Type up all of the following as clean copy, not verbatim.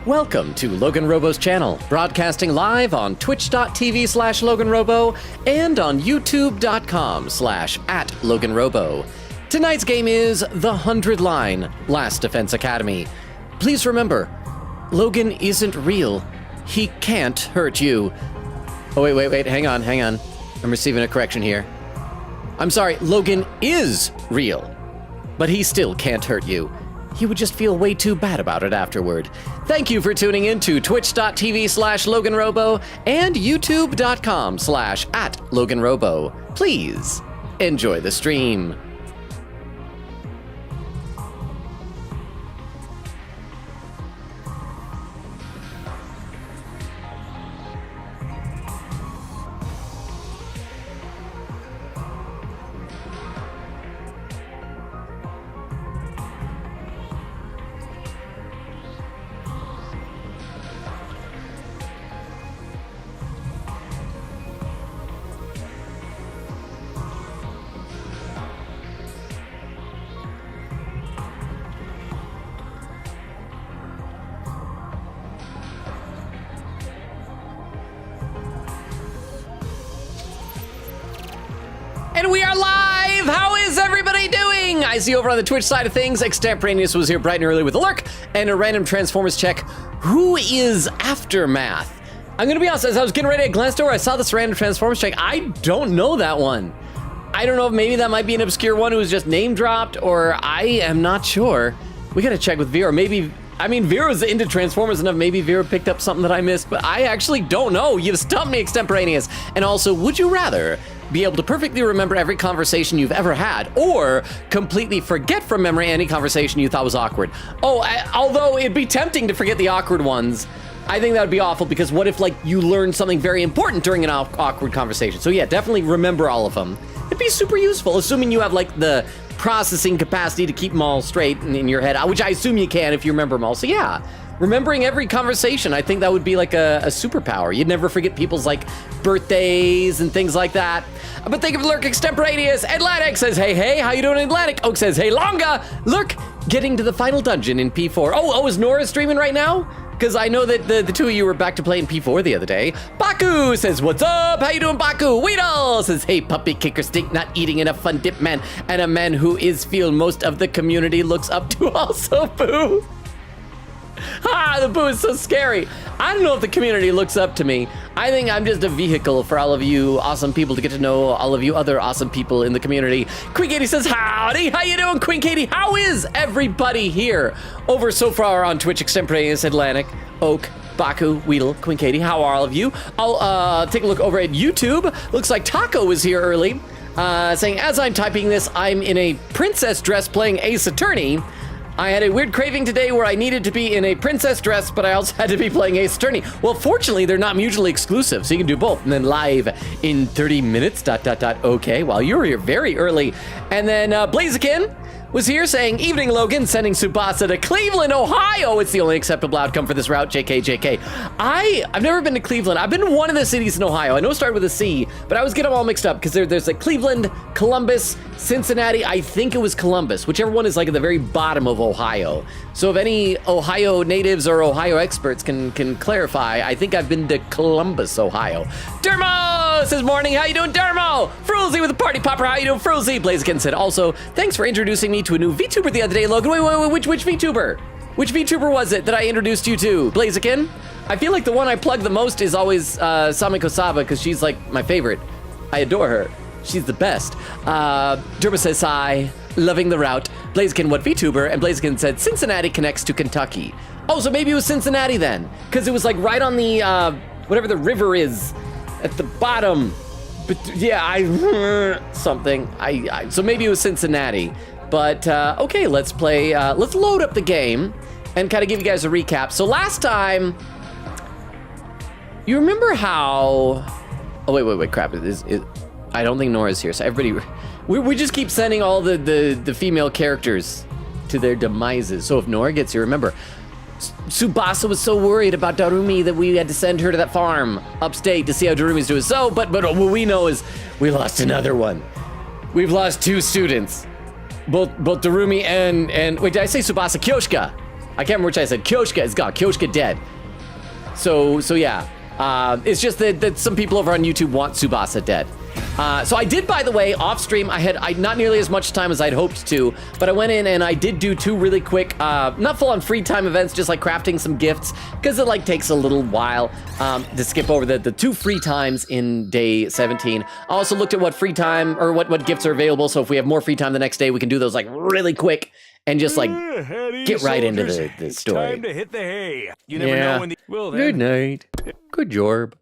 Welcome to LoganRobo's channel, broadcasting live on twitch.tv/LoganRobo and on youtube.com/@LoganRobo. Tonight's game is The 100 Line, Last Defense Academy. Please remember, Logan isn't real. He can't hurt you. Oh, wait, hang on. I'm receiving a correction here. I'm sorry, Logan is real, but he still can't hurt you. He would just feel way too bad about it afterward. Thank you for tuning in to twitch.tv/LoganRobo and youtube.com/@LoganRobo. Please enjoy the stream. And we are live! How is everybody doing? I see over on the Twitch side of things, Extemporaneous was here bright and early with a lurk and a random Transformers check. Who is Aftermath? I'm gonna be honest, as I was getting ready, I glanced over, I saw this random Transformers check. I don't know that one. I don't know if maybe that might be an obscure one who was just name dropped, or I am not sure. We gotta check with Vera. Maybe, I mean, Vera's into Transformers enough. Maybe Vera picked up something that I missed, but I actually don't know. You've stumped me, Extemporaneous. And also, would you rather be able to perfectly remember every conversation you've ever had, or completely forget from memory any conversation you thought was awkward? Oh, although it'd be tempting to forget the awkward ones, I think that would be awful, because what if, like, you learned something very important during an awkward conversation? So yeah, definitely remember all of them. It'd be super useful, assuming you have, like, the processing capacity to keep them all straight in your head, which I assume you can if you remember them all. So yeah, remembering every conversation, I think that would be like a superpower. You'd never forget people's, like, birthdays and things like that. But thank you for Lurk, Extemporaneous. Atlantic says, hey, how you doing, Atlantic? Oak says, hey, Longa. Lurk, getting to the final dungeon in P4. Oh, is Nora streaming right now? Because I know that the two of you were back to playing P4 the other day. Baku says, what's up? How you doing, Baku? Weedle says, hey, puppy kicker stink, not eating enough fun dip man. And a man who is feel most of the community looks up to also boo. The boo is so scary. I don't know if the community looks up to me. I think I'm just a vehicle for all of you awesome people to get to know all of you other awesome people in the community. Queen Katie says, howdy, how you doing, Queen Katie? How is everybody here? Over so far on Twitch, Extemporaneous, Atlantic, Oak, Baku, Weedle, Queen Katie, how are all of you? I'll take a look over at YouTube. Looks like Taco was here early, saying, as I'm typing this, I'm in a princess dress playing Ace Attorney. I had a weird craving today where I needed to be in a princess dress, but I also had to be playing Ace Attorney. Well, fortunately, they're not mutually exclusive, so you can do both. And then live in 30 minutes, ... Okay, well, you were here very early. And then Blaziken was here saying, evening, Logan, sending Tsubasa to Cleveland, Ohio. It's the only acceptable outcome for this route, JK. I've never been to Cleveland. I've been to one of the cities in Ohio. I know it started with a C, but I always get them all mixed up because there's like Cleveland, Columbus, Cincinnati. I think it was Columbus, whichever one is like at the very bottom of Ohio. So if any Ohio natives or Ohio experts can clarify, I think I've been to Columbus, Ohio. Dermo says, morning, how you doing, Dermo? Frulzy with the party popper, how you doing, Frulzy? Blaziken said, also, thanks for introducing me to a new VTuber the other day, Logan. Wait, which VTuber? Which VTuber was it that I introduced you to, Blaziken? I feel like the one I plug the most is always Samiko Saba, because she's like my favorite. I adore her. She's the best. Derma says, hi, loving the route. Blaziken, what VTuber? And Blaziken said, Cincinnati connects to Kentucky. Oh, so maybe it was Cincinnati then, because it was like right on the, whatever the river is at the bottom. But yeah, something. So maybe it was Cincinnati. But, okay, let's play, let's load up the game and kind of give you guys a recap. So last time, you remember how, oh, wait, crap, I don't think Nora's here, so everybody, we just keep sending all the female characters to their demises. So if Nora gets here, remember, Tsubasa was so worried about Darumi that we had to send her to that farm upstate to see how Darumi's doing. So, but what we know is we lost another one. We've lost two students. Both Darumi and wait, did I say Tsubasa? Kyoshika. I can't remember which I said. Kyoshka is gone. Kyoshka dead. So yeah. It's just that some people over on YouTube want Tsubasa dead. So I did, by the way, off stream, I had not nearly as much time as I'd hoped to, but I went in and I did do 2 really quick, not full on free time events, just like crafting some gifts, because it like takes a little while to skip over the 2 free times in day 17. I also looked at what free time, or what gifts are available, so if we have more free time the next day, we can do those like really quick and just like get right into the story. Time to hit the hay. You never know when the... Well, then. Good night. Good job.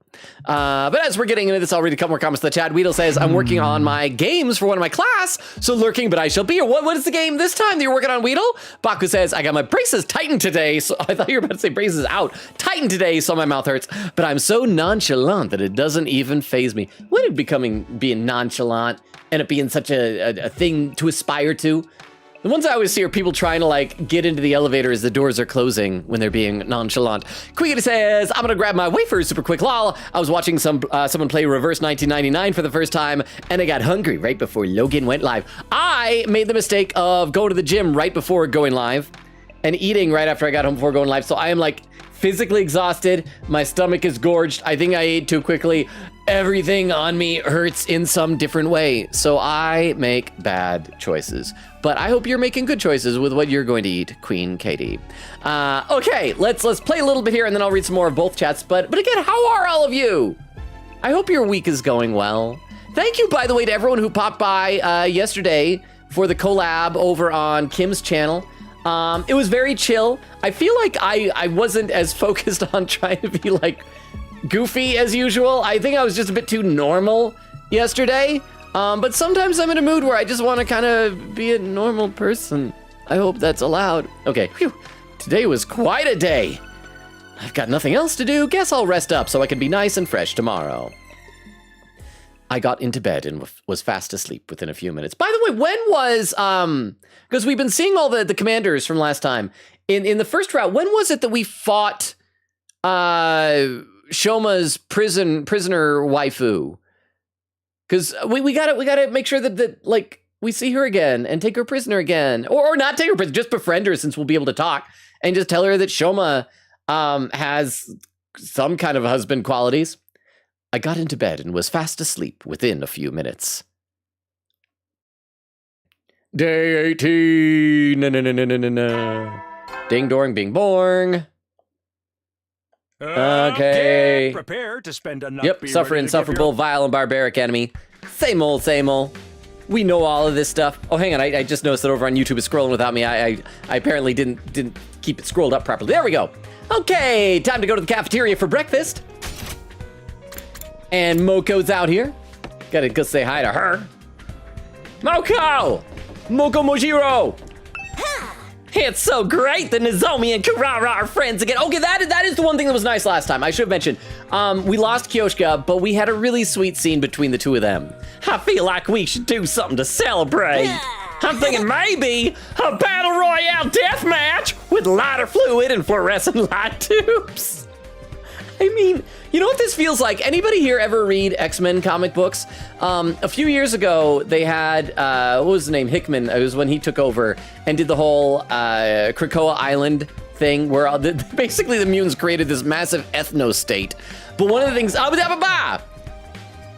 But as we're getting into this, I'll read a couple more comments to the chat. Weedle says, I'm working on my games for one of my class, so lurking, but I shall be. What is the game this time that you're working on, Weedle? Baku says, I got my braces tightened today, so I thought you were about to say braces out. Tightened today, so my mouth hurts, but I'm so nonchalant that it doesn't even faze me. When did being nonchalant end up being such a thing to aspire to? The ones I always see are people trying to like get into the elevator as the doors are closing when they're being nonchalant. Quiggity says, I'm gonna grab my wafers super quick, lol. I was watching someone play Reverse 1999 for the first time and I got hungry right before Logan went live. I made the mistake of going to the gym right before going live and eating right after I got home before going live. So I am like physically exhausted. My stomach is gorged. I think I ate too quickly. Everything on me hurts in some different way. So I make bad choices. But I hope you're making good choices with what you're going to eat, Queen Katie. Okay, let's play a little bit here and then I'll read some more of both chats. But again, how are all of you? I hope your week is going well. Thank you, by the way, to everyone who popped by yesterday for the collab over on Kim's channel. It was very chill. I feel like I wasn't as focused on trying to be like goofy as usual. I think I was just a bit too normal yesterday. But sometimes I'm in a mood where I just want to kind of be a normal person. I hope that's allowed. Okay, phew. Today was quite a day. I've got nothing else to do. Guess I'll rest up so I can be nice and fresh tomorrow. I got into bed and was fast asleep within a few minutes. By the way, when was, because we've been seeing all the commanders from last time. In the first route, when was it that we fought Shoma's prisoner waifu? Because we gotta make sure that like we see her again and take her prisoner again, or not take her prisoner, just befriend her since we'll be able to talk, and just tell her that Shoma has some kind of husband qualities. I got into bed and was fast asleep within a few minutes. Day 18. No. Ding dong, bing bong. Okay. Prepare to spend a night. Yep, suffer insufferable, vile, and barbaric enemy. Same old, same old. We know all of this stuff. Oh, hang on, I just noticed that over on YouTube it's scrolling without me. I apparently didn't keep it scrolled up properly. There we go. Okay, time to go to the cafeteria for breakfast. And Moko's out here. Gotta go say hi to her. Moko! Moko Mojiro! It's so great that Nozomi and Kurara are friends again. Okay, that is the one thing that was nice last time. I should have mentioned. We lost Kyoshka, but we had a really sweet scene between the two of them. I feel like we should do something to celebrate. I'm thinking maybe a battle royale deathmatch with lighter fluid and fluorescent light tubes. I mean, you know what this feels like? Anybody here ever read X-Men comic books? A few years ago, they had, what was the name? Hickman. It was when he took over and did the whole Krakoa Island thing where basically the mutants created this massive ethno-state. But one of the things,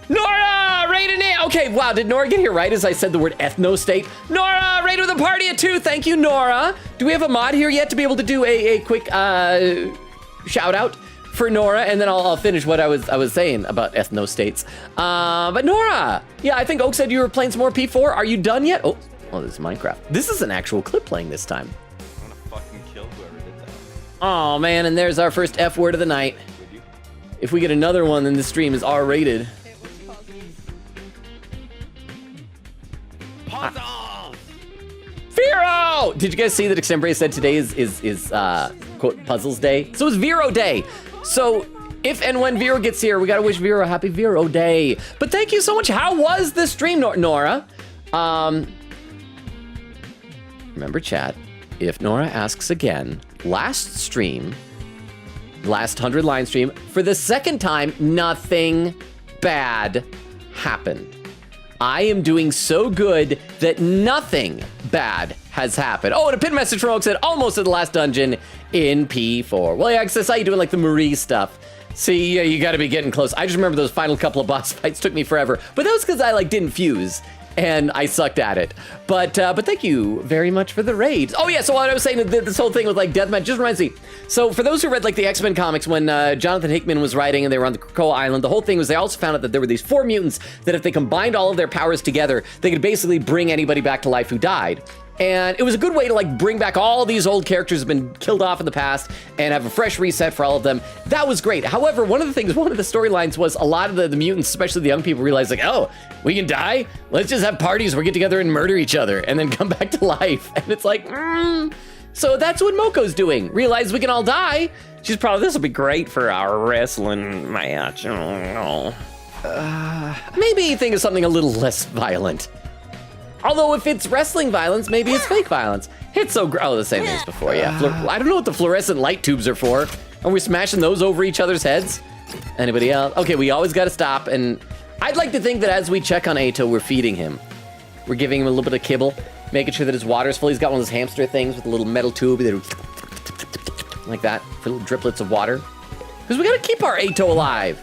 Nora, rated it. Okay, wow, did Nora get here right as I said the word ethno-state? Nora, rated with a party of 2. Thank you, Nora. Do we have a mod here yet to be able to do a quick shout out for Nora, and then I'll finish what I was saying about ethno states. But Nora, yeah, I think Oak said you were playing some more P4. Are you done yet? Oh, well, this is Minecraft. This is an actual clip playing this time. I'm gonna fucking kill whoever did that. Oh man, and there's our first F word of the night. If we get another one, then the stream is R-rated. Puzzles! Vero! Did you guys see that Extempore said today is quote puzzles day? So it's Vero day. So if and when Vero gets here, we gotta wish Vero a happy Vero day. But thank you so much. How was the stream, Nora? Remember, chat, if Nora asks again, last stream, last 100 line stream, for the second time, nothing bad happened. I am doing so good that nothing bad has happened. Oh, and a pin message from Oak said, almost at the last dungeon in P4. Well, yeah, 'cause I saw you doing like the Marie stuff. See, yeah, you gotta be getting close. I just remember those final couple of boss fights took me forever. But that was because I like didn't fuse. And I sucked at it. But thank you very much for the raid. Oh yeah, so what I was saying, this whole thing with like deathmatch just reminds me. So for those who read like the X-Men comics, when Jonathan Hickman was writing and they were on the Krakoa Island, the whole thing was they also found out that there were these 4 mutants that if they combined all of their powers together, they could basically bring anybody back to life who died. And it was a good way to like bring back all these old characters who've been killed off in the past and have a fresh reset for all of them. That was great. However, one of the storylines was a lot of the mutants, especially the young people, realized like, oh, we can die? Let's just have parties where we get together and murder each other and then come back to life. And it's like, So that's what Moko's doing. Realize we can all die. She's probably, this will be great for our wrestling match. Maybe think of something a little less violent. Although if it's wrestling violence, maybe it's fake violence. It's so the same thing as before, yeah. I don't know what the fluorescent light tubes are for. Are we smashing those over each other's heads? Anybody else? Okay, we always gotta stop, and I'd like to think that as we check on Ato, we're feeding him. We're giving him a little bit of kibble, making sure that his water's full. He's got one of those hamster things with a little metal tube, like that, for little driplets of water. Because we gotta keep our Ato alive.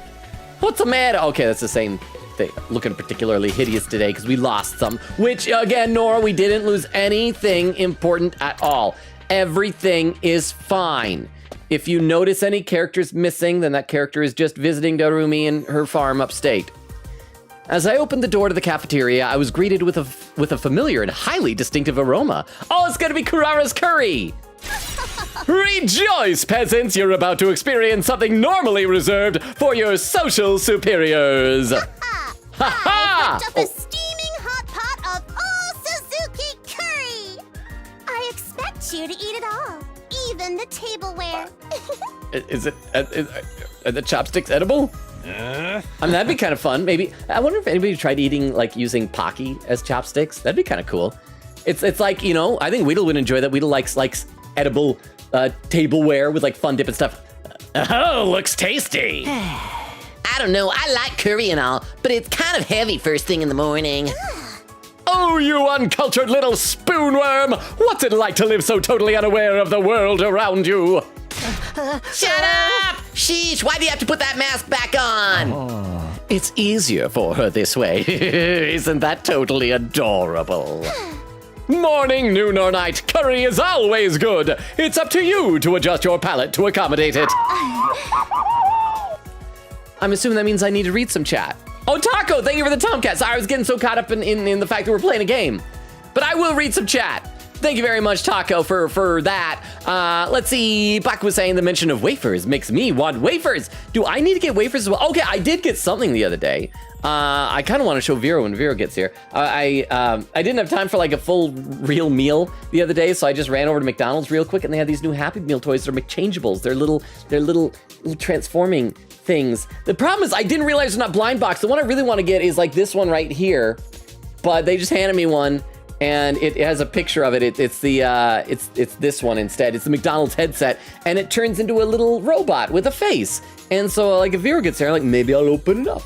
What's the matter? Okay, that's the same thing. Looking particularly hideous today because we lost some, which again, Nora, we didn't lose anything important at all. Everything is fine. If you notice any characters missing, then that character is just visiting Darumi and her farm upstate. As I opened the door to the cafeteria, I was greeted with a familiar and highly distinctive aroma. Oh, it's gonna be Kurara's curry! Rejoice, peasants! You're about to experience something normally reserved for your social superiors. I cooked up a steaming hot pot of all Suzuki curry. I expect you to eat it all, even the tableware. Is it? Are the chopsticks edible? I mean, that'd be kind of fun. Maybe. I wonder if anybody tried eating, like, using Pocky as chopsticks. That'd be kind of cool. It's like, you know, I think Weedle would enjoy that. Weedle likes edible tableware with like fun dip and stuff. Oh, looks tasty. I don't know, I like curry and all, but it's kind of heavy first thing in the morning. Oh, you uncultured little spoonworm! What's it like to live so totally unaware of the world around you? Shut up! Sheesh, why do you have to put that mask back on? Oh, it's easier for her this way. Isn't that totally adorable? Morning, noon, or night, curry is always good. It's up to you to adjust your palate to accommodate it. I'm assuming that means I need to read some chat. Oh, Taco, thank you for the Tomcat. Sorry, I was getting so caught up in the fact that we're playing a game. But I will read some chat. Thank you very much, Taco, for that. Let's see. Black was saying the mention of wafers makes me want wafers. Do I need to get wafers as well? Okay, I did get something the other day. I kind of want to show Vero when Vero gets here. I didn't have time for like a full real meal the other day, so I just ran over to McDonald's real quick, and they had these new Happy Meal toys. They're McChangeables. They're little transforming things. The problem is I didn't realize they're not blind box. The one I really want to get is like this one right here, but they just handed me one. And it has a picture of it. It's this one instead. It's the McDonald's headset, and it turns into a little robot with a face. And so, like, if Vero gets there, like, maybe I'll open it up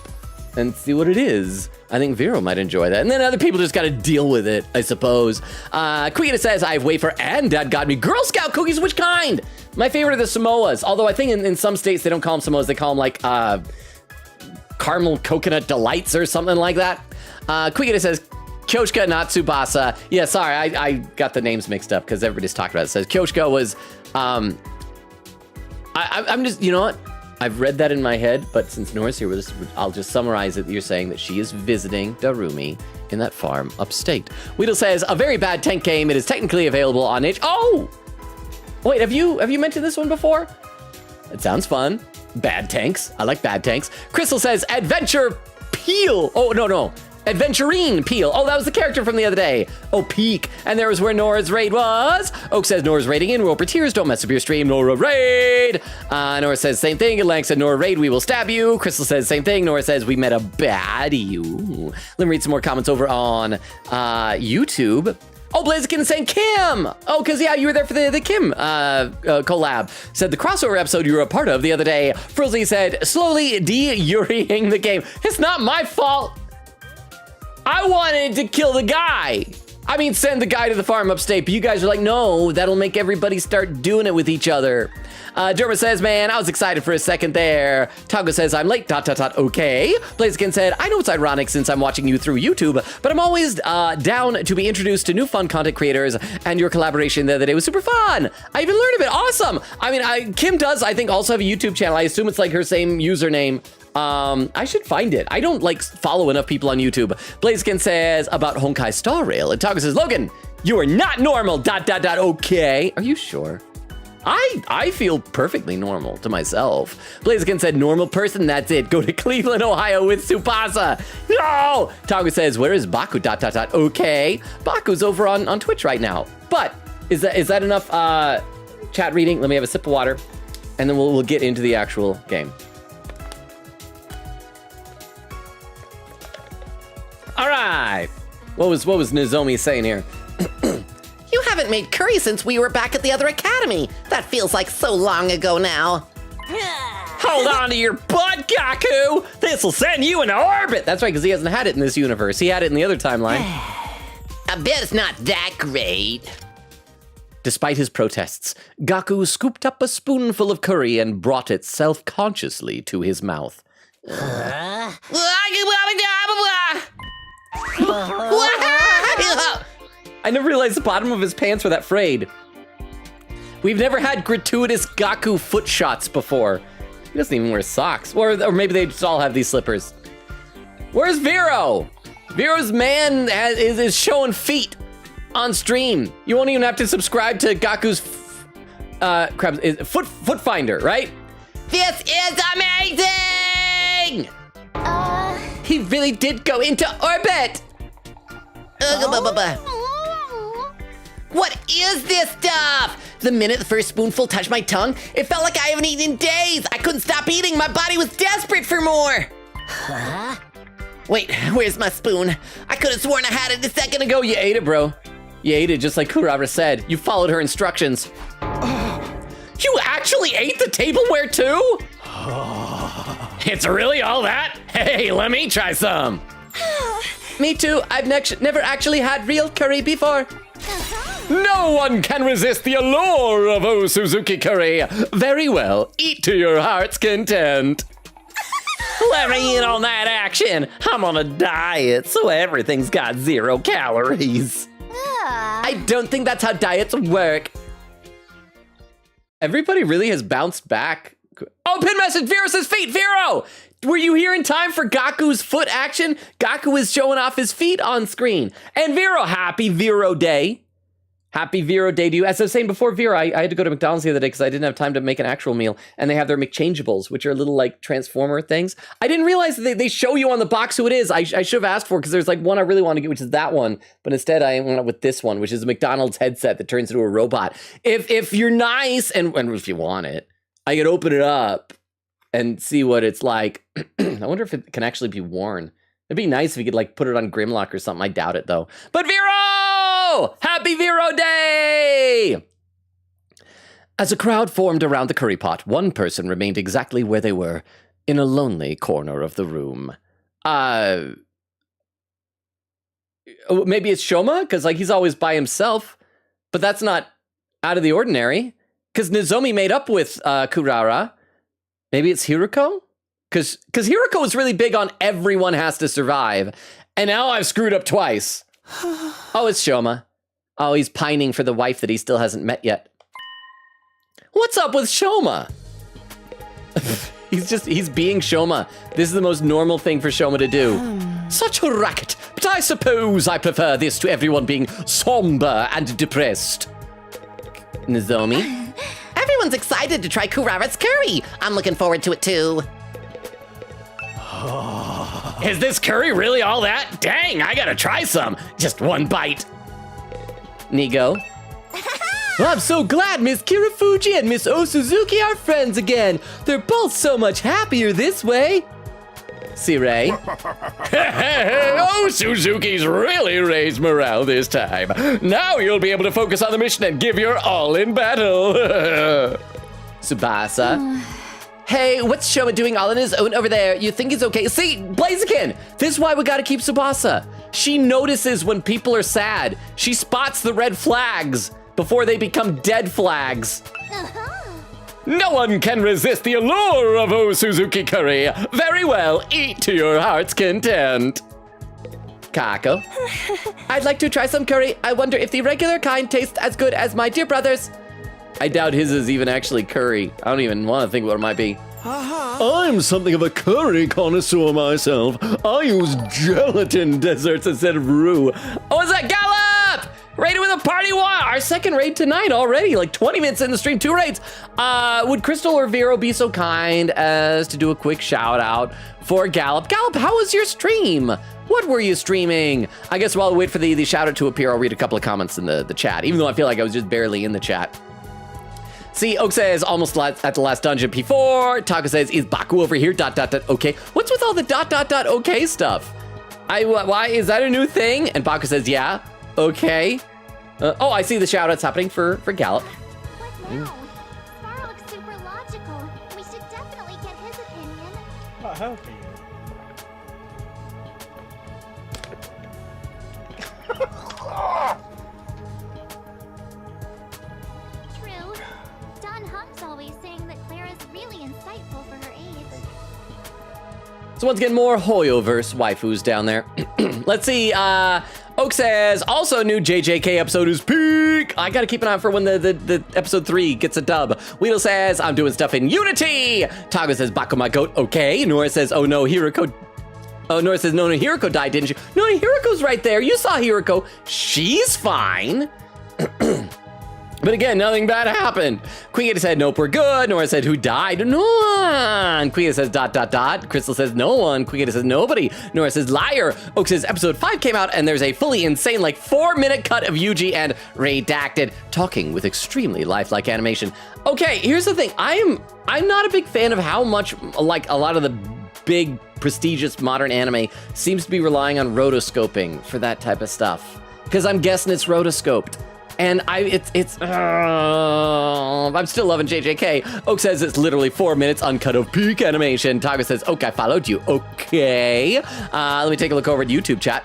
and see what it is. I think Vero might enjoy that. And then other people just got to deal with it, I suppose. Quita says, I have wafer and Dad got me Girl Scout cookies. Which kind? My favorite are the Samoas. Although I think in some states they don't call them Samoas. They call them like caramel coconut delights or something like that. Quita says, Kyoshka, not Tsubasa. Yeah, sorry, I got the names mixed up because everybody's talking about it. It says Kyoshka was, I'm just, you know what? I've read that in my head, but since Nora's here with us, I'll just summarize it. You're saying that she is visiting Darumi in that farm upstate. Weedle says, a very bad tank game. It is technically available on H. Oh! Wait, have you mentioned this one before? It sounds fun. Bad tanks. I like bad tanks. Crystal says, Adventure Peel. Oh, no. Adventurine Peel. Oh, that was the character from the other day. Oh, Peak. And there was where Nora's raid was. Oak says Nora's raiding in. Roper tears. Don't mess up your stream. Nora raid. Nora says same thing. Lang said Nora raid. We will stab you. Crystal says same thing. Nora says we met a baddie. Ooh. Let me read some more comments over on YouTube. Oh, Blaziken saying Kim. Oh, because, yeah, you were there for the Kim collab. Said the crossover episode you were a part of the other day. Frizzly said slowly de-Yuriing the game. It's not my fault. I wanted to kill the guy. I mean, send the guy to the farm upstate, but you guys are like, no, that'll make everybody start doing it with each other. Derma says, man, I was excited for a second there. Tago says, I'm late, ... okay. Blaziken said, I know it's ironic since I'm watching you through YouTube, but I'm always down to be introduced to new fun content creators, and your collaboration the other day was super fun. I even learned a bit. Awesome. I mean, Kim does, I think, also have a YouTube channel. I assume it's like her same username. I should find it. I don't like follow enough people on YouTube. Blaziken says about Honkai Star Rail, and Tago says, Logan, you are not normal, ... okay. Are you sure? I feel perfectly normal to myself. Blaziken said, normal person, that's it. Go to Cleveland, Ohio with Tsubasa. No! Tago says, where is Baku, ... okay. Baku's over on Twitch right now. But is that enough chat reading? Let me have a sip of water, and then we'll get into the actual game. All right. What was Nozomi saying here? You haven't made curry since we were back at the other academy. That feels like so long ago now. Hold on to your butt, Gaku! This'll send you into orbit! That's right, because he hasn't had it in this universe. He had it in the other timeline. I bet it's not that great. Despite his protests, Gaku scooped up a spoonful of curry and brought it self-consciously to his mouth. I never realized the bottom of his pants were that frayed. We've never had gratuitous Gaku foot shots before. He doesn't even wear socks. Or maybe they just all have these slippers. Where's Vero? Vero's man is showing feet on stream. You won't even have to subscribe to Gaku's foot finder, right? This is amazing! He really did go into orbit! What is this stuff? The minute the first spoonful touched my tongue, it felt like I haven't eaten in days. I couldn't stop eating. My body was desperate for more. Huh? Wait, where's my spoon? I could have sworn I had it a second ago. You ate it, bro. You ate it just like Kurara said. You followed her instructions. You actually ate the tableware too? It's really all that? Hey, let me try some. Me too. I've never actually had real curry before. No one can resist the allure of O Suzuki curry. Very well. Eat to your heart's content. Let me in on that action. I'm on a diet, so everything's got 0 calories. I don't think that's how diets work. Everybody really has bounced back. Oh, pin message, Vero says feet. Vero, were you here in time for Gaku's foot action? Gaku is showing off his feet on screen. And Vero, happy Vero Day. Happy Vero Day to you. As I was saying before, Vero, I had to go to McDonald's the other day because I didn't have time to make an actual meal. And they have their McChangeables, which are little like transformer things. I didn't realize that they show you on the box who it is. I should have asked for it because there's like one I really want to get, which is that one. But instead I went with this one, which is a McDonald's headset that turns into a robot. If you're nice and if you want it, I could open it up and see what it's like. I wonder if it can actually be worn. It'd be nice if you could like put it on Grimlock or something. I doubt it though. But Vero! Happy Vero Day! As a crowd formed around the curry pot, one person remained exactly where they were, in a lonely corner of the room. Maybe it's Shoma? Because like he's always by himself. But that's not out of the ordinary. Because Nozomi made up with Kurara. Maybe it's Hiruko? Because Hiruko is really big on everyone has to survive. And now I've screwed up twice. Oh, it's Shoma. Oh, he's pining for the wife that he still hasn't met yet. What's up with Shoma? He's being Shoma. This is the most normal thing for Shoma to do. Such a racket. But I suppose I prefer this to everyone being somber and depressed. Nozomi? Everyone's excited to try Kurara's curry. I'm looking forward to it too. Is this curry really all that? Dang, I gotta try some. Just one bite. Nigo. Well, I'm so glad Miss Kirafuji and Miss O Suzuki are friends again. They're both so much happier this way. Sirei. Oh, Suzuki's really raised morale this time. Now you'll be able to focus on the mission and give your all in battle. Tsubasa. Hey, what's Shoma doing all on his own over there? You think he's okay? See, Blaziken, this is why we gotta keep Tsubasa. She notices when people are sad. She spots the red flags before they become dead flags. No one can resist the allure of O Suzuki curry. Very well, eat to your heart's content. Kako. I'd like to try some curry. I wonder if the regular kind tastes as good as my dear brother's. I doubt his is even actually curry. I don't even want to think what it might be. I'm something of a curry connoisseur myself. I use gelatin desserts instead of roux. Oh, is that Gallop? Raided with a party one. Our second raid tonight already, like 20 minutes in the stream, 2 raids. Would Crystal or Vero be so kind as to do a quick shout out for Gallop? Gallop, how was your stream? What were you streaming? I guess while we wait for the shout out to appear, I'll read a couple of comments in the chat, even though I feel like I was just barely in the chat. See, Oak says, almost at the last dungeon P4. Taco says, is Baku over here, ... okay. What's with all the ... okay stuff? Why, is that a new thing? And Baku says, yeah, okay. Oh, I see the shout outs happening for Gallop. What now? Sparrow looks super logical. We should definitely get his opinion. True. Don Hum's always saying that Clara's really insightful for her age. So once again, more Hoyoverse waifus down there. Let's see, Oak says, also new JJK episode is peak. I gotta keep an eye out for when the episode 3 gets a dub. Weedle says, I'm doing stuff in Unity. Tago says, Baku my goat, okay. Nora says, oh no, Hiroko. Oh, Nora says, no, Hiroko died, didn't she? No, Hiroko's right there. You saw Hiroko. She's fine. But again, nothing bad happened. Queen said, nope, we're good. Nora said, who died? No one. Queen says, ... Crystal says, no one. Queen says, nobody. Nora says, liar. Oak says, episode 5 came out and there's a fully insane, like 4-minute cut of Yuji and Redacted talking with extremely lifelike animation. Okay, here's the thing. I'm not a big fan of how much, like, a lot of the big, prestigious modern anime seems to be relying on rotoscoping for that type of stuff. Because I'm guessing it's rotoscoped. And I'm still loving JJK. Oak says it's literally 4 minutes uncut of peak animation. Tago says, Oak, I followed you. Okay. Let me take a look over at YouTube chat.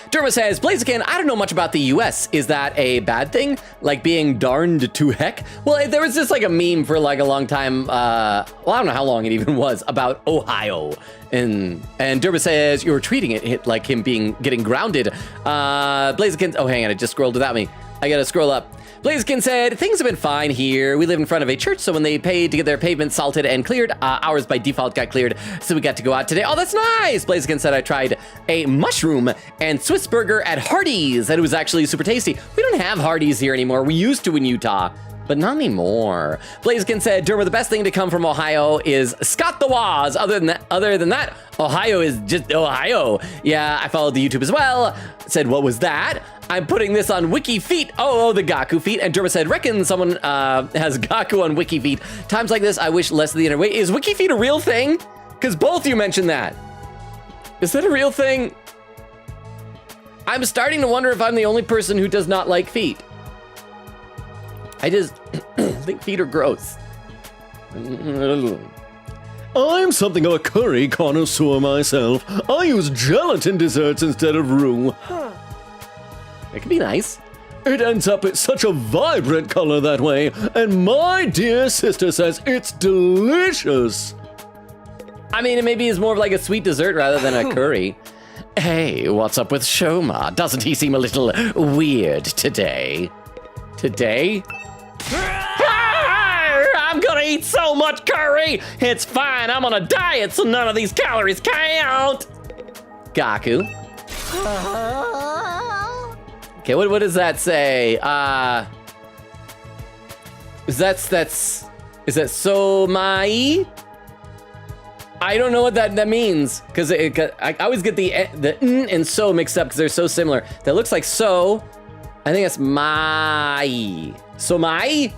Derma says, Blaziken, I don't know much about the US. Is that a bad thing? Like being darned to heck? Well, there was just like a meme for like a long time. Well, I don't know how long it even was about Ohio. And Derma says, you were treating it like him getting grounded. Blaziken, oh, hang on, it just scrolled without me. I gotta scroll up. Blaziken said, things have been fine here. We live in front of a church, so when they paid to get their pavement salted and cleared, ours by default got cleared, so we got to go out today. Oh, that's nice! Blaziken said, I tried a mushroom and Swiss burger at Hardee's, and it was actually super tasty. We don't have Hardee's here anymore. We used to in Utah, but not anymore. Blaziken said, Derma, the best thing to come from Ohio is Scott the Waz. Other than that, Ohio is just Ohio. Yeah, I followed the YouTube as well. Said, what was that? I'm putting this on Wiki Feet. Oh, the Gaku feet. And Derma said, reckon someone has Gaku on Wiki Feet. Times like this, I wish less of the internet. Wait, is Wiki Feet a real thing? Because both you mentioned that. Is that a real thing? I'm starting to wonder if I'm the only person who does not like feet. I just think feet are gross. I'm something of a curry connoisseur myself. I use gelatin desserts instead of roux. It could be nice. It ends up at such a vibrant color that way, and my dear sister says it's delicious. I mean, it maybe is more of like a sweet dessert rather than a curry. Hey, what's up with Shoma? Doesn't he seem a little weird today? Today? I'm gonna eat so much curry! It's fine, I'm on a diet, so none of these calories count! Gaku. Okay, what does that say? Is that so mai? I don't know what that means, because I always get the n and so mixed up because they're so similar. That looks like so. I think that's mai. So mai?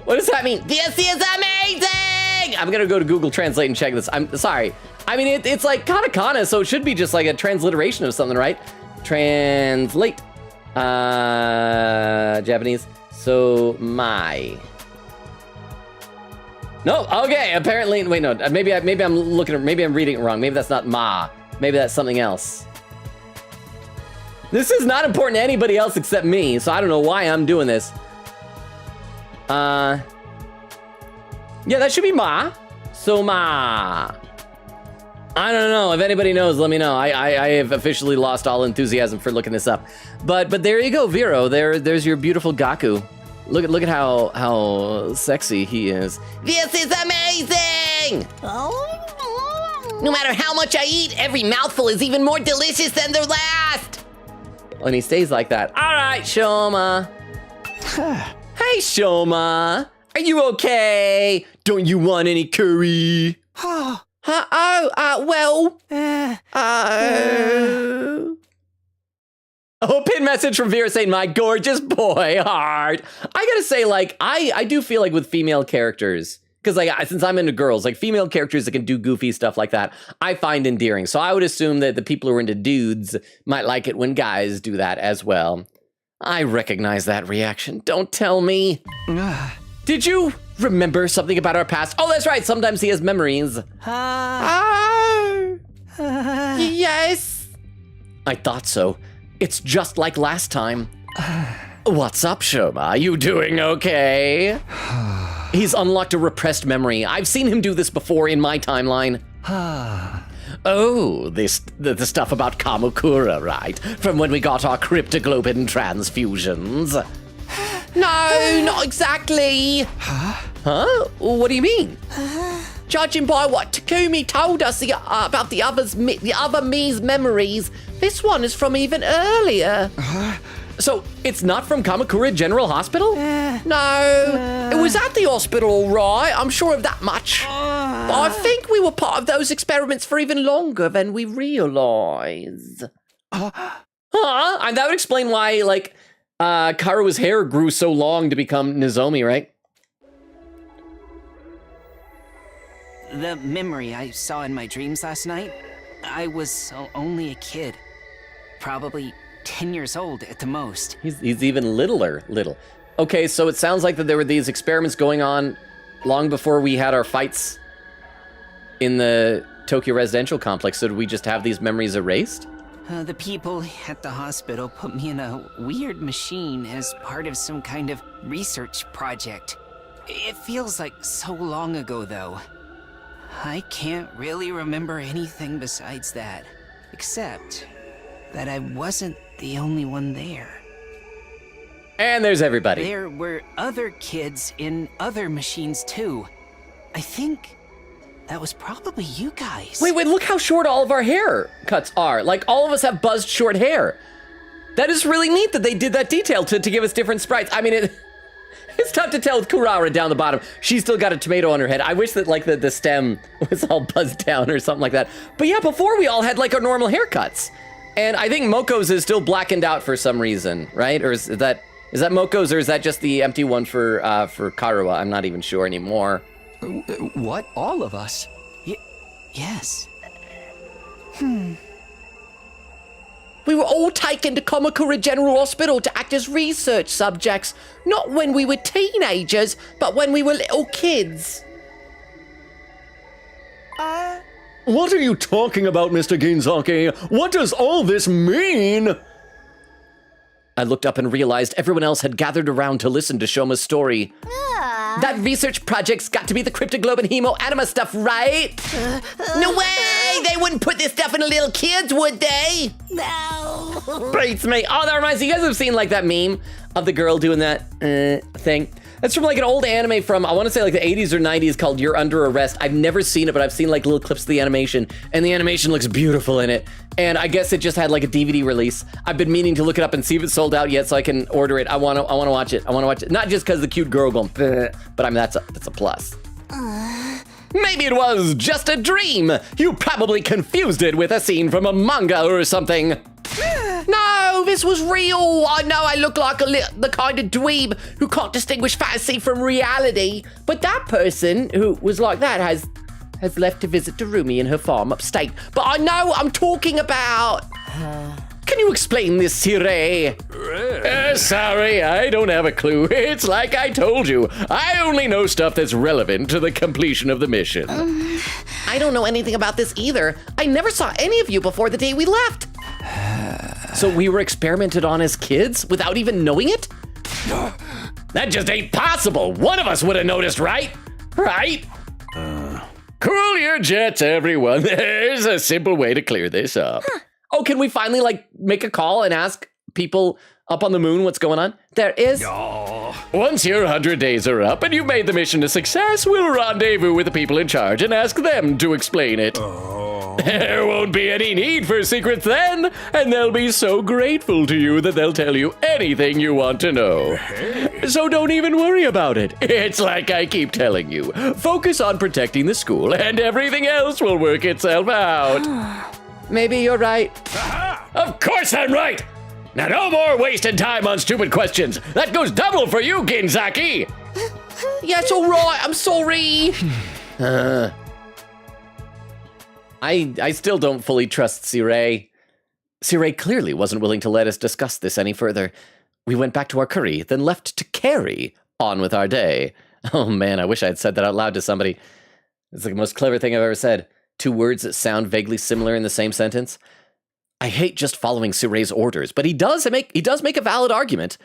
What does that mean? This is amazing! I'm gonna go to Google Translate and check this. I'm sorry. I mean, it's like katakana, so it should be just like a transliteration of something, right? Translate. Japanese. So, mai. No, okay, apparently, wait, no, maybe I'm reading it wrong. Maybe that's not Ma. Maybe that's something else. This is not important to anybody else except me, so I don't know why I'm doing this. Yeah, that should be Ma. So Ma. I don't know. If anybody knows, let me know. I have officially lost all enthusiasm for looking this up. But there you go, Vero. There's your beautiful Gaku. Look at how sexy he is. This is amazing! No matter how much I eat, every mouthful is even more delicious than the last! And he stays like that. All right, Shoma. Hey, Shoma. Are you okay? Don't you want any curry? Oh, pin message from Vera saying, my gorgeous boy heart. I gotta say, like, I do feel like with female characters, because like since I'm into girls, like female characters that can do goofy stuff like that, I find endearing. So I would assume that the people who are into dudes might like it when guys do that as well. I recognize that reaction. Don't tell me. Did you remember something about our past? Oh, that's right. Sometimes he has memories. Yes. I thought so. It's just like last time. What's up, Shoma? Are you doing okay? He's unlocked a repressed memory. I've seen him do this before in my timeline. Oh, the stuff about Kamakura, right? From when we got our cryptoglobin transfusions. No, not exactly. Huh? What do you mean? Judging by what Takumi told us about the other me's memories, this one is from even earlier. So it's not from Kamakura General Hospital? No, it was at the hospital, all right. I'm sure of that much. But I think we were part of those experiments for even longer than we realized. And that would explain why, like, Karua's hair grew so long to become Nozomi, right? The memory I saw in my dreams last night, I was only a kid. Probably 10 years old at the most. He's even little. Okay, so it sounds like that there were these experiments going on long before we had our fights in the Tokyo residential complex. So did we just have these memories erased? The people at the hospital put me in a weird machine as part of some kind of research project. It feels like so long ago, though. I can't really remember anything besides that, except that I wasn't the only one there. And there's everybody. There were other kids in other machines, too. I think that was probably you guys. Wait, look how short all of our haircuts are. Like, all of us have buzzed short hair. That is really neat that they did that detail to give us different sprites. I mean, it's tough to tell with Kurara down the bottom. She's still got a tomato on her head. I wish that, like, the stem was all buzzed down or something like that. But yeah, before we all had, like, our normal haircuts. And I think Moko's is still blackened out for some reason, right? Or is that Moko's, or is that just the empty one for Karua? I'm not even sure anymore. What? All of us? Yes. We were all taken to Kamakura General Hospital to act as research subjects, not when we were teenagers, but when we were little kids. What are you talking about, Mr. Ginzaki? What does all this mean? I looked up and realized everyone else had gathered around to listen to Shoma's story. That research project's got to be the cryptoglobin hemo anima stuff, right? No way! They wouldn't put this stuff in little kids, would they? No. Beats me. Oh, that reminds me. You guys have seen like that meme of the girl doing that thing? That's from like an old anime from, I want to say like the 80s or 90s called You're Under Arrest. I've never seen it, but I've seen like little clips of the animation, and the animation looks beautiful in it. And I guess it just had like a DVD release. I've been meaning to look it up and see if it's sold out yet so I can order it. I want to watch it. I want to watch it. Not just because the cute girl going, but I mean, that's a plus. Maybe it was just a dream. You probably confused it with a scene from a manga or something. No, this was real. I know I look like the kind of dweeb who can't distinguish fantasy from reality. But that person who was like that has left to visit Darumi in her farm upstate. But I know what I'm talking about. can you explain this, Sire? Sorry, I don't have a clue. It's like I told you. I only know stuff that's relevant to the completion of the mission. I don't know anything about this either. I never saw any of you before the day we left. So we were experimented on as kids without even knowing it? That just ain't possible. One of us would have noticed, right? Right? Cool your jets, everyone. There's a simple way to clear this up. Oh, can we finally, like, make a call and ask people up on the moon what's going on? There is. Once your 100 days are up and you've made the mission a success, we'll rendezvous with the people in charge and ask them to explain it. There won't be any need for secrets then, and they'll be so grateful to you that they'll tell you anything you want to know. So don't even worry about it. It's like I keep telling you. Focus on protecting the school and everything else will work itself out. Maybe you're right. Of course I'm right! Now no more wasting time on stupid questions. That goes double for you, Ginzaki! Yeah, it's all right. I'm sorry. I still don't fully trust Sire. Sire clearly wasn't willing to let us discuss this any further. We went back to our curry, then left to carry on with our day. Oh man, I wish I had said that out loud to somebody. It's the most clever thing I've ever said. 2 words that sound vaguely similar in the same sentence. I hate just following Sire's orders, but he does make a valid argument.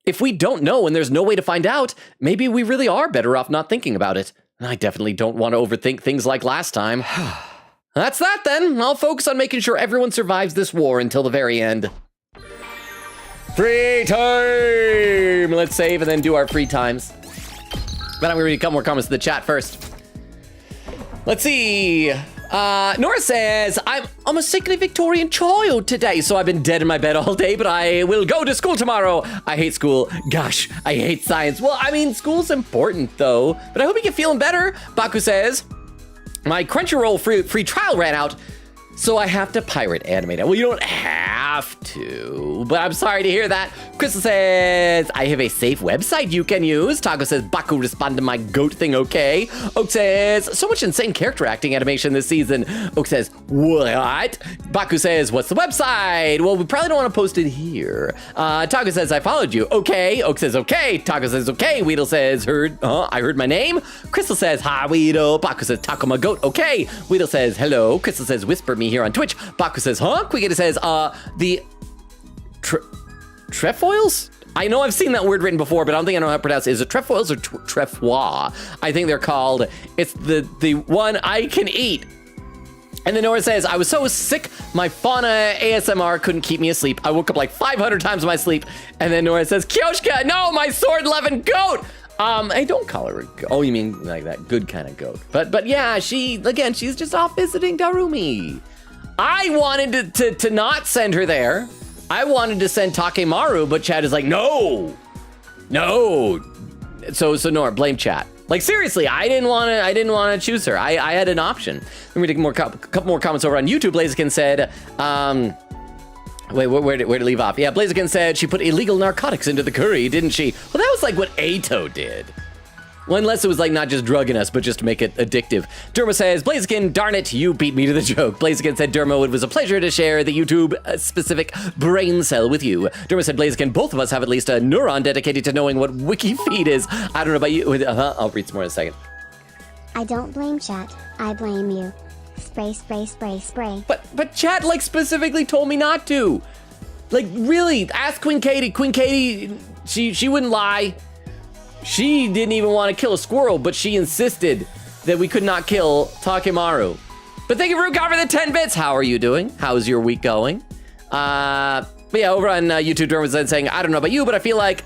If we don't know and there's no way to find out, maybe we really are better off not thinking about it. I definitely don't want to overthink things like last time. That's that then. I'll focus on making sure everyone survives this war until the very end. Free time! Let's save and then do our free times. But I'm going to read a couple more comments to the chat first. Let's see. Nora says, I'm a sickly Victorian child today, so I've been dead in my bed all day, but I will go to school tomorrow. I hate school. Gosh, I hate science. Well, I mean, school's important, though. But I hope you get feeling better. Baku says, my Crunchyroll free trial ran out, so I have to pirate anime now. Well, you don't have to, but I'm sorry to hear that. Crystal says, I have a safe website you can use. Taco says, Baku, respond to my goat thing, okay? Oak says, so much insane character acting animation this season. Oak says, what? Baku says, what's the website? Well, we probably don't want to post it here. Taco says, I followed you. Okay. Oak says, okay. Taco says, okay. Weedle says, I heard my name. Crystal says, hi, Weedle. Baku says, Taco, my goat, okay. Weedle says, hello. Crystal says, whisper me here on Twitch. Baku says, huh? Quiggita says, the trefoils? I know I've seen that word written before, but I don't think I know how to pronounce it. Is it trefoils or trefois? I think they're called. It's the one I can eat. And then Nora says, I was so sick, my fauna ASMR couldn't keep me asleep. I woke up like 500 times in my sleep. And then Nora says, Kyoshka, no, my sword-loving goat. I don't call her a goat. Oh, you mean like that good kind of goat. But yeah, she's just off visiting Darumi. I wanted to not send her there. I wanted to send Takemaru, but Chad is like, no. So Nora, blame Chad. Like seriously, I didn't want to choose her. I had an option. Let me take a couple more comments over on YouTube. Blaziken said, wait, where did leave off? Yeah, Blaziken said she put illegal narcotics into the curry, didn't she? Well, that was like what Ato did. Well, unless it was like not just drugging us, but just to make it addictive. Derma says, Blaziken, darn it, you beat me to the joke. Blaziken said, Derma, it was a pleasure to share the YouTube-specific brain cell with you. Derma said, Blaziken, both of us have at least a neuron dedicated to knowing what WikiFeed is. I don't know about you. I'll read some more in a second. I don't blame chat. I blame you. Spray, spray, spray, spray. But chat, like, specifically told me not to. Like, really, ask Queen Katie. Queen Katie, she wouldn't lie. She didn't even want to kill a squirrel, but she insisted that we could not kill Takemaru. But thank you, Rugar, for the 10 bits. How are you doing? How's your week going? But yeah, over on YouTube, Derm was then saying, I don't know about you, but I feel like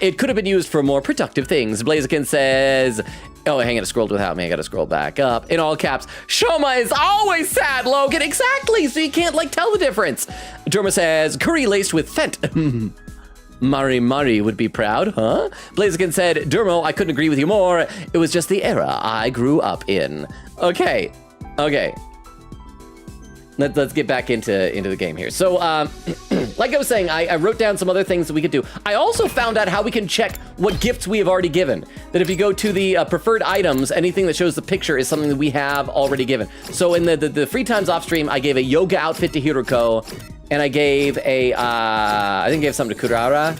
it could have been used for more productive things. Blaziken says, oh, hang on, it scrolled without me. I gotta scroll back up. In all caps, Shoma is always sad, Logan. Exactly, so you can't, like, tell the difference. Derma says, curry laced with fent. Mari would be proud, huh? Blaziken said, Dermo, I couldn't agree with you more. It was just the era I grew up in. Okay. Let's get back into the game here. So, like I was saying, I wrote down some other things that we could do. I also found out how we can check what gifts we have already given. That if you go to the preferred items, anything that shows the picture is something that we have already given. So in the free times off stream, I gave a yoga outfit to Hiruko, and I gave a, I think I gave something to Kurara.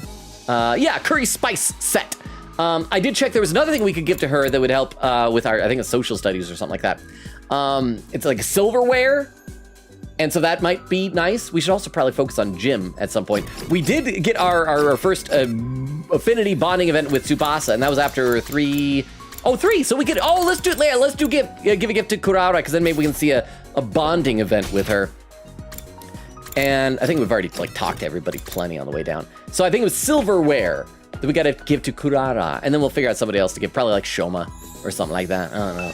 Yeah, curry spice set. I did check, there was another thing we could give to her that would help with our, I think it's social studies or something like that. It's like silverware, and so that might be nice. We should also probably focus on gym at some point. We did get our first affinity bonding event with Tsubasa, and that was after 3. Oh, 3, so we could, let's do it, Leia, let's do give a gift to Kurara, because then maybe we can see a bonding event with her. And I think we've already like talked to everybody plenty on the way down. So I think it was silverware that we gotta give to Kurara, and then we'll figure out somebody else to give, probably like Shoma or something like that. I don't know.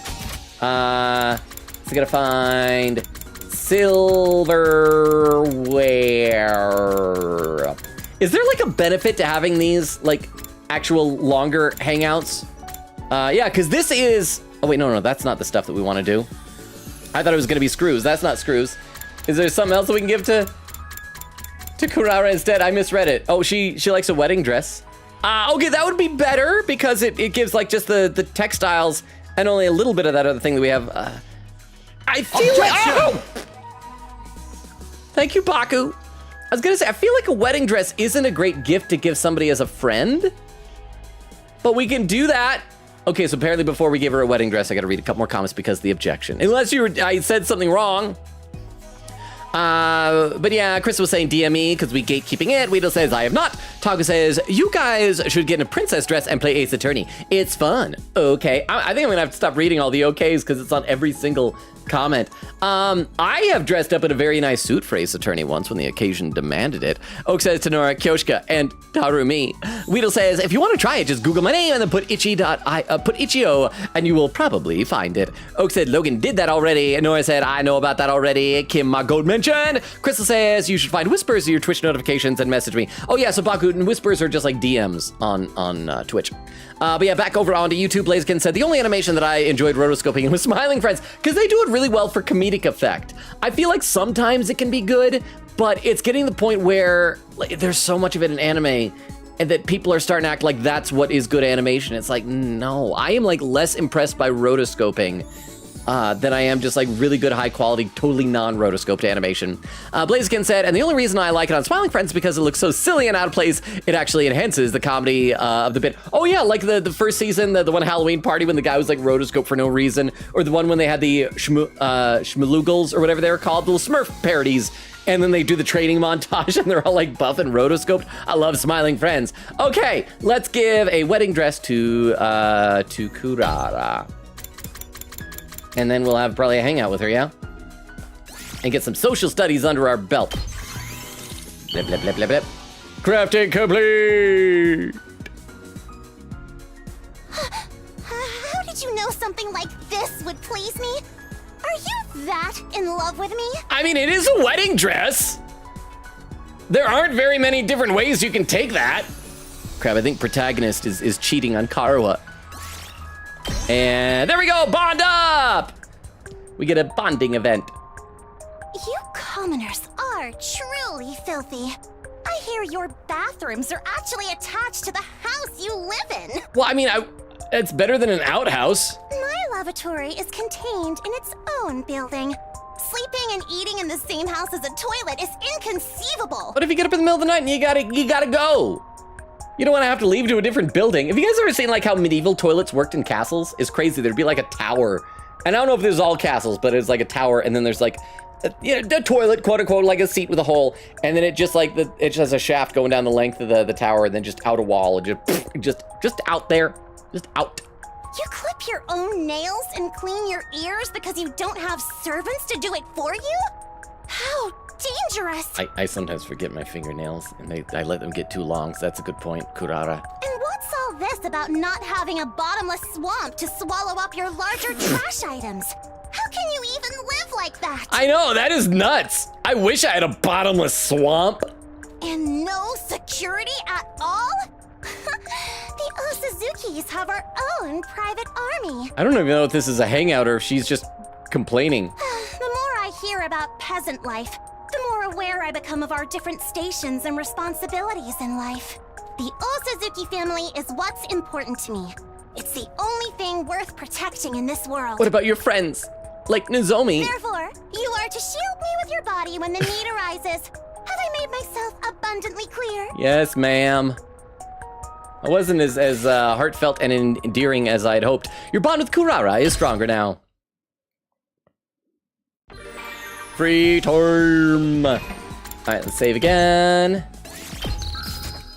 So we gotta find silverware. Is there like a benefit to having these like actual longer hangouts? Yeah, because this is, oh wait, no, that's not the stuff that we want to do. I thought it was gonna be screws. That's not screws. Is there something else that we can give to Kurara instead? I misread it. Oh, she likes a wedding dress. Okay, that would be better because it gives like just the textiles and only a little bit of that other thing that we have. I feel like, oh! Thank you, Baku. I was gonna say, I feel like a wedding dress isn't a great gift to give somebody as a friend, but we can do that. Okay, so apparently before we give her a wedding dress, I gotta read a couple more comments because of the objection. Unless I said something wrong. But yeah, Chris was saying DME because we gatekeeping it. Weedle says, I have not. Taco says, you guys should get in a princess dress and play Ace Attorney. It's fun. Okay. I think I'm gonna have to stop reading all the okays because it's on every single comment. I have dressed up in a very nice suit for Ace Attorney once when the occasion demanded it. Oak says to Nora, Kyoshka, and Tarumi. Weedle says, if you want to try it, just Google my name and then put itch.io and you will probably find it. Oak said, Logan did that already. And Nora said, I know about that already. Kim, my gold mention. Crystal says, you should find whispers in your Twitch notifications and message me. Oh yeah, so Baku and whispers are just like DMs on Twitch. But yeah, back over onto YouTube, Blaziken said, the only animation that I enjoyed rotoscoping in was Smiling Friends, because they do it really well for comedic effect. I feel like sometimes it can be good, but it's getting to the point where like, there's so much of it in anime, and that people are starting to act like that's what is good animation. It's like, no, I am like less impressed by rotoscoping than I am just like really good, high quality, totally non-rotoscoped animation. Blaziken said, and the only reason I like it on Smiling Friends is because it looks so silly and out of place, it actually enhances the comedy of the bit. Oh yeah, like the first season, the one Halloween party when the guy was like rotoscoped for no reason, or the one when they had the Shmalugals or whatever they were called, the little Smurf parodies, and then they do the training montage and they're all like buff and rotoscoped. I love Smiling Friends. Okay, let's give a wedding dress to Kurara. And then we'll have probably a hangout with her, yeah? And get some social studies under our belt. Blip, blip, blip, blip, blip. Crafting complete! How did you know something like this would please me? Are you that in love with me? I mean, it is a wedding dress. There aren't very many different ways you can take that. Crap, I think protagonist is cheating on Karawa. And there we go, bond up! We get a bonding event. You commoners are truly filthy. I hear your bathrooms are actually attached to the house you live in. Well, I mean, it's better than an outhouse. My lavatory is contained in its own building. Sleeping and eating in the same house as a toilet is inconceivable. What if you get up in the middle of the night and you gotta go? You don't want to have to leave to a different building. Have you guys ever seen like how medieval toilets worked in castles? It's crazy. There'd be like a tower. And I don't know if there's all castles, but it's like a tower, and then there's like a toilet, quote unquote, like a seat with a hole, and then it just like it just has a shaft going down the length of the tower, and then just out a wall, and just out there, just out. You clip your own nails and clean your ears because you don't have servants to do it for you? How dangerous! I sometimes forget my fingernails, and I let them get too long, so that's a good point, Kurara. And what's all this about not having a bottomless swamp to swallow up your larger trash items? How can you even live like that? I know, that is nuts! I wish I had a bottomless swamp. And no security at all? The Osuzukis have our own private army. I don't even know if this is a hangout or if she's just complaining. The more I hear about peasant life, the more aware I become of our different stations and responsibilities in life. The Osuzuki family is what's important to me. It's the only thing worth protecting in this world. What about your friends? Like Nozomi? Therefore, you are to shield me with your body when the need arises. Have made myself abundantly clear. Yes, ma'am. I wasn't as heartfelt and endearing as I'd hoped. Your bond with Kurara is stronger now. Free time. All right, let's save again.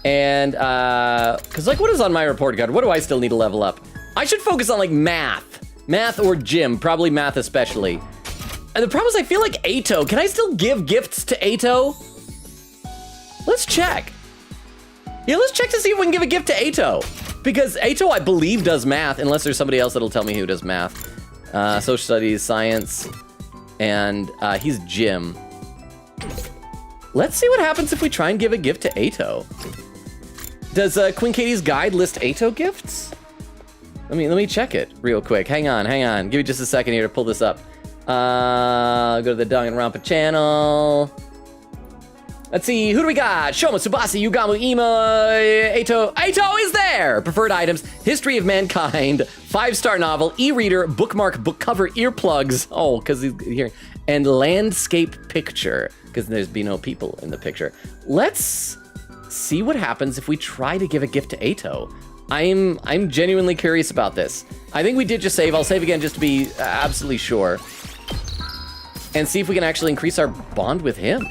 And, cause like, what is on my report card? What do I still need to level up? I should focus on like math or gym, probably math especially. And the problem is I feel like Ato, can I still give gifts to Ato? Let's check. Yeah, let's check to see if we can give a gift to Ato. Because Ato, I believe, does math, unless there's somebody else that'll tell me who does math. Social studies, science, and he's gym. Let's see what happens if we try and give a gift to Ato. Does Queen Katie's guide list Ato gifts? Let me check it real quick. Hang on. Give me just a second here to pull this up. Go to the Danganronpa channel. Let's see, who do we got? Shoma, Tsubasa, Yugamu, Ima, Ato. Ato is there! Preferred items, History of Mankind, 5-star novel, e-reader, bookmark, book cover, earplugs. Oh, because he's here. And landscape picture, because there's be no people in the picture. Let's see what happens if we try to give a gift to Ato. I'm genuinely curious about this. I think we did just save. I'll save again just to be absolutely sure. And see if we can actually increase our bond with him.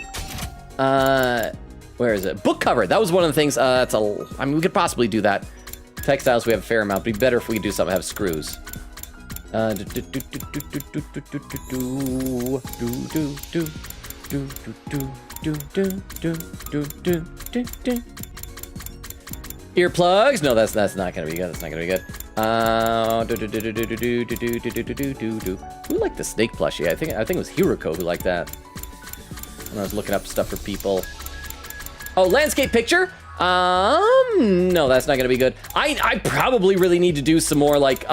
Where is it? Book cover. That was one of the things. I mean, we could possibly do that. Textiles, we have a fair amount. But it'd be better if we could do something. Have screws. Earplugs. No, that's not gonna be good. That's not gonna be good. Who liked the snake plushie? I think it was Hiruko who liked that. When I was looking up stuff for people. Oh, landscape picture? No, that's not gonna be good. I probably really need to do some more like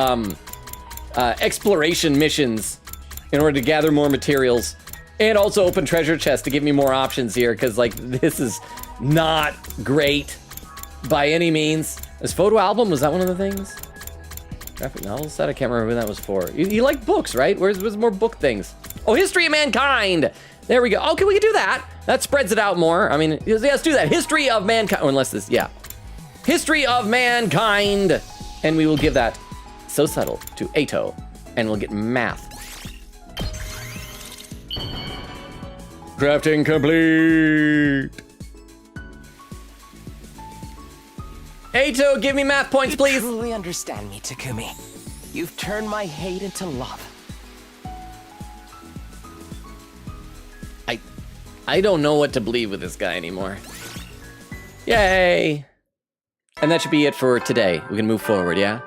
exploration missions in order to gather more materials. And also open treasure chests to give me more options here, because like this is not great by any means. This photo album, was that one of the things? Graphic novel set? I can't remember who that was for. You like books, right? Where's more book things? Oh, History of Mankind! There we go. Okay, we can do that. That spreads it out more. I mean, let's do that. History of Mankind. Oh, unless this, yeah. History of Mankind. And we will give that so subtle to Ato. And we'll get math. Crafting complete. Ato, give me math points, please. You truly understand me, Takumi. You've turned my hate into love. I don't know what to believe with this guy anymore. Yay! And that should be it for today. We can move forward, yeah?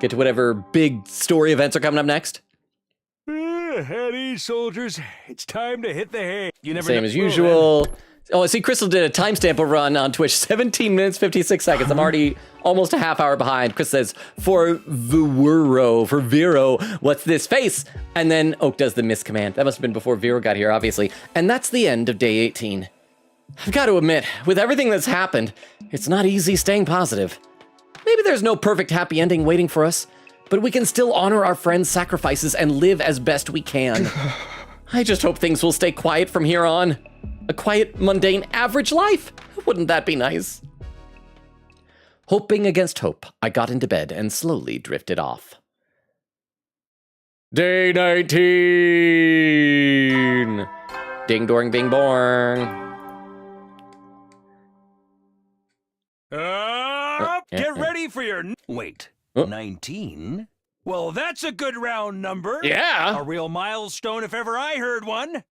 Get to whatever big story events are coming up next. Heady, soldiers. It's time to hit the hay. You never Same as usual. Oh, I see Crystal did a timestamp run on Twitch. 17 minutes, 56 seconds. I'm already almost a half hour behind. Chris says, for Vero, what's this face? And then Oak does the miss command. That must have been before Vero got here, obviously. And that's the end of day 18. I've got to admit, with everything that's happened, it's not easy staying positive. Maybe there's no perfect happy ending waiting for us, but we can still honor our friends' sacrifices and live as best we can. I just hope things will stay quiet from here on. A quiet, mundane, average life. Wouldn't that be nice? Hoping against hope, I got into bed and slowly drifted off. Day 19! Ding doring bing borng. Get ready for your... Wait, 19? Well, that's a good round number. Yeah. A real milestone if ever I heard one.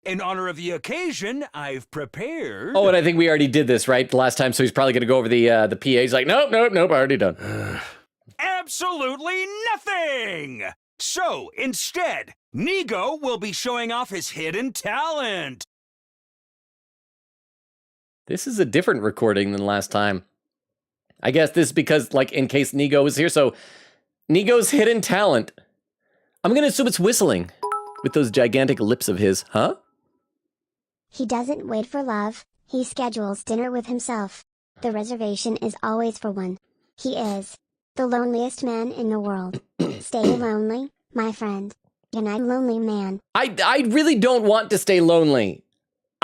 In honor of the occasion, I've prepared... Oh, and I think we already did this, right? The last time, so he's probably going to go over the PA. He's like, nope, already done. Absolutely nothing! So, instead, Nigo will be showing off his hidden talent. This is a different recording than last time. I guess this is because, like, in case Nigo was here, so Nigo's hidden talent. I'm going to assume it's whistling with those gigantic lips of his, huh? He doesn't wait for love, he schedules dinner with himself. The reservation is always for one. He is the loneliest man in the world. Stay lonely, my friend. Good night, lonely man. I really don't want to stay lonely.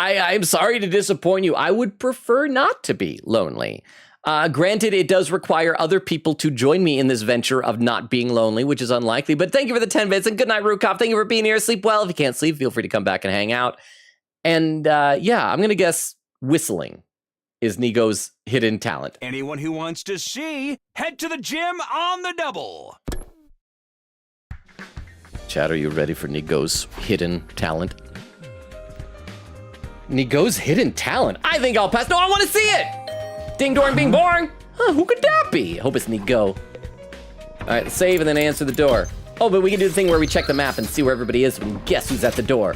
I'm sorry to disappoint you. I would prefer not to be lonely. Granted, it does require other people to join me in this venture of not being lonely, which is unlikely. But thank you for the 10 bits, and good night, Rukop. Thank you for being here. Sleep well. If you can't sleep, feel free to come back and hang out. And yeah, I'm going to guess whistling is Nigo's hidden talent. Anyone who wants to see, head to the gym on the double. Chad, are you ready for Nigo's hidden talent? Nigo's hidden talent? I think I'll pass. No, I want to see it! Ding dong, bing bong! Huh, who could that be? I hope it's Nigo. All right, save and then answer the door. Oh, but we can do the thing where we check the map and see where everybody is and guess who's at the door.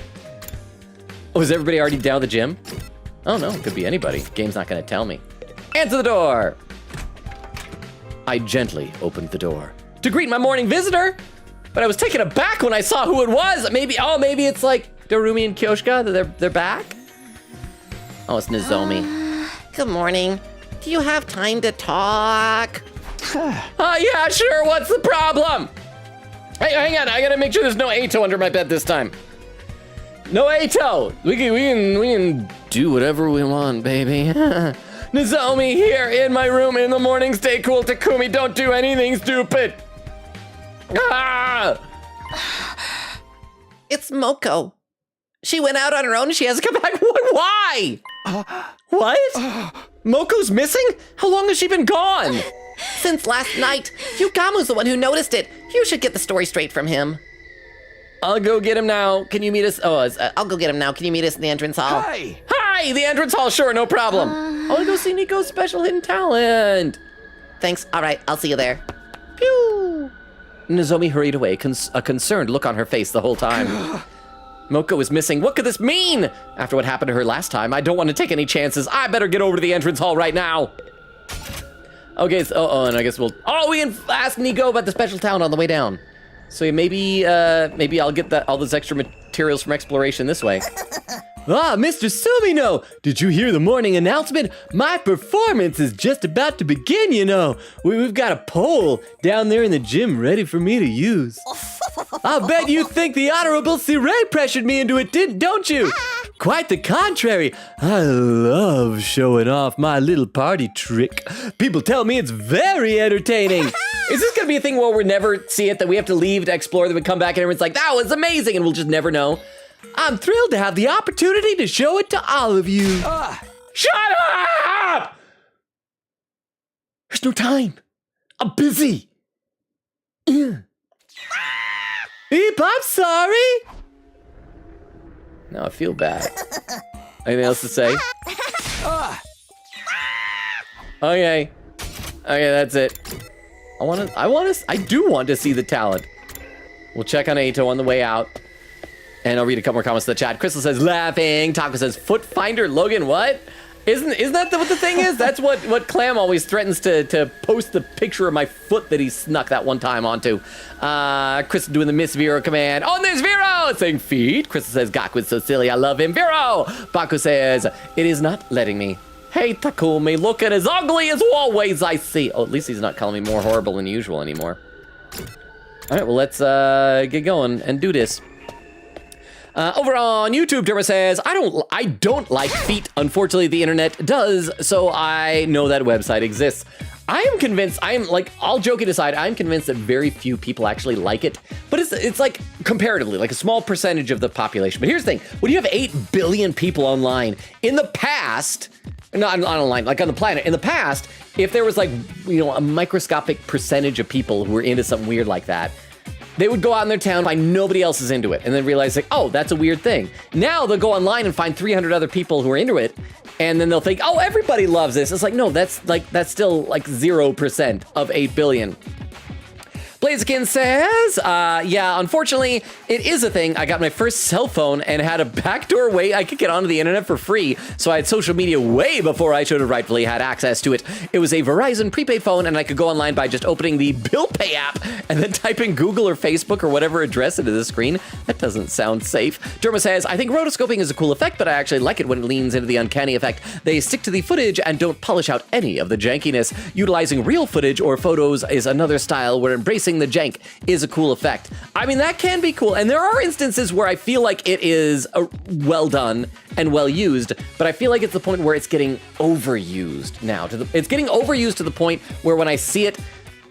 Oh, is everybody already down at the gym? Oh no, it could be anybody. Game's not gonna tell me. Answer the door! I gently opened the door to greet my morning visitor, but I was taken aback when I saw who it was. Maybe it's like Darumi and Kyoshka, they're back? Oh, it's Nozomi. Good morning. Do you have time to talk? Yeah, sure, what's the problem? Hey, hang on, I gotta make sure there's no Ato under my bed this time. No Ato! We can do whatever we want, baby. Nozomi here in my room in the morning. Stay cool, Takumi. Don't do anything stupid. Ah! It's Moko. She went out on her own and she hasn't come back. Why? What? Moko's missing? How long has she been gone? Since last night. Yugamu's the one who noticed it. You should get the story straight from him. I'll go get him now. Can you meet us? I'll go get him now. Can you meet us in the entrance hall? Hi! The entrance hall. Sure, no problem. I want to go see Nico's special hidden talent. Thanks. All right, I'll see you there. Pew! Nozomi hurried away, a concerned look on her face the whole time. Moko is missing. What could this mean? After what happened to her last time, I don't want to take any chances. I better get over to the entrance hall right now. Okay, so, and I guess we can ask Nico about the special talent on the way down. So maybe I'll get all those extra materials from exploration this way. Ah, Mr. Sumino! Did you hear the morning announcement? My performance is just about to begin, you know. We've got a pole down there in the gym ready for me to use. I'll bet you think the Honorable Sirei pressured me into it, don't you? Quite the contrary. I love showing off my little party trick. People tell me it's very entertaining. Is this gonna be a thing where we'll never see it, that we have to leave to explore, then we come back and everyone's like, that was amazing, and we'll just never know? I'm thrilled to have the opportunity to show it to all of you. Shut up! There's no time. I'm busy. Eep, I'm sorry. Now I feel bad. Anything else to say? Okay, that's it. I do want to see the talent. We'll check on Ato on the way out. And I'll read a couple more comments to the chat. Crystal says, laughing. Taco says, foot finder. Logan, what? Isn't that what the thing is? That's what Clam always threatens to post the picture of my foot that he snuck that one time onto. Crystal doing the Miss Vero command. Oh, there's Vero! Saying feet. Crystal says, Gaku is so silly. I love him. Vero! Baku says, it is not letting me. Hey, Takumi, look at as ugly as always I see. Oh, at least he's not calling me more horrible than usual anymore. All right, well, let's get going and do this. Over on YouTube, Derma says, I don't like feet. Unfortunately, the internet does, so I know that website exists. I am convinced, all joking aside, I'm convinced that very few people actually like it, but it's like comparatively, like a small percentage of the population. But here's the thing, when you have 8 billion people online, in the past, not online, like on the planet, in the past, if there was a microscopic percentage of people who were into something weird like that, they would go out in their town, find nobody else is into it, and then realize oh, that's a weird thing. Now they'll go online and find 300 other people who are into it, and then they'll think, oh, everybody loves this. It's no, that's still 0% of 8 billion. Blaziken says, yeah, unfortunately, it is a thing. I got my first cell phone and had a backdoor way I could get onto the internet for free, so I had social media way before I should have rightfully had access to it. It was a Verizon prepaid phone, and I could go online by just opening the Bill Pay app and then typing Google or Facebook or whatever address into the screen. That doesn't sound safe. Derma says, I think rotoscoping is a cool effect, but I actually like it when it leans into the uncanny effect. They stick to the footage and don't polish out any of the jankiness. Utilizing real footage or photos is another style where embracing losing the jank is a cool effect. I mean, that can be cool. And there are instances where I feel like it is well done and well used, but I feel like it's the point where it's getting overused now. It's getting overused to the point where when I see it,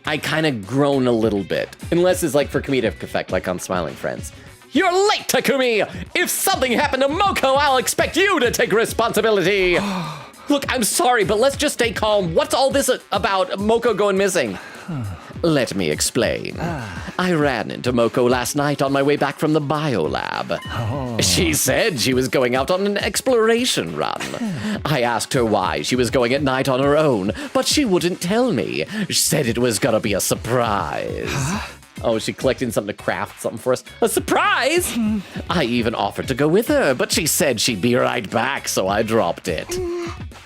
I kind of groan a little bit. Unless it's like for comedic effect, like on Smiling Friends. You're late, Takumi! If something happened to Moko, I'll expect you to take responsibility! Look, I'm sorry, but let's just stay calm. What's all this about Moko going missing? Let me explain. I ran into Moko last night on my way back from the biolab. She said she was going out on an exploration run. I asked her why she was going at night on her own, but she wouldn't tell me. She said it was gonna be a surprise. Oh, is she collecting something to craft something for us? A surprise! I even offered to go with her, but she said she'd be right back, so I dropped it.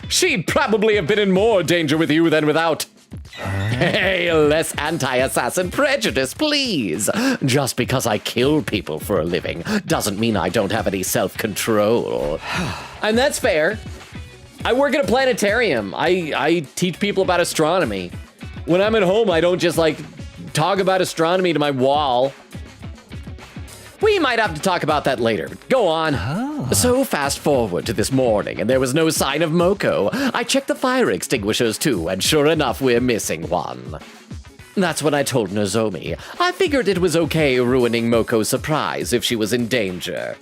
She'd probably have been in more danger with you than without. Hey, less anti-assassin prejudice, please. Just because I kill people for a living doesn't mean I don't have any self-control. And that's fair. I work at a planetarium. I teach people about astronomy. When I'm at home, I don't just like talk about astronomy to my wall. We might have to talk about that later. Go on. So fast forward to this morning, and there was no sign of Moko. I checked the fire extinguishers too, and sure enough, we're missing one. That's when I told Nozomi. I figured it was okay ruining Moko's surprise if she was in danger.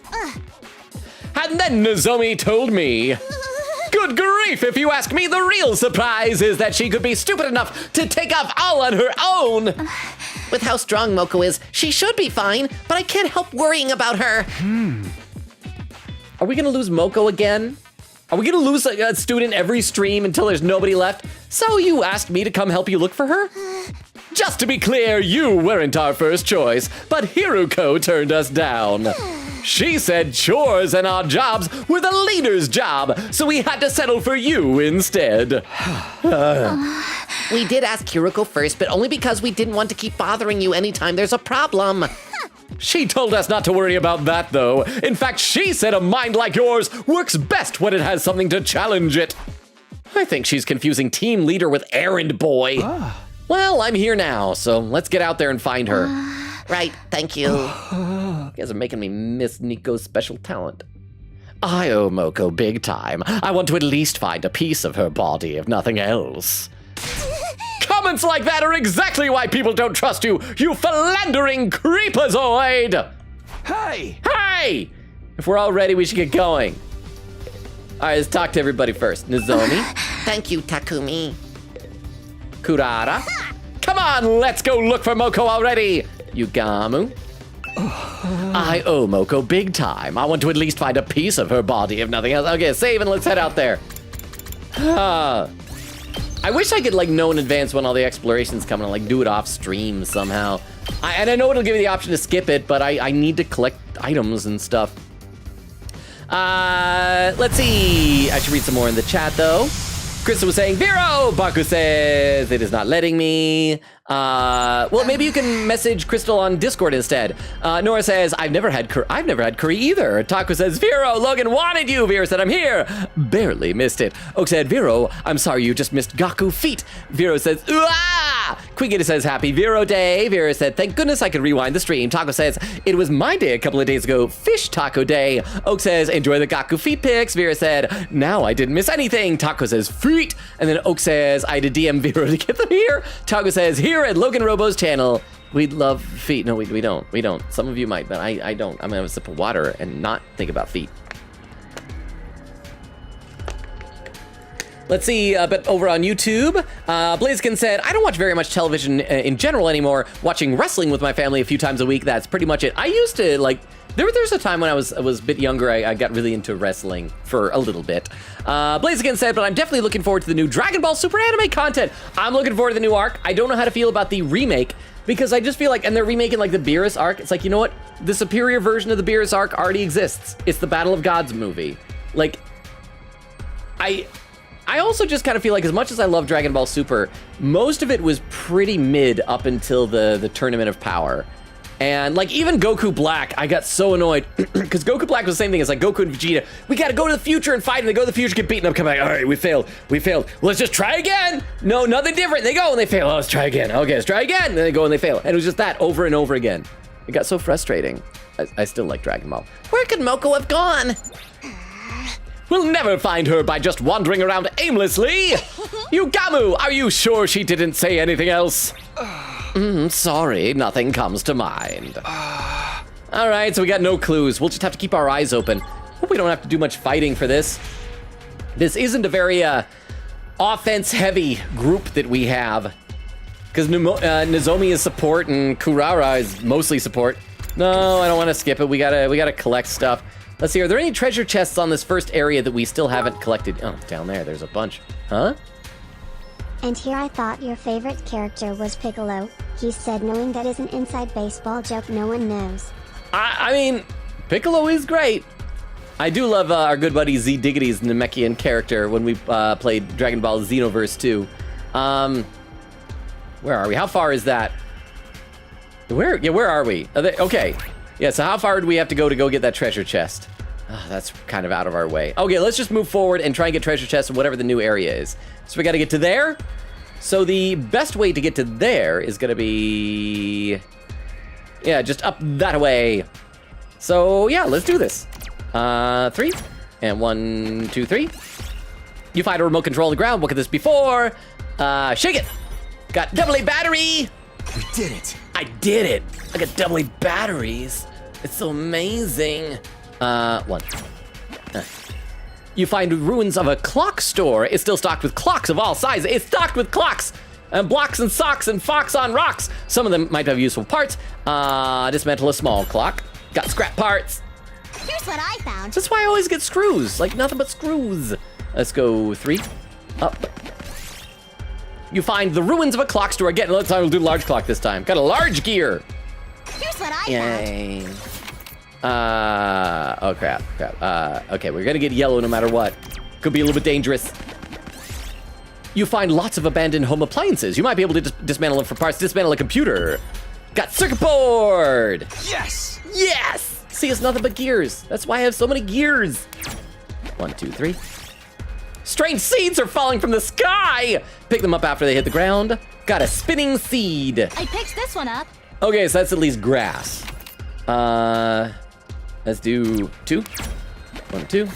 And then Nozomi told me, good grief, if you ask me, the real surprise is that she could be stupid enough to take off all on her own. With how strong Moko is, she should be fine, but I can't help worrying about her. Are we gonna lose Moko again? Are we gonna lose a student every stream until there's nobody left? So you asked me to come help you look for her? Just to be clear, you weren't our first choice, but Hiruko turned us down. She said chores and odd jobs were the leader's job, so we had to settle for you instead. We did ask Hiruko first, but only because we didn't want to keep bothering you anytime there's a problem. She told us not to worry about that, though. In fact, she said a mind like yours works best when it has something to challenge it. I think she's confusing team leader with errand boy. Well, I'm here now, so let's get out there and find her. Right, thank you. You guys are making me miss Nico's special talent. I owe Moko big time. I want to at least find a piece of her body, if nothing else. Comments like that are exactly why people don't trust you, you philandering creepazoid! Hey! Hey! If we're all ready, we should get going. All right, let's talk to everybody first. Nozomi. Thank you, Takumi. Kurara. Come on, let's go look for Moko already. Yugamu. I owe Moko big time. I want to at least find a piece of her body, if nothing else. Okay, save and let's head out there. I wish I could like know in advance when all the exploration's coming and like do it off stream somehow. And I know it'll give you the option to skip it, but I need to collect items and stuff. Let's see. I should read some more in the chat though. Crystal was saying, Vero! Baku says, it is not letting me. Well, maybe you can message Crystal on Discord instead. Nora says, I've never had curry either. Taco says, Vero, Logan wanted you. Vero said, I'm here. Barely missed it. Oak said, Vero, I'm sorry you just missed Gaku feet. Vero says, ah! Quigita says, happy Vero day. Vero said, thank goodness I could rewind the stream. Taco says, it was my day a couple of days ago. Fish taco day. Oak says, enjoy the Gaku feet pics. Vero said, now I didn't miss anything. Taco says, feet. And then Oak says, I had to DM Vero to get them here. Taco says, here at LoganRobo's channel, we'd love feet. No, we don't. We don't. Some of you might, but I don't. I'm gonna have a sip of water and not think about feet. Let's see, but over on YouTube, Blaziken said, I don't watch very much television in general anymore. Watching wrestling with my family a few times a week, that's pretty much it. I used to, like, there's a time when I was a bit younger, I got really into wrestling for a little bit. Blaziken said, but I'm definitely looking forward to the new Dragon Ball Super anime content. I'm looking forward to the new arc. I don't know how to feel about the remake, because I just feel like, and they're remaking like the Beerus arc. It's like, you know what? The superior version of the Beerus arc already exists. It's the Battle of Gods movie. Like, I also just kind of feel like as much as I love Dragon Ball Super, most of it was pretty mid up until the Tournament of Power. And like even Goku Black, I got so annoyed because Goku Black was the same thing as like Goku and Vegeta. We got to go to the future and fight, and they go to the future, get beaten up, come back. All right, we failed. Let's just try again. No, nothing different. They go and they fail. Oh, let's try again. Okay, let's try again. And they go and they fail. And it was just that over and over again. It got so frustrating. I still like Dragon Ball. Where could Moko have gone? We'll never find her by just wandering around aimlessly. Yugamu, are you sure she didn't say anything else? Sorry, nothing comes to mind. All right, so we got no clues. We'll just have to keep our eyes open. Hope we don't have to do much fighting for this. This isn't a very offense-heavy group that we have. Because Nozomi is support and Kurara is mostly support. No, I don't want to skip it. We gotta collect stuff. Let's see, are there any treasure chests on this first area that we still haven't collected? Oh, down there's a bunch. Huh? And here I thought your favorite character was Piccolo. He said knowing that is an inside baseball joke no one knows. I mean, Piccolo is great. I do love our good buddy Z Diggity's Namekian character when we played Dragon Ball Xenoverse 2. Where are we? How far is that? Where are we? Okay. Yeah, so how far do we have to go get that treasure chest? Oh, that's kind of out of our way. Okay, let's just move forward and try and get treasure chests in whatever the new area is. So we gotta get to there. So the best way to get to there is gonna be... yeah, just up that way. So yeah, let's do this. 3, and 1, 2, 3. You find a remote control on the ground. What could this be for? Shake it. Got AA battery. We did it. I did it. I got AA batteries. It's so amazing. 1. You find ruins of a clock store. It's still stocked with clocks of all sizes. It's stocked with clocks and blocks and socks and fox on rocks. Some of them might have useful parts. Dismantle a small clock. Got scrap parts. Here's what I found. That's why I always get screws. Like nothing but screws. Let's go 3. Up. You find the ruins of a clock store. Again, let's do the large clock this time. Got a large gear. Here's what I Yay. Oh crap. Okay, we're gonna get yellow no matter what. Could be a little bit dangerous. You find lots of abandoned home appliances. You might be able to dismantle them for parts. Dismantle a computer. Got circuit board. Yes! Yes! See, it's nothing but gears. That's why I have so many gears. 1, 2, 3. Strange seeds are falling from the sky. Pick them up after they hit the ground. Got a spinning seed. I picked this one up. Okay, so that's at least grass. Let's do 2. 1, 2.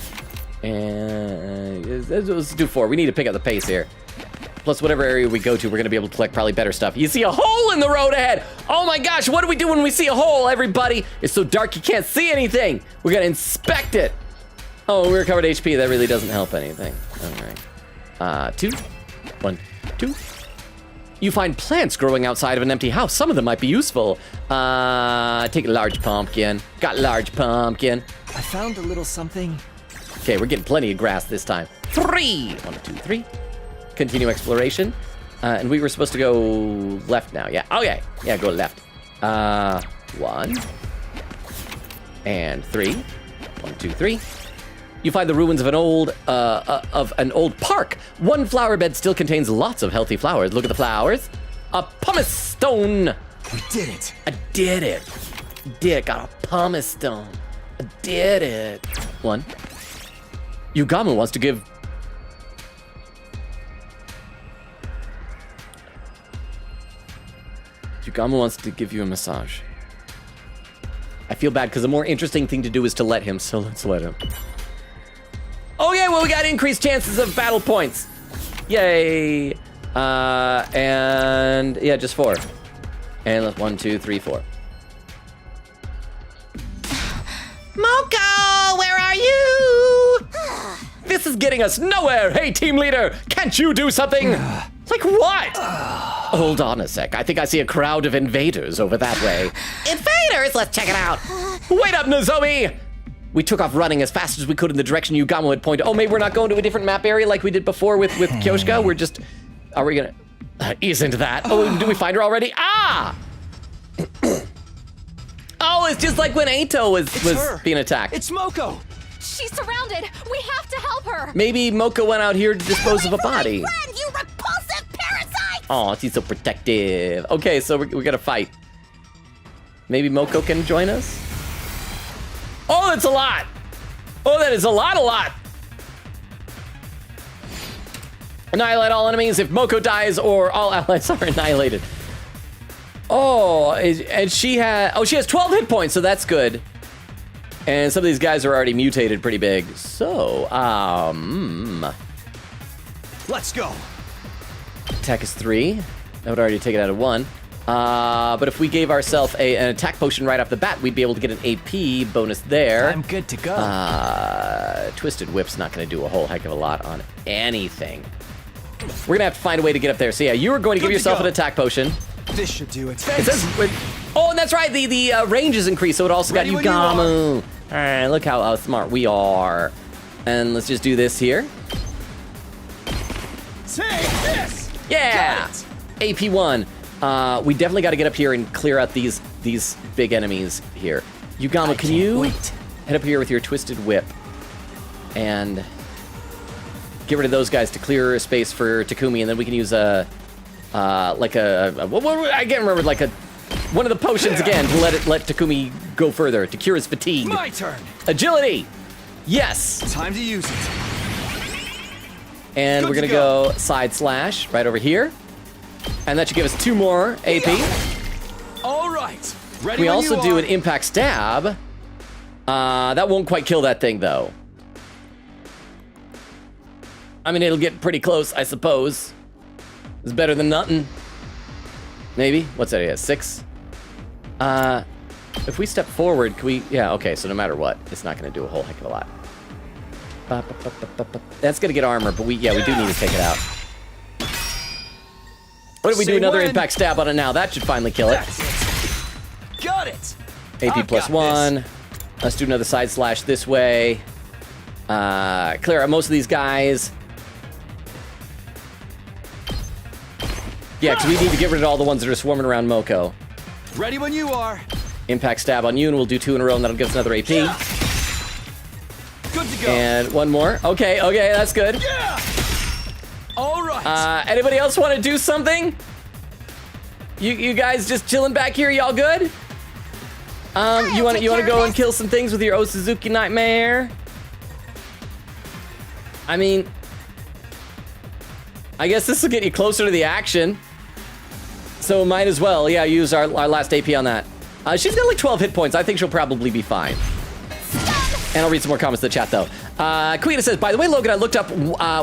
And let's do 4. We need to pick up the pace here. Plus, whatever area we go to, we're gonna be able to collect probably better stuff. You see a hole in the road ahead. Oh my gosh, what do we do when we see a hole, everybody? It's so dark you can't see anything. We're gonna inspect it. Oh, we recovered HP. That really doesn't help anything. All right. 2. 1, 2. You find plants growing outside of an empty house. Some of them might be useful. Take a large pumpkin. Got large pumpkin. I found a little something. Okay, we're getting plenty of grass this time. 3. 1, 2, 3. Continue exploration. And we were supposed to go left now. Yeah. Okay. Yeah, go left. 1. And 3. 1, 2, 3. You find the ruins of an old park. One flower bed still contains lots of healthy flowers. Look at the flowers. A pumice stone. We did it. I did it. Got a pumice stone. I did it. 1. Yugamu wants to give... Yugamu wants to give you a massage. I feel bad because the more interesting thing to do is to let him, so let's let him. Okay, well, we got increased chances of battle points. Yay. And yeah, just 4. And let's 1, 2, 3, 4. Moko, where are you? This is getting us nowhere. Hey, team leader, can't you do something? Like what? Hold on a sec. I think I see a crowd of invaders over that way. Invaders? Let's check it out. Wait up, Nozomi! We took off running as fast as we could in the direction Yugamu had pointed. Oh, maybe we're not going to a different map area like we did before with Kyoshka. We're just... Are we gonna... ease into that? Oh, did we find her already? Ah! Oh, it's just like when Aito was being attacked. It's Moko. She's surrounded. We have to help her. Maybe Moko went out here to dispose of a body. Friend, you repulsive parasite! Oh, she's so protective. Okay, so we gotta fight. Maybe Moko can join us? Oh, that's a lot! Oh, that is a lot! Annihilate all enemies if Moko dies or all allies are annihilated. Oh, and she has 12 hit points, so that's good. And some of these guys are already mutated pretty big. So, Let's go. attack is 3. That would already take it out of 1. But if we gave ourselves an attack potion right off the bat, we'd be able to get an AP bonus there. I'm good to go. Twisted Whip's not going to do a whole heck of a lot on anything. We're going to have to find a way to get up there. So yeah, you are going to give yourself an attack potion. This should do it. It says, oh, and that's right, the range is increased, so it also got Yugamu. All right, look how smart we are. And let's just do this here. Take this. Yeah, AP1. We definitely got to get up here and clear out these big enemies here. Yugamu, can you head up here with your Twisted Whip and get rid of those guys to clear a space for Takumi, and then we can use I can't remember, like one of the potions again to let Takumi go further to cure his fatigue. My turn. Agility. Yes. Time to use it. And we're gonna go side slash right over here, and that should give us 2 more AP. All right. Ready We when also you do are. an impact stab. That won't quite kill that thing though. I mean, it'll get pretty close, I suppose. It's better than nothing. Maybe. What's that? 6. If we step forward, can we? Yeah. Okay. So no matter what, it's not going to do a whole heck of a lot. That's going to get armor, but we do need to take it out. What if we do another impact stab on it now? That should finally kill it. Got it. AP plus 1. Let's do another side slash this way. Clear out most of these guys. Yeah, because we need to get rid of all the ones that are swarming around Moko. Ready when you are. Impact stab on you, and we'll do 2 in a row, and that'll give us another AP. Good to go. And 1 more. Okay, that's good. Yeah. All right. Anybody else want to do something? You guys just chilling back here? Y'all good? You want to go and kill some things with your Osuzuki Nightmare? I mean, I guess this will get you closer to the action. So might as well, use our last AP on that. She's got like 12 hit points. I think she'll probably be fine. And I'll read some more comments in the chat, though. Quita says, by the way, Logan, I looked up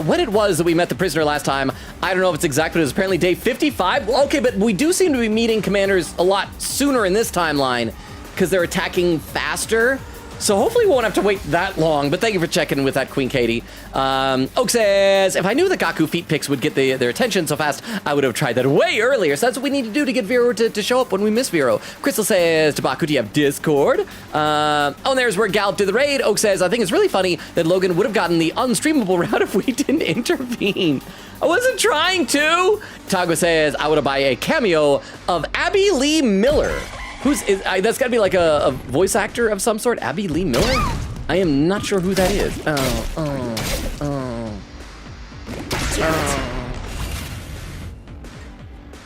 when it was that we met the prisoner last time. I don't know if it's exact, but it was apparently day 55. Well, okay, but we do seem to be meeting commanders a lot sooner in this timeline because they're attacking faster. So hopefully we won't have to wait that long, but thank you for checking in with that, Queen Katie. Oak says, if I knew the Gaku feet pics would get their attention so fast, I would have tried that way earlier. So that's what we need to do to get Vero to show up when we miss Vero. Crystal says, Tabaku, do you have Discord? And there's where Gallop did the raid. Oak says, I think it's really funny that Logan would have gotten the unstreamable route if we didn't intervene. I wasn't trying to. Tago says, I would have buy a cameo of Abby Lee Miller. That's gotta be like a voice actor of some sort? Abby Lee Miller? I am not sure who that is.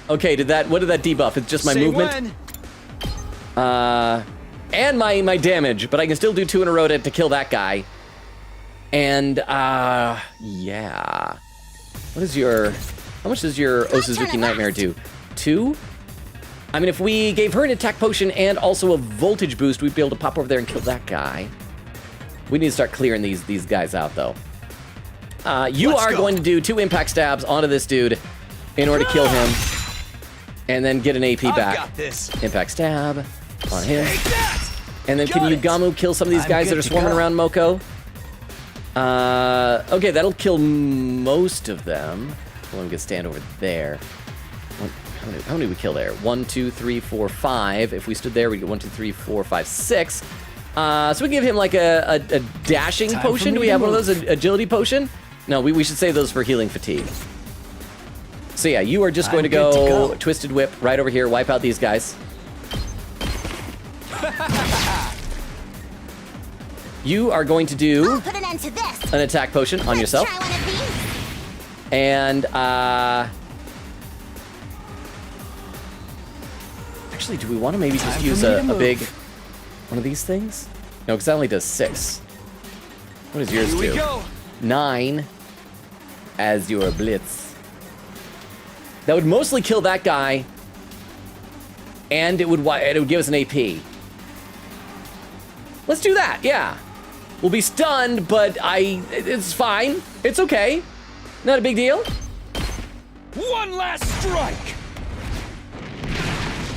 Okay, what did that debuff? It's just my movement? And my damage, but I can still do 2 in a row to kill that guy. And, yeah. How much does your Osuzuki Nightmare do? 2? I mean, if we gave her an attack potion and also a voltage boost, we'd be able to pop over there and kill that guy. We need to start clearing these guys out, though. You are going to do 2 impact stabs onto this dude in order to kill him, and then get an AP back. Got this. Impact stab on him. And then can Yugamu kill some of these guys that are swarming around Moko? Okay, that'll kill most of them. Let me get stand over there. How many did we kill there? 1, 2, 3, 4, 5. If we stood there, we'd get 1, 2, 3, 4, 5, 6. So we give him like a dashing potion. Do we have one of those? Agility potion? No, we should save those for healing fatigue. So yeah, you are just going to go Twisted Whip right over here, wipe out these guys. You are going to do I'll put an end to this. an attack potion on yourself. Try one of these. And Actually, do we want to maybe just use a big one of these things? No, because that only does 6. What does yours do? 9 as your blitz. That would mostly kill that guy, and it would give us an AP. Let's do that, yeah. We'll be stunned, but it's fine. It's okay. Not a big deal. One last strike!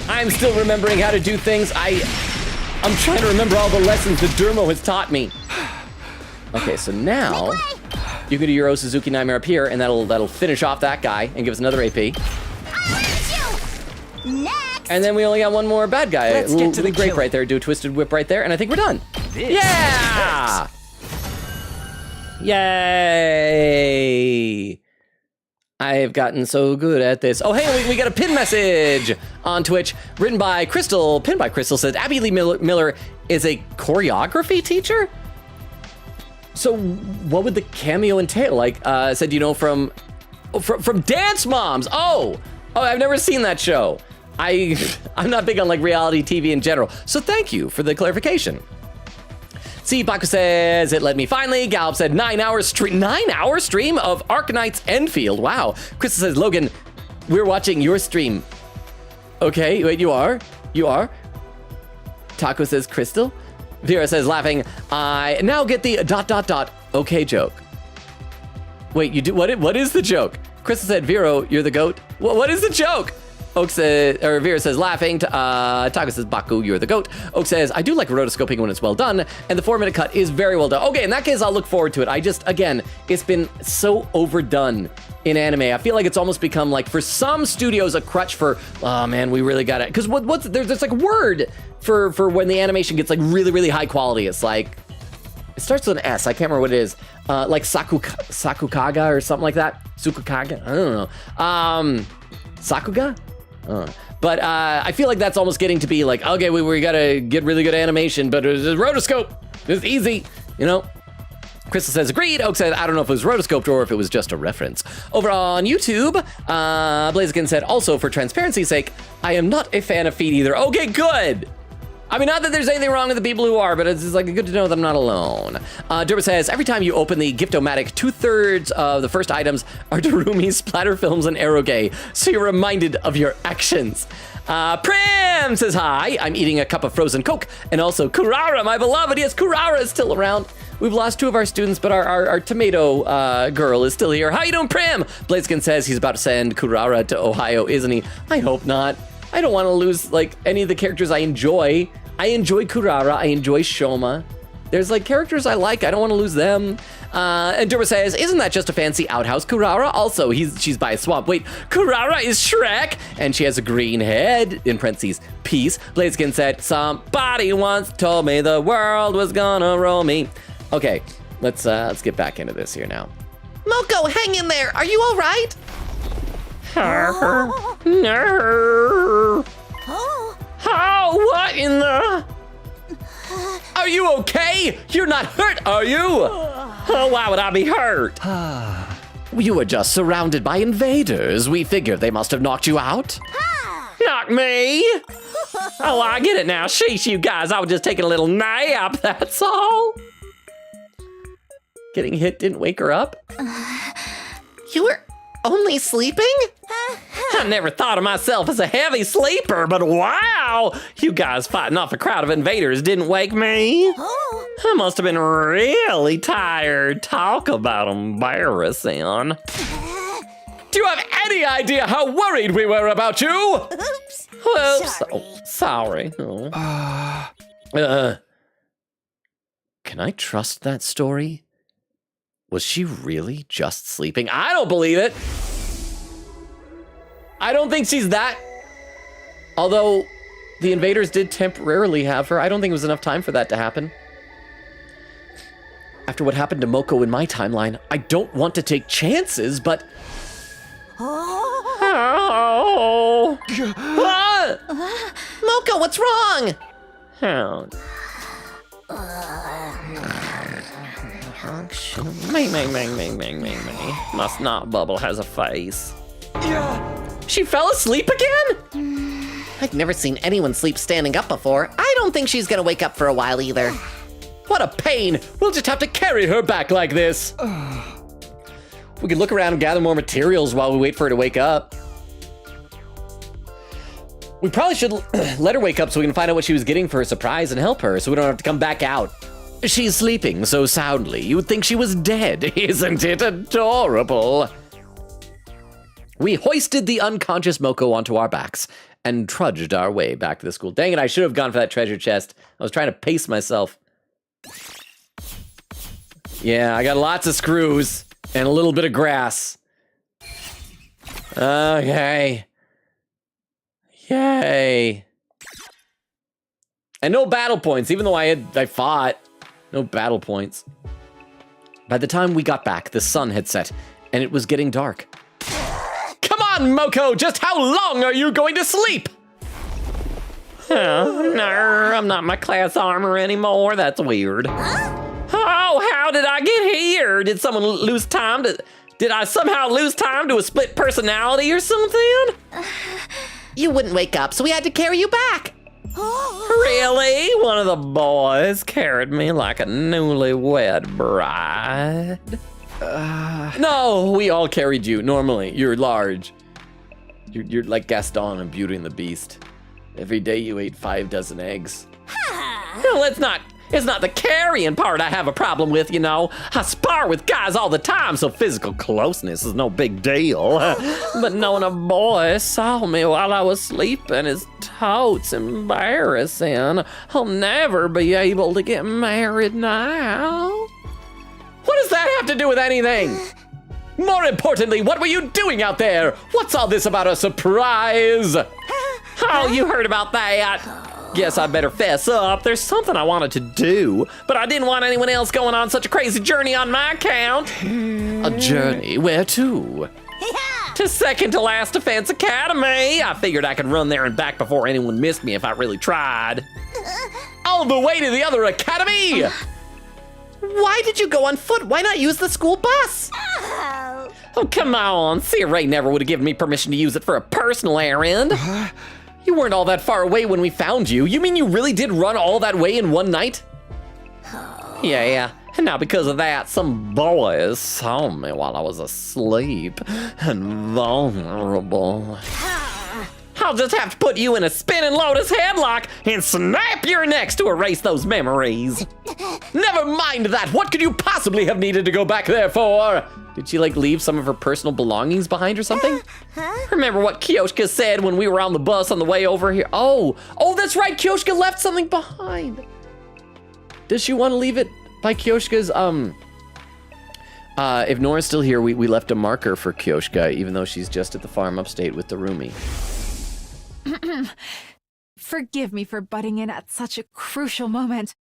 I'm still remembering how to do things. I'm trying to remember all the lessons that Dermo has taught me. Okay, so now you can do your O Suzuki Nightmare up here, and that'll finish off that guy and give us another AP. Next! And then we only got one more bad guy. Let's get to the grape killing. right there. Do a twisted whip right there, and I think we're done. Yeah! Yay! I have gotten so good at this. Oh, hey, we got a pin message on Twitch written by Crystal. Pinned by Crystal says, Abby Lee Miller is a choreography teacher? So what would the cameo entail? Like, said, you know, from Dance Moms. Oh, I've never seen that show. I'm not big on like reality TV in general. So thank you for the clarification. See, Baku says, it let me finally. Gallup said 9 hours stream. 9 hour stream of Arknights Enfield. Wow. Crystal says, Logan, we're watching your stream. Okay, wait, you are? You are? Taco says, Crystal? Vera says, laughing, I now get the ... okay joke. Wait, you do, what is the joke? Crystal said, Vero, you're the goat. What is the joke? Oak says, or Vera says, laughing. Taco says, Baku, you're the goat. Oak says, I do like rotoscoping when it's well done, and the 4-minute cut is very well done. Okay, in that case, I'll look forward to it. Again, it's been so overdone in anime. I feel like it's almost become like, for some studios, a crutch for, oh man, we really got it. Because there's like a word for when the animation gets like really, really high quality. It's like, it starts with an S. I can't remember what it is. Like Sakukaga or something like that. Sukukaga? I don't know. Sakuga? But I feel like that's almost getting to be like, okay, we gotta get really good animation, but it's a rotoscope. It's easy, you know? Crystal says, agreed. Oak said, I don't know if it was rotoscoped or if it was just a reference. Over on YouTube, Blaziken said, also for transparency's sake, I am not a fan of feet either. Okay, good. I mean, not that there's anything wrong with the people who are, but it's just like good to know that I'm not alone. Derba says, every time you open the Gift-O-Matic, 2/3 of the first items are Darumi, splatter films, and eroge, so you're reminded of your actions. Prim says, hi, I'm eating a cup of frozen Coke, and also Kurara, my beloved. Yes, Kurara is still around. We've lost 2 of our students, but our tomato girl is still here. How you doing, Prim? Blaziken says he's about to send Kurara to Ohio, isn't he? I hope not. I don't want to lose, like, any of the characters I enjoy. I enjoy Kurara, I enjoy Shoma. There's, like, characters I like, I don't want to lose them. And Durba says, isn't that just a fancy outhouse? Kurara also, she's by a swamp. Wait, Kurara is Shrek, and she has a green head, in parentheses, peace. Blaziken said, somebody once told me the world was gonna roll me. Okay, let's get back into this here now. Moko, hang in there. Are you all right? No. Oh, what in the? Are you okay? You're not hurt, are you? Oh, why would I be hurt? You were just surrounded by invaders. We figured they must have knocked you out. Knock me? Oh, I get it now. Sheesh, you guys, I was just taking a little nap, that's all. Getting hit didn't wake her up? You were only sleeping? I never thought of myself as a heavy sleeper, but wow! You guys fighting off a crowd of invaders didn't wake me. I must have been really tired. Talk about embarrassing. Do you have any idea how worried we were about you? Oops. Oops. Sorry. Oh, sorry. Oh. Can I trust that story? Was she really just sleeping? I don't believe it. I don't think she's that. Although the invaders did temporarily have her, I don't think it was enough time for that to happen. After what happened to Moko in my timeline, I don't want to take chances, but... Oh. Moko, what's wrong? Oh. Me. Must not bubble has a face. She fell asleep again? I've never seen anyone sleep standing up before. I don't think she's gonna wake up for a while either. What a pain! We'll just have to carry her back like this. We can look around and gather more materials while we wait for her to wake up. We probably should let her wake up so we can find out what she was getting for her surprise and help her so we don't have to come back out. She's sleeping so soundly, you would think she was dead. Isn't it adorable? We hoisted the unconscious Moko onto our backs and trudged our way back to the school. Dang it, I should have gone for that treasure chest. I was trying to pace myself. Yeah, I got lots of screws and a little bit of grass. Okay. Yay. And no battle points, even though I fought. No battle points. By the time we got back, the sun had set, and it was getting dark. Come on, Moko! Just how long are you going to sleep? Oh, no, I'm not in my class armor anymore. That's weird. Oh, how did I get here? Did someone lose time to... Did I somehow lose time to a split personality or something? You wouldn't wake up, so we had to carry you back. Really? One of the boys carried me like a newlywed bride? No, we all carried you. Normally, you're large. You're like Gaston in Beauty and the Beast. Every day you ate 5 dozen eggs. Well, it's not the carrying part I have a problem with, you know. I spar with guys all the time, so physical closeness is no big deal. But knowing a boy saw me while I was sleeping is totes embarrassing. I'll never be able to get married now. What does that have to do with anything? More importantly, what were you doing out there? What's all this about a surprise? Oh, you heard about that? Guess I better fess up. There's something I wanted to do, but I didn't want anyone else going on such a crazy journey on my account. A journey? Where to? To second to last Defense Academy. I figured I could run there and back before anyone missed me if I really tried. All the way to the other academy! Why did you go on foot? Why not use the school bus? Oh, come on. Ray never would have given me permission to use it for a personal errand. You weren't all that far away when we found you. You mean you really did run all that way in one night? Yeah. And now because of that, some boys saw me while I was asleep and vulnerable. I'll just have to put you in a spinning lotus headlock and snap your necks to erase those memories. Never mind that. What could you possibly have needed to go back there for? Did she like leave some of her personal belongings behind or something? Remember what Kyoshka said when we were on the bus on the way over here? Oh, that's right. Kyoshka left something behind. Does she want to leave it by Kyoshka's, if Nora's still here, we left a marker for Kyoshka, even though she's just at the farm upstate with the roomie. Forgive me for butting in at such a crucial moment.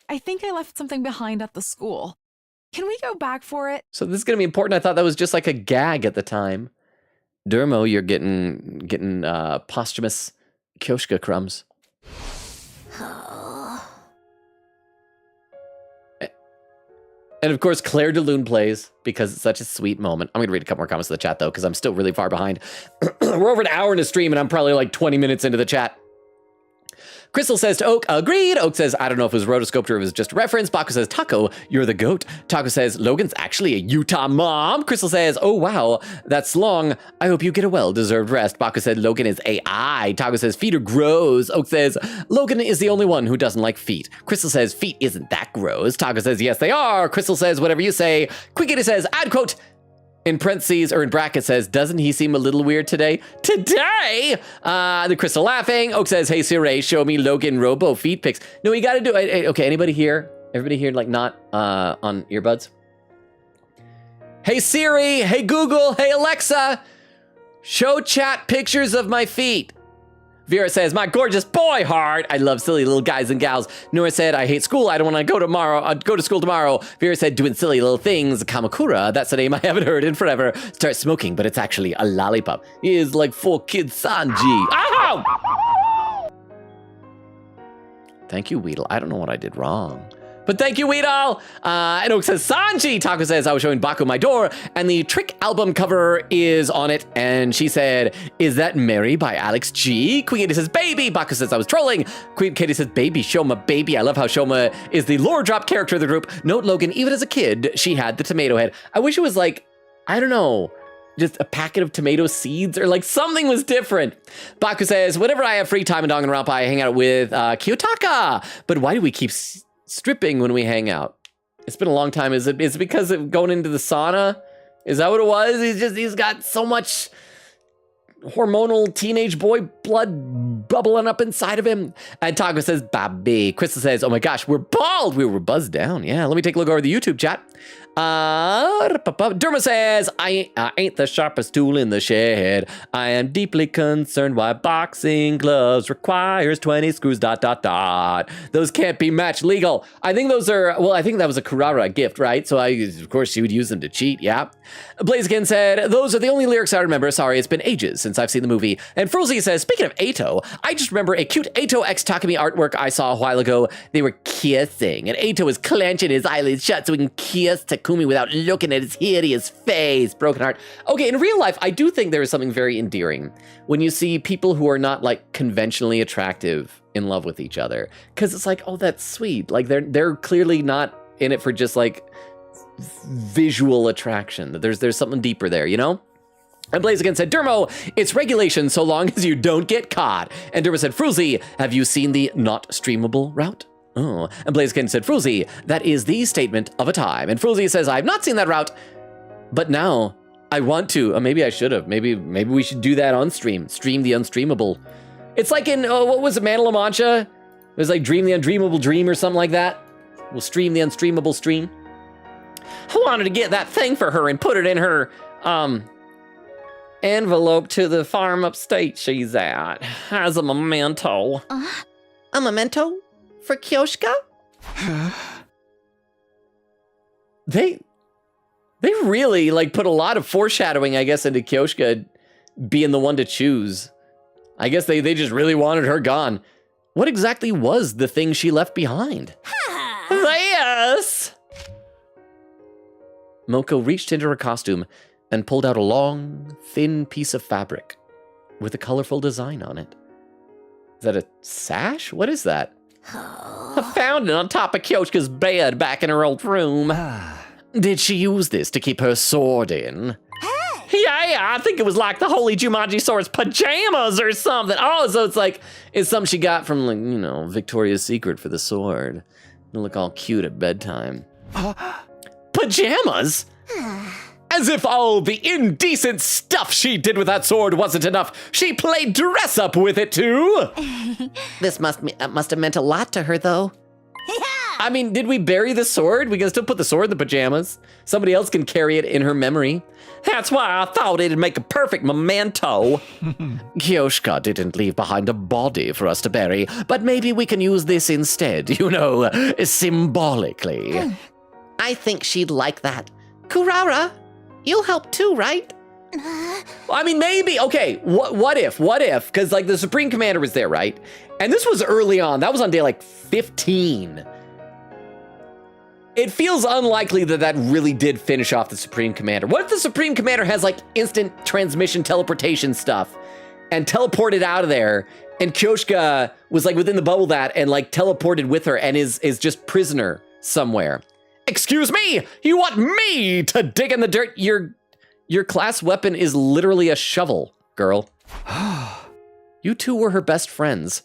I think I left something behind at the school. Can we go back for it? So this is gonna be important. I thought that was just like a gag at the time. Dermo, you're getting posthumous Kyoshka crumbs. And of course, Claire de Lune plays because it's such a sweet moment. I'm gonna read a couple more comments in the chat though, because I'm still really far behind. We're over an hour into stream and I'm probably like 20 minutes into the chat. Crystal says to Oak, agreed. Oak says, I don't know if it was rotoscoped or if it was just a reference. Baku says, Taco, you're the goat. Taco says, Logan's actually a Utah mom. Crystal says, oh wow, that's long. I hope you get a well-deserved rest. Baku said, Logan is AI. Taco says, feet are gross. Oak says, Logan is the only one who doesn't like feet. Crystal says, feet isn't that gross. Taco says, yes, they are. Crystal says, whatever you say. Quickity says, I'd quote, in parentheses or in brackets says, doesn't he seem a little weird today? Today? The Crystal laughing. Oak says, hey Siri, show me Logan Robo feet pics. No, you gotta do it. Okay, anybody here? Everybody here like not on earbuds? Hey Siri, hey Google, hey Alexa, show chat pictures of my feet. Vera says, my gorgeous boy heart. I love silly little guys and gals. Nora said, I hate school. I don't want to go tomorrow. Go to school tomorrow. Vera said, doing silly little things. Kamakura, that's a name I haven't heard in forever. Start smoking, but it's actually a lollipop. He is like 4-Kid Sanji. Ow! Thank you, Weedle. I don't know what I did wrong. But thank you, Weedall. And Oak says, Sanji. Taco says, I was showing Baku my door, and the Trick album cover is on it. And she said, is that Mary by Alex G? Queen Katie says, baby. Baku says, I was trolling. Queen Katie says, baby, Shoma, baby. I love how Shoma is the lore drop character of the group. Note, Logan, even as a kid, she had the tomato head. I wish it was like, I don't know, just a packet of tomato seeds or like something was different. Baku says, whenever I have free time in Danganronpa, I hang out with Kiyotaka. But why do we keep stripping when we hang out? It's been a long time. Is it because of going into the sauna? Is that what it was? He's got so much hormonal teenage boy blood bubbling up inside of him. And Taco says, Bobby. Crystal says, oh my gosh, we're bald. We were buzzed down. Yeah, let me take a look over the YouTube chat. Derma says, I ain't the sharpest tool in the shed. I am deeply concerned why boxing gloves requires 20 screws, ... Those can't be match legal. I think those are, well, I think that was a Kurara gift, right? So of course she would use them to cheat, yeah. Blaziken said, those are the only lyrics I remember. Sorry, it's been ages since I've seen the movie. And Frozy says, speaking of Ato, I just remember a cute Ato x Takumi artwork I saw a while ago. They were kissing, and Ato was clenching his eyelids shut so he can kiss Takumi without looking at his hideous face. Broken heart. Okay, in real life, I do think there is something very endearing when you see people who are not like conventionally attractive in love with each other. Because it's like, oh, that's sweet. Like they're clearly not in it for just like visual attraction. That there's something deeper there, you know? And Blaziken said, Dermo, it's regulation so long as you don't get caught. And Dermo said, Fruzy, have you seen the not streamable route? Oh. And Blaziken said, Fruzy, that is the statement of a time. And Fruzy says, I've not seen that route, but now I want to. Maybe I should have. Maybe we should do that on stream. Stream the unstreamable. It's like in, what was it, Man of La Mancha? It was like Dream the Undreamable Dream or something like that. We'll stream the unstreamable stream. I wanted to get that thing for her and put it in her, envelope to the farm upstate she's at as a memento. A memento for Kyoshka? They really like put a lot of foreshadowing, I guess, into Kyoshka being the one to choose. I guess they just really wanted her gone. What exactly was the thing she left behind? Yes! Moko reached into her costume and pulled out a long, thin piece of fabric with a colorful design on it. Is that a sash? What is that? I found it on top of Kyoshka's bed back in her old room. Did she use this to keep her sword in? Yeah, I think it was like the Holy Jumanji Sword's pajamas or something. Oh, so it's something she got from, like, you know, Victoria's Secret for the sword. It'll look all cute at bedtime. Pajamas? As if all the indecent stuff she did with that sword wasn't enough, she played dress up with it too. This must have meant a lot to her, though. I mean, did we bury the sword? We can still put the sword in the pajamas. Somebody else can carry it in her memory. That's why I thought it'd make a perfect memento. Kyoshka didn't leave behind a body for us to bury, but maybe we can use this instead, you know, symbolically. I think she'd like that. Kurara, you'll help too, right? I mean, maybe. Okay, what if? Because, like, the Supreme Commander was there, right? And this was early on. That was on day, like, 15. It feels unlikely that really did finish off the Supreme Commander. What if the Supreme Commander has, like, instant transmission teleportation stuff and teleported out of there, and Kyoshka was, like, within the bubble that and, like, teleported with her and is just prisoner somewhere? Excuse me? You want me to dig in the dirt? Your class weapon is literally a shovel, girl. You two were her best friends.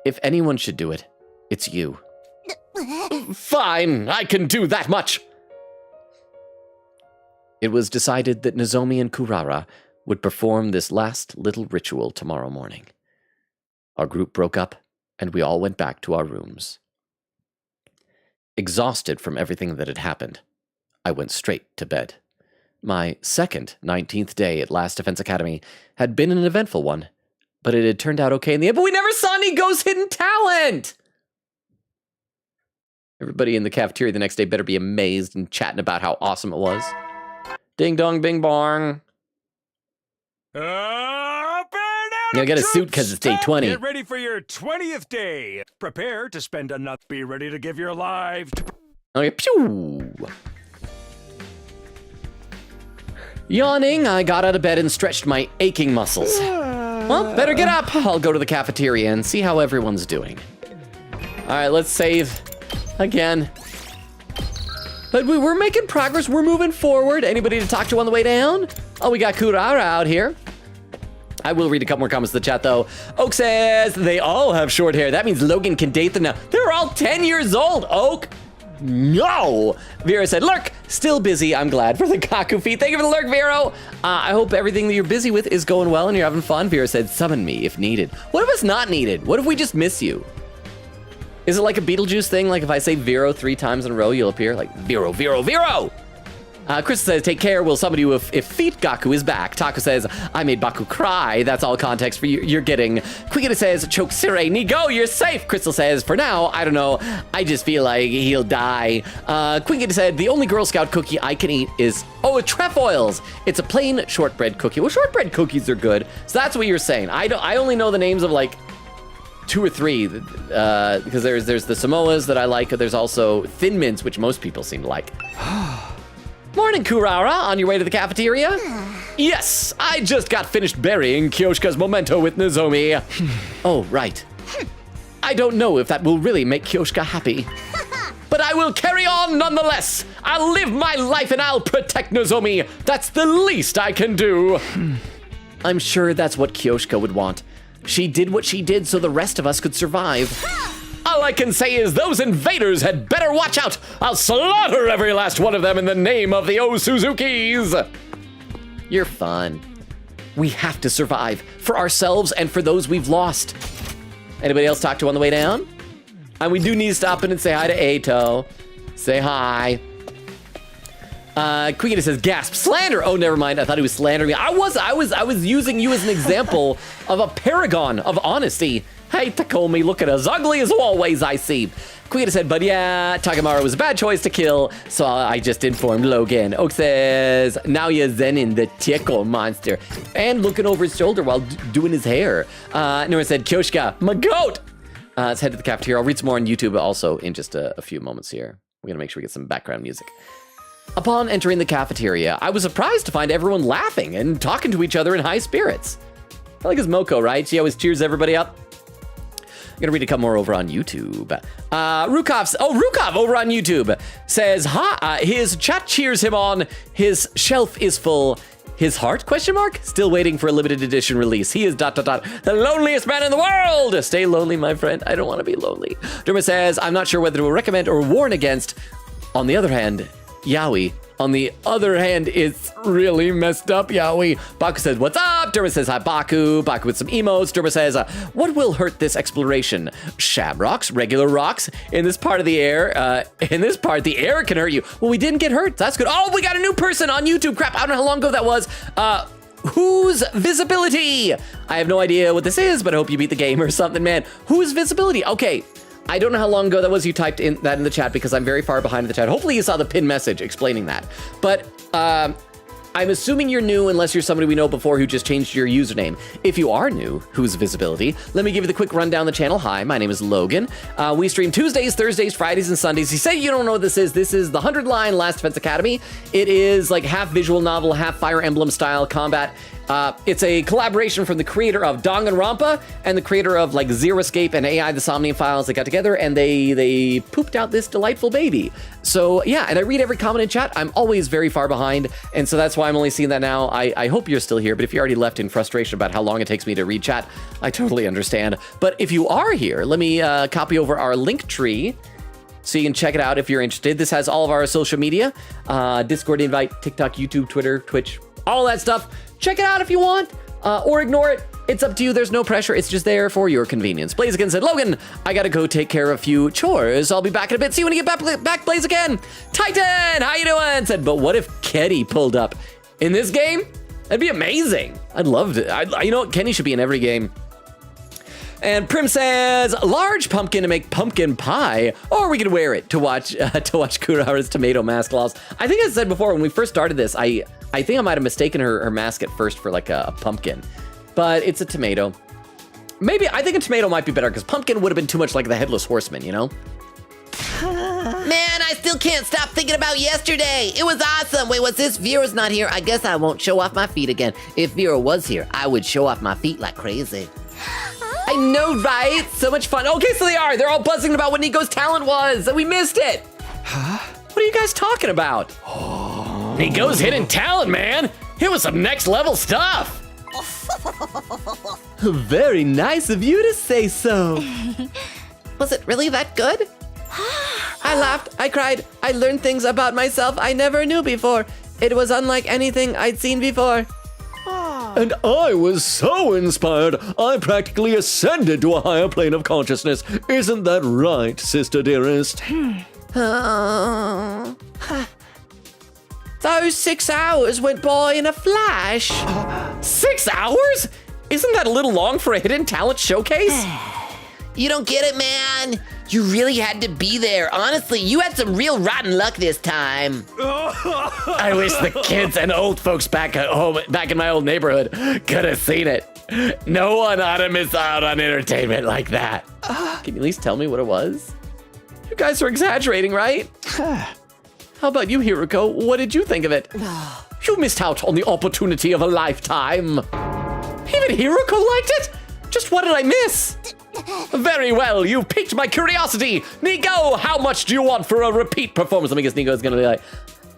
If anyone should do it, it's you. Fine, I can do that much. It was decided that Nozomi and Kurara would perform this last little ritual tomorrow morning. Our group broke up, and we all went back to our rooms. Exhausted from everything that had happened, I went straight to bed. My second 19th day at Last Defense Academy had been an eventful one, but it had turned out okay in the end. But we never saw Nigo's hidden talent! Everybody in the cafeteria the next day better be amazed and chatting about how awesome it was. Ding dong bing bong. Open You'll get a suit because it's day 20. Get ready for your 20th day. Prepare to spend another. Be ready to give your life to. Okay, pew! Yawning, I got out of bed and stretched my aching muscles. Well, better get up. I'll go to the cafeteria and see how everyone's doing. All right, let's save again. But we're making progress. We're moving forward. Anybody to talk to on the way down? Oh, we got Kurara out here. I will read a couple more comments in the chat, though. Oak says they all have short hair. That means Logan can date them now. They're all 10 years old, Oak. No. Vera said, Lurk, still busy. I'm glad for the Kaku feet. Thank you for the Lurk, Vero. I hope everything that you're busy with is going well and you're having fun. Vera said, summon me if needed. What if it's not needed? What if we just miss you? Is it like a Beetlejuice thing? Like if I say Vero 3 times in a row, you'll appear like Vero, Vero, Vero. Chris says, take care, we'll summon you if Feet Gaku is back. Taco says, I made Baku cry. That's all context for you're getting. Quigita says, choke Sire, Nigo, you're safe. Crystal says, for now, I don't know. I just feel like he'll die. Quigita said, the only Girl Scout cookie I can eat is, trefoils. It's a plain shortbread cookie. Well, shortbread cookies are good. So that's what you're saying. I only know the names of like 2 or 3 because there's the Samoas that I like. There's also Thin Mints, which most people seem to like. Morning, Kurara. On your way to the cafeteria? Yes, I just got finished burying Kyoshka's memento with Nozomi. Oh, right. I don't know if that will really make Kyoshka happy. But I will carry on nonetheless. I'll live my life and I'll protect Nozomi. That's the least I can do. I'm sure that's what Kyoshka would want. She did what she did so the rest of us could survive. All I can say is those invaders had better watch out. I'll slaughter every last one of them in the name of the Osuzukis. You're fun. We have to survive for ourselves and for those we've lost. Anybody else talk to on the way down? And we do need to stop in and say hi to Ato. Say hi. Quigita says, gasp, slander. Oh, never mind. I thought he was slandering me. I was using you as an example of a paragon of honesty. Hey, Takomi, look at as ugly as always I see. Quigita said, but yeah, Takamaru was a bad choice to kill, so I just informed Logan. Oak says, now you're zenin the tickle monster. And looking over his shoulder while doing his hair. Nora said, Kyoshka, my goat. Let's head to the cafeteria. I'll read some more on YouTube also in just a few moments here. We're gonna make sure we get some background music. Upon entering the cafeteria, I was surprised to find everyone laughing and talking to each other in high spirits. I like his Moko, right? She always cheers everybody up. I'm gonna read a couple more over on YouTube. Rukov over on YouTube says, his chat cheers him on, his shelf is full, his heart, ? Still waiting for a limited edition release. He is ... the loneliest man in the world. Stay lonely, my friend. I don't want to be lonely. Derma says, I'm not sure whether to recommend or warn against. On the other hand, Yaoi. On the other hand, it's really messed up, Yaoi. Baku says, what's up? Derma says, hi, Baku. Baku with some emotes. Derma says, what will hurt this exploration? Shamrocks, regular rocks. In this part of the air, the air can hurt you. Well, we didn't get hurt. That's good. Oh, we got a new person on YouTube. Crap, I don't know how long ago that was. Whose visibility? I have no idea what this is, but I hope you beat the game or something, man. Whose visibility? Okay. I don't know how long ago that was you typed in that in the chat because I'm very far behind in the chat. Hopefully you saw the pinned message explaining that. But I'm assuming you're new unless you're somebody we know before who just changed your username. If you are new, whose visibility? Let me give you the quick rundown of the channel. Hi, my name is Logan. We stream Tuesdays, Thursdays, Fridays, and Sundays. You say you don't know what this is. This is the 100 Line Last Defense Academy. It is like half visual novel, half Fire Emblem style combat. It's a collaboration from the creator of Danganronpa and the creator of like Zero Escape and AI the Somnium Files. They got together and they pooped out this delightful baby. So yeah, and I read every comment in chat. I'm always very far behind, and so that's why I'm only seeing that now. I hope you're still here, but if you already left in frustration about how long it takes me to read chat, I totally understand. But if you are here, let me copy over our link tree so you can check it out if you're interested. This has all of our social media, Discord invite, TikTok, YouTube, Twitter, Twitch, all that stuff. Check it out if you want, or ignore it. It's up to you. There's no pressure. It's just there for your convenience. Blaziken said, Logan, I gotta go take care of a few chores. I'll be back in a bit. See you when you get back, Blaziken. Titan, how you doing? Said, but what if Kenny pulled up in this game? That'd be amazing. I'd love it. You know what? Kenny should be in every game. And Prim says, large pumpkin to make pumpkin pie, or we could wear it to watch Kurara's tomato mask laws. I think I said before when we first started this, I think I might have mistaken her mask at first for like a pumpkin. but it's a tomato. Maybe, I think a tomato might be better because pumpkin would have been too much like the Headless Horseman, you know? Man, I still can't stop thinking about yesterday. It was awesome. Wait, what's this? Vera's not here. I guess I won't show off my feet again. If Vera was here, I would show off my feet like crazy. I know, right? So much fun. Okay, so they are. They're all buzzing about what Nico's talent was, and we missed it. Huh? What are you guys talking about? Nico's hidden talent, man. It was some next level stuff. Very nice of you to say so. Was it really that good? I laughed, I cried, I learned things about myself I never knew before. It was unlike anything I'd seen before. And I was so inspired, I practically ascended to a higher plane of consciousness. Isn't that right, sister dearest? Those 6 hours went by in a flash. 6 hours? Isn't that a little long for a hidden talent showcase? You don't get it, man. You really had to be there. Honestly, you had some real rotten luck this time. I wish the kids and old folks back at home, back in my old neighborhood, could have seen it. No one ought to miss out on entertainment like that. Can you at least tell me what it was? You guys are exaggerating, right? How about you, Hiruko? What did you think of it? You missed out on the opportunity of a lifetime. Even Hiruko liked it? Just what did I miss? Very well, you piqued my curiosity. Nico, how much do you want for a repeat performance? Let me guess Nico's gonna be like,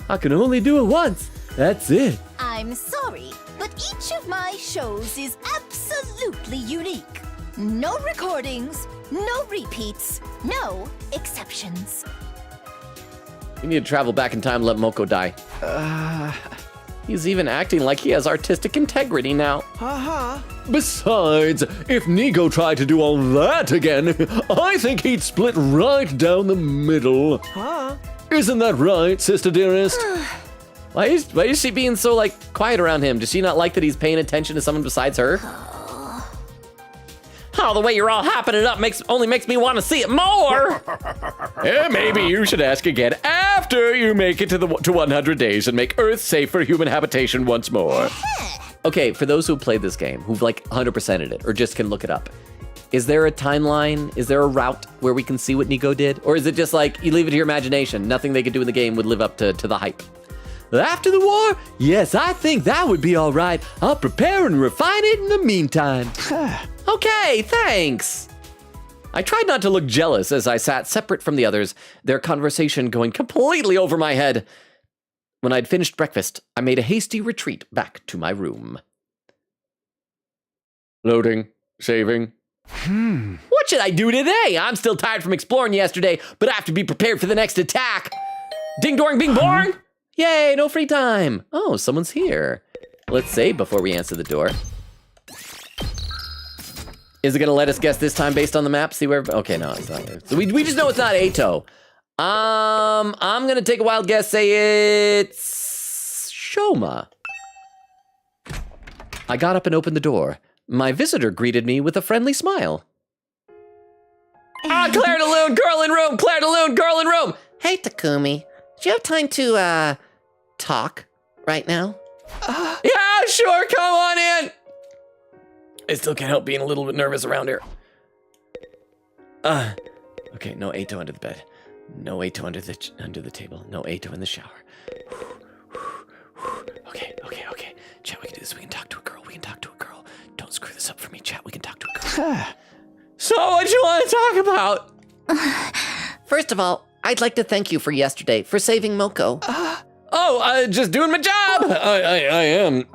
I can only do it once. That's it. I'm sorry, but each of my shows is absolutely unique. No recordings, no repeats, no exceptions. We need to travel back in time and let Moko die. He's even acting like he has artistic integrity now. Besides, if Nico tried to do all that again, I think he'd split right down the middle. Isn't that right, sister dearest? Why is she being so, like, quiet around him? Does she not like that he's paying attention to someone besides her? Oh, the way you're all hopping it up only makes me want to see it more. Yeah, maybe you should ask again after you make it to 100 days and make Earth safe for human habitation once more. Okay, for those who played this game, who've like 100%ed it, or just can look it up, is there a timeline? Is there a route where we can see what Nico did? Or is it just like, you leave it to your imagination, nothing they could do in the game would live up to the hype? After the war? Yes, I think that would be all right. I'll prepare and refine it in the meantime. Okay, thanks. I tried not to look jealous as I sat separate from the others, their conversation going completely over my head. When I'd finished breakfast, I made a hasty retreat back to my room. Loading, saving. What should I do today? I'm still tired from exploring yesterday, but I have to be prepared for the next attack. Ding dong bing bong! Yay, no free time. Oh, someone's here. Let's save before we answer the door. Is it gonna let us guess this time based on the map? See where, okay, no, it's not. So we just know it's not Ato. I'm gonna take a wild guess, say it's Shoma. I got up and opened the door. My visitor greeted me with a friendly smile. Claire de Lune, girl in room, Claire de Lune, girl in room. Hey, Takumi. Do you have time to, talk right now? Yeah, sure, come on in. I still can't help being a little bit nervous around here. Okay, no Ato under the bed. No Ato under the table. No Ato in the shower. Okay. Chat, we can do this. We can talk to a girl. Don't screw this up for me, chat. We can talk to a girl. So, what you want to talk about? First of all, I'd like to thank you for yesterday, for saving Moko. Just doing my job. I am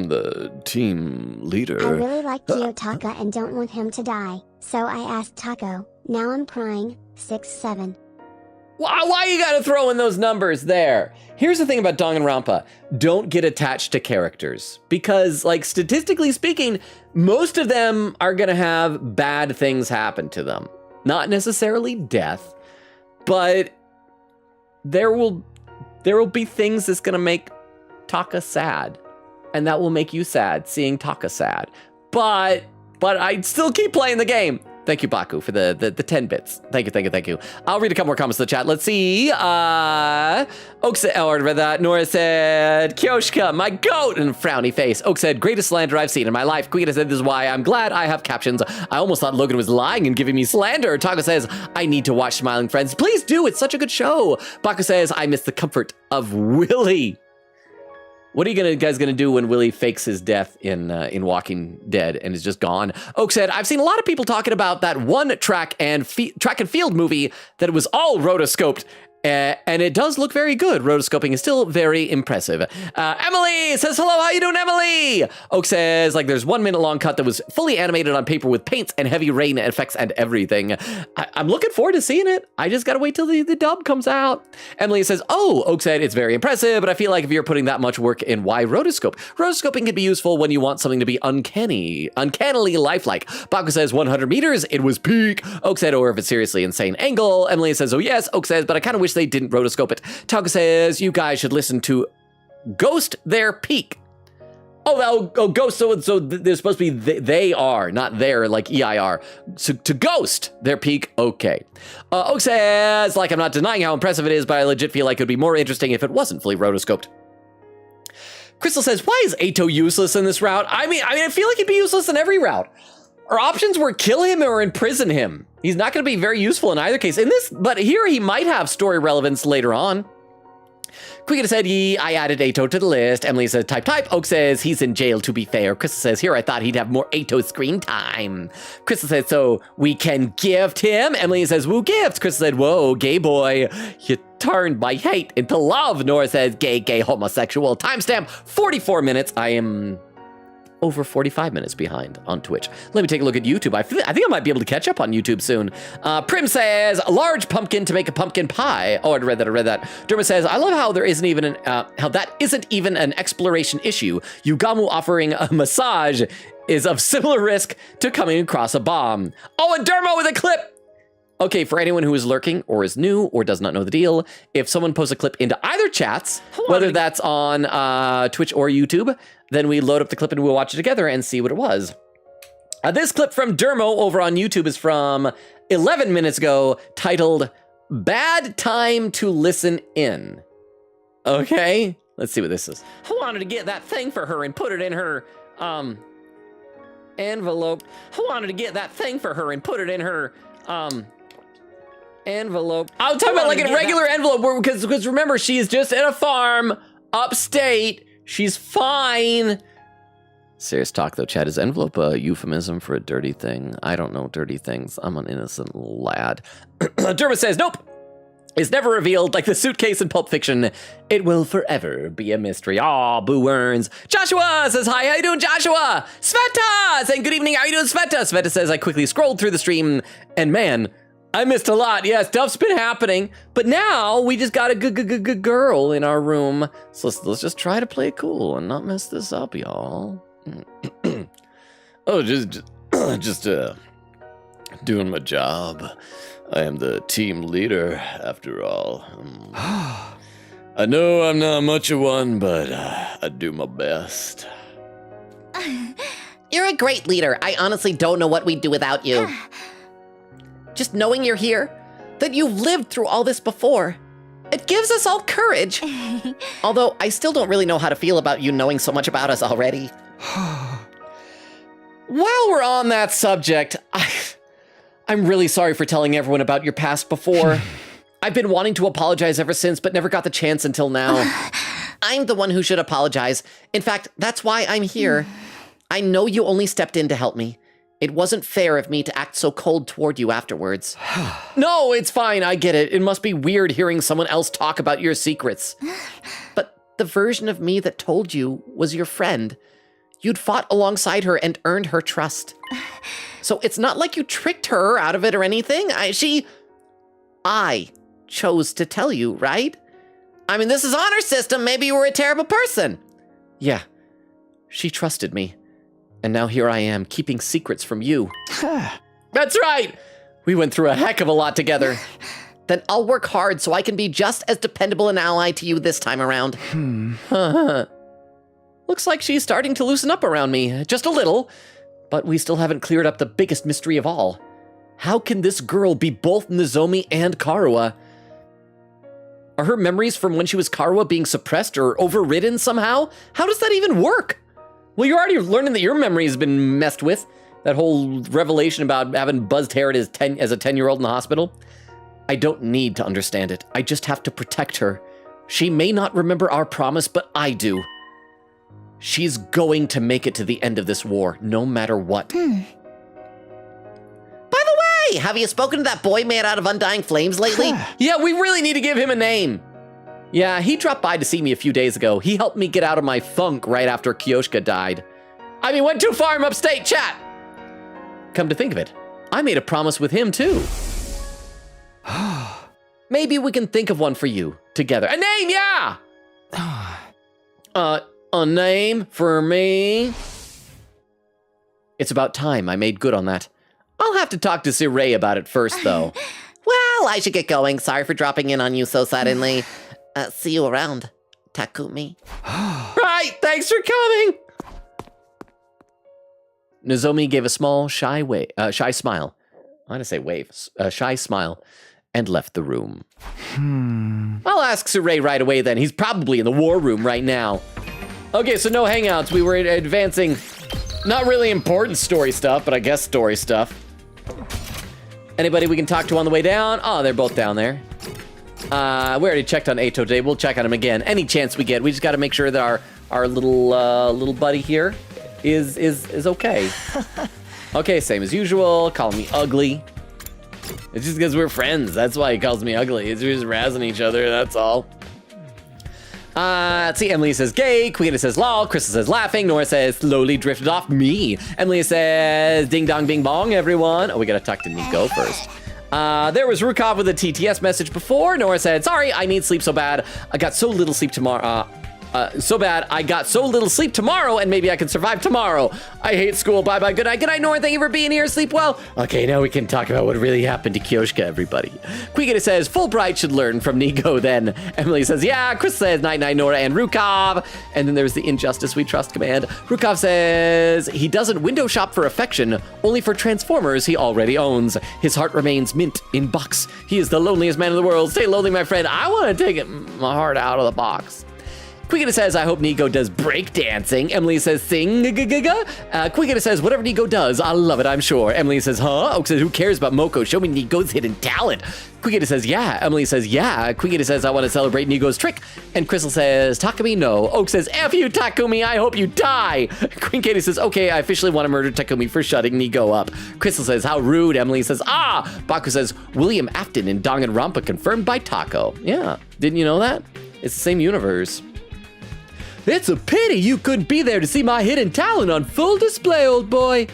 the team leader. I really like Kiyotaka and don't want him to die, so I asked Taco. Now I'm crying. 6-7. Why you gotta throw in those numbers there? Here's the thing about Danganronpa. Don't get attached to characters. Because, like, statistically speaking, most of them are gonna have bad things happen to them. Not necessarily death, but there will be things that's gonna make Taka sad. And that will make you sad, seeing Taka sad. But I'd still keep playing the game. Thank you, Baku, for the 10 bits. Thank you. I'll read a couple more comments in the chat. Let's see. Oak said, I read that. Nora said, Kyoshka, my goat, and frowny face. Oak said, greatest slander I've seen in my life. Queen said, this is why I'm glad I have captions. I almost thought Logan was lying and giving me slander. Taco says, I need to watch Smiling Friends. Please do. It's such a good show. Baku says, I miss the comfort of Willie. What are you guys gonna do when Willie fakes his death in Walking Dead and is just gone? Oak said, I've seen a lot of people talking about that one track and field movie that was all rotoscoped. And it does look very good. Rotoscoping is still very impressive. Emily says, hello, how you doing, Emily? Oak says, like, there's 1 minute long cut that was fully animated on paper with paints and heavy rain effects and everything. I'm looking forward to seeing it. I just gotta wait till the dub comes out. Emily says, oh, Oak said, it's very impressive, but I feel like if you're putting that much work in, why rotoscope? Rotoscoping can be useful when you want something to be uncannily lifelike. Baku says, 100 meters, it was peak. Oak said, or if it's seriously insane angle. Emily says, oh yes. Oak says, but I kind of wish they didn't rotoscope it. Taco says, you guys should listen to Ghost Their Peak. Oh, Ghost, so they're supposed to be they are, not their, like EIR. So to Ghost Their Peak, okay. Oak says, like, I'm not denying how impressive it is, but I legit feel like it would be more interesting if it wasn't fully rotoscoped. Crystal says, why is Ato useless in this route? I mean, I feel like he'd be useless in every route. Our options were kill him or imprison him. He's not going to be very useful in either case. In this, but here he might have story relevance later on. Quiggita said, I added Ato to the list. Emily says, type. Oak says, he's in jail to be fair. Crystal says, here, I thought he'd have more Ato screen time. Crystal says, so we can gift him. Emily says, woo, gift. Crystal said, whoa, gay boy, you turned my hate into love. Nora says, gay, homosexual. Timestamp, 44 minutes. I am over 45 minutes behind on Twitch. Let me take a look at YouTube. I think I might be able to catch up on YouTube soon. Prim says, a large pumpkin to make a pumpkin pie. Oh, I read that. Derma says, I love how there isn't even how that isn't even an exploration issue. Yugamu offering a massage is of similar risk to coming across a bomb. Oh, and Derma with a clip. Okay, for anyone who is lurking or is new or does not know the deal, if someone posts a clip into either chats, whether that's on Twitch or YouTube, then we load up the clip and we'll watch it together and see what it was. This clip from Dermo over on YouTube is from 11 minutes ago, titled Bad Time to Listen In. Okay, let's see what this is. I wanted to get that thing for her and put it in her envelope. Envelope. I'll talk about like a regular envelope because remember, she's just in a farm upstate. She's fine. Serious talk though, Chad. Is envelope a euphemism for a dirty thing? I don't know dirty things. I'm an innocent lad. Derma says, nope. It's never revealed like the suitcase in Pulp Fiction. It will forever be a mystery. Aw, boo earns. Joshua says, hi, how you doing, Joshua? Sveta saying, good evening, how you doing, Sveta? Sveta says, I quickly scrolled through the stream and man, I missed a lot. Yeah, stuff's been happening, but now we just got a good girl in our room. So let's just try to play it cool and not mess this up, y'all. Oh, just doing my job. I am the team leader, after all. I know I'm not much of one, but I do my best. You're a great leader. I honestly don't know what we'd do without you. Just knowing you're here, that you've lived through all this before, it gives us all courage. Although I still don't really know how to feel about you knowing so much about us already. While we're on that subject, I'm really sorry for telling everyone about your past before. I've been wanting to apologize ever since, but never got the chance until now. I'm the one who should apologize. In fact, that's why I'm here. I know you only stepped in to help me. It wasn't fair of me to act so cold toward you afterwards. No, it's fine. I get it. It must be weird hearing someone else talk about your secrets. But the version of me that told you was your friend. You'd fought alongside her and earned her trust. So it's not like you tricked her out of it or anything. I chose to tell you, right? I mean, this is honor system. Maybe you were a terrible person. Yeah, she trusted me. And now here I am, keeping secrets from you. That's right! We went through a heck of a lot together. Then I'll work hard so I can be just as dependable an ally to you this time around. Looks like she's starting to loosen up around me, just a little. But we still haven't cleared up the biggest mystery of all. How can this girl be both Nozomi and Karuha? Are her memories from when she was Karuha being suppressed or overridden somehow? How does that even work? Well, you're already learning that your memory has been messed with. That whole revelation about having buzzed hair as a 10-year-old in the hospital. I don't need to understand it. I just have to protect her. She may not remember our promise, but I do. She's going to make it to the end of this war, no matter what. By the way, have you spoken to that boy made out of undying flames lately? Yeah, we really need to give him a name. Yeah, he dropped by to see me a few days ago. He helped me get out of my funk right after Kyoshka died. I mean, went too far from upstate, chat. Come to think of it, I made a promise with him too. Maybe we can think of one for you together. A name, yeah! A name for me? It's about time I made good on that. I'll have to talk to Sirei about it first, though. Well, I should get going. Sorry for dropping in on you so suddenly. See you around, Takumi. Right, thanks for coming! Nozomi gave a small, shy smile. Why did I say wave? A shy smile, and left the room. I'll ask Sirei right away then. He's probably in the war room right now. Okay, so no hangouts. We were advancing not really important story stuff, but I guess story stuff. Anybody we can talk to on the way down? Oh, they're both down there. We already checked on Eito today. We'll check on him again. Any chance we get. We just got to make sure that our little buddy here is okay. Okay, same as usual. Calling me ugly. It's just because we're friends. That's why he calls me ugly. We're just razzing each other. That's all. Let's see, Emily says gay, Queen says lol, Krista says laughing, Nora says slowly drifted off me. Emily says ding dong bing bong, everyone. Oh, we gotta talk to Nico first. There was Rukov with a TTS message before. Nora said, sorry, I need sleep so bad. I got so little sleep tomorrow. I got so little sleep tomorrow, and maybe I can survive tomorrow. I hate school. Bye-bye. Good night. Good night, Nora. Thank you for being here. Sleep well. Okay, now we can talk about what really happened to Kyoshka, everybody. Quigita says, Fulbright should learn from Nico then. Emily says, yeah. Chris says, night-night, Nora and Rukov. And then there's the Injustice We Trust command. Rukov says, he doesn't window shop for affection, only for Transformers he already owns. His heart remains mint in box. He is the loneliest man in the world. Stay lonely, my friend. I want to take my heart out of the box. Quigita says, I hope Nico does breakdancing. Emily says, sing. Quigita says, whatever Nico does, I'll love it, I'm sure. Emily says, huh? Oak says, who cares about Moko? Show me Nico's hidden talent. Quigita says, yeah. Emily says, yeah. Quigita says, I want to celebrate Nico's trick. And Crystal says, Takumi, no. Oak says, F you, Takumi, I hope you die. Queen Katie says, okay, I officially want to murder Takumi for shutting Nico up. Crystal says, how rude. Emily says, ah. Baku says, William Afton in Danganronpa confirmed by Taco. Yeah, didn't you know that? It's the same universe. It's a pity you couldn't be there to see my hidden talent on full display, old boy.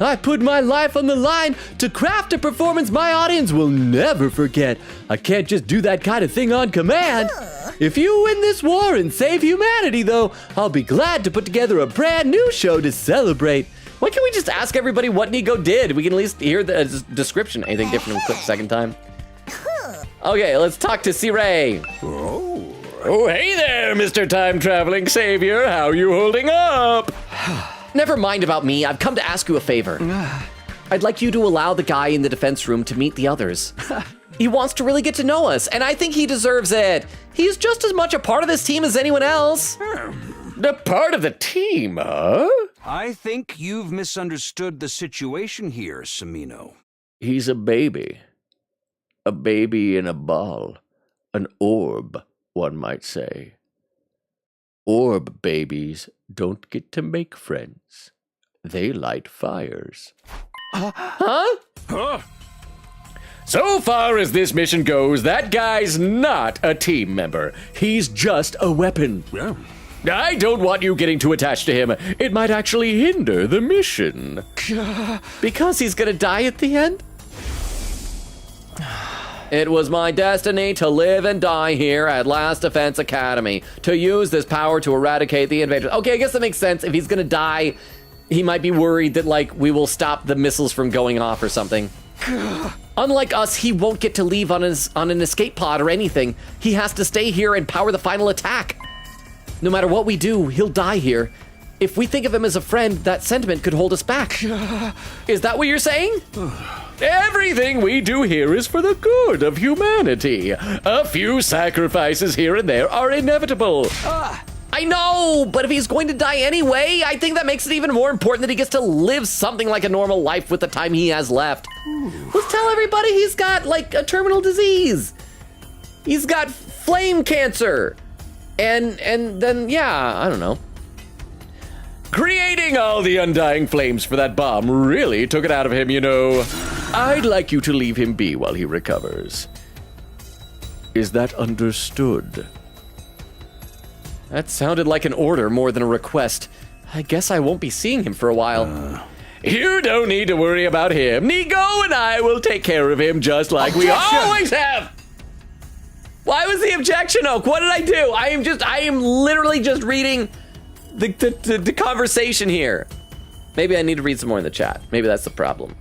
I put my life on the line to craft a performance my audience will never forget. I can't just do that kind of thing on command. If you win this war and save humanity, though, I'll be glad to put together a brand new show to celebrate. Why can't we just ask everybody what Nico did? We can at least hear the description. Anything different from clip second time? Okay, let's talk to Sirei. Oh, hey there, Mr. Time-Traveling Savior. How you holding up? Never mind about me. I've come to ask you a favor. I'd like you to allow the guy in the defense room to meet the others. He wants to really get to know us, and I think he deserves it. He's just as much a part of this team as anyone else. A part of the team, huh? I think you've misunderstood the situation here, Samino. He's a baby. A baby in a ball. An orb, one might say. Orb babies don't get to make friends. They light fires. Huh? So far as this mission goes, that guy's not a team member. He's just a weapon. Yeah. I don't want you getting too attached to him. It might actually hinder the mission. Because he's gonna die at the end? It was my destiny to live and die here at Last Defense Academy, to use this power to eradicate the invaders. Okay, I guess that makes sense. If he's gonna die, he might be worried that, like, we will stop the missiles from going off or something. Unlike us, he won't get to leave on an escape pod or anything. He has to stay here and power the final attack. No matter what we do, he'll die here. If we think of him as a friend, that sentiment could hold us back. Is that what you're saying? Everything we do here is for the good of humanity. A few sacrifices here and there are inevitable. I know, but if he's going to die anyway, I think that makes it even more important that he gets to live something like a normal life with the time he has left. Let's tell everybody he's got, like, a terminal disease. He's got flame cancer. And then, yeah, I don't know. Creating all the undying flames for that bomb really took it out of him, you know. I'd like you to leave him be while he recovers. Is that understood? That sounded like an order more than a request. I guess I won't be seeing him for a while. You don't need to worry about him. Nigo and I will take care of him just like we always have. Why was the objection, Oak? What did I do? I am literally just reading the conversation here. Maybe I need to read some more in the chat. Maybe that's the problem.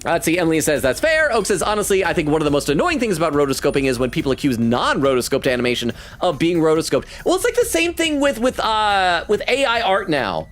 Let's see, Emily says that's fair. Oak says, honestly, I think one of the most annoying things about rotoscoping is when people accuse non-rotoscoped animation of being rotoscoped. Well, it's like the same thing with AI art now.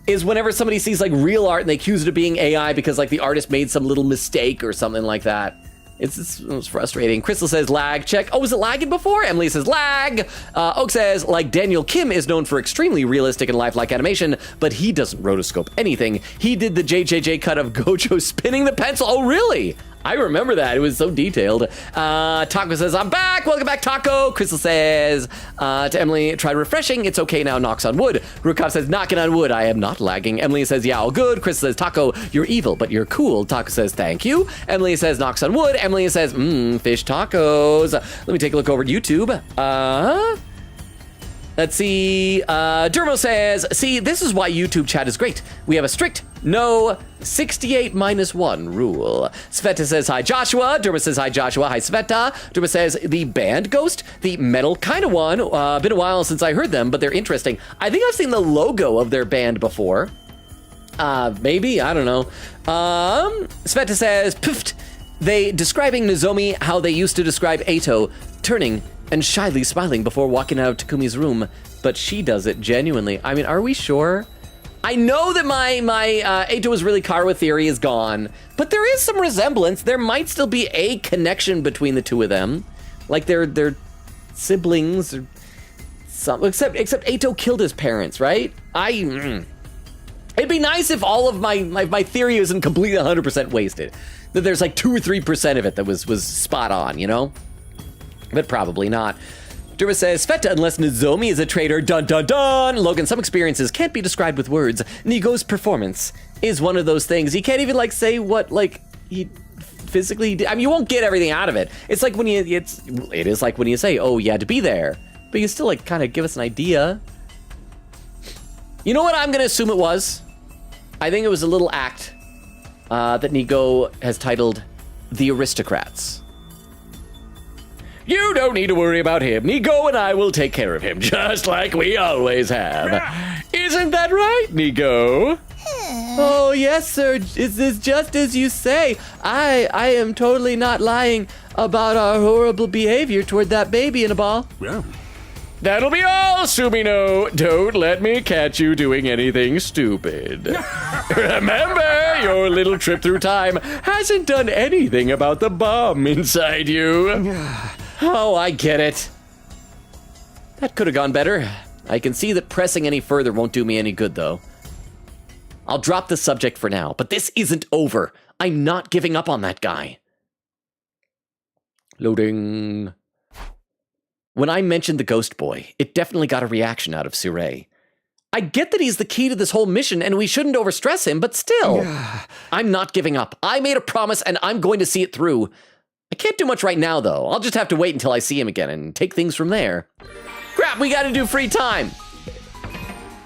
Is whenever somebody sees like real art and they accuse it of being AI because like the artist made some little mistake or something like that. It's frustrating. Crystal says lag. Check. Oh, was it lagging before? Emily says lag. Oak says, like Daniel Kim is known for extremely realistic and lifelike animation, but he doesn't rotoscope anything. He did the JJJ cut of Gojo spinning the pencil. Oh, really? I remember that. It was so detailed. Taco says, I'm back. Welcome back, Taco. Crystal says to Emily, try refreshing. It's okay now. Knocks on wood. Rukov says, knocking on wood. I am not lagging. Emily says, yeah, all good. Crystal says, Taco, you're evil, but you're cool. Taco says, thank you. Emily says, knocks on wood. Emily says, fish tacos. Let me take a look over at YouTube. Let's see. Dermo says, see, this is why YouTube chat is great. We have a strict no 68-1 rule. Sveta says, hi, Joshua. Dermo says, hi, Joshua. Hi, Sveta. Dermo says, the band Ghost, the metal kind of one. Been a while since I heard them, but they're interesting. I think I've seen the logo of their band before. Maybe, I don't know. Sveta says, poofed. They describing Nozomi how they used to describe Eito, turning and shyly smiling before walking out of Takumi's room, but she does it genuinely. I mean, are we sure? I know that my Eito is really Karwa theory is gone, but there is some resemblance. There might still be a connection between the two of them, like they're siblings or something. Except Eito killed his parents, right? It'd be nice if all of my theory isn't completely 100% wasted. That there's like 2 or 3% of it that was spot on, you know? But probably not. Durva says, Sveta, unless Nozomi is a traitor, dun dun dun! Logan, some experiences can't be described with words. Nigo's performance is one of those things. He can't even like say what like he physically did. I mean, you won't get everything out of it. It's like when it is like when you say, oh, you had to be there. But you still like kind of give us an idea. You know what I'm gonna assume it was? I think it was a little act that Nigo has titled The Aristocrats. You don't need to worry about him. Nigo and I will take care of him, just like we always have. Isn't that right, Nigo? Oh, yes, sir. Is this just as you say? I am totally not lying about our horrible behavior toward that baby in a ball. Yeah. That'll be all, Sumino. Don't let me catch you doing anything stupid. Remember, your little trip through time hasn't done anything about the bomb inside you. Oh, I get it. That could have gone better. I can see that pressing any further won't do me any good, though. I'll drop the subject for now, but this isn't over. I'm not giving up on that guy. Loading. When I mentioned the ghost boy, it definitely got a reaction out of Surey. I get that he's the key to this whole mission and we shouldn't overstress him, but still, I'm not giving up. I made a promise and I'm going to see it through. I can't do much right now, though. I'll just have to wait until I see him again and take things from there. Crap, we gotta do free time.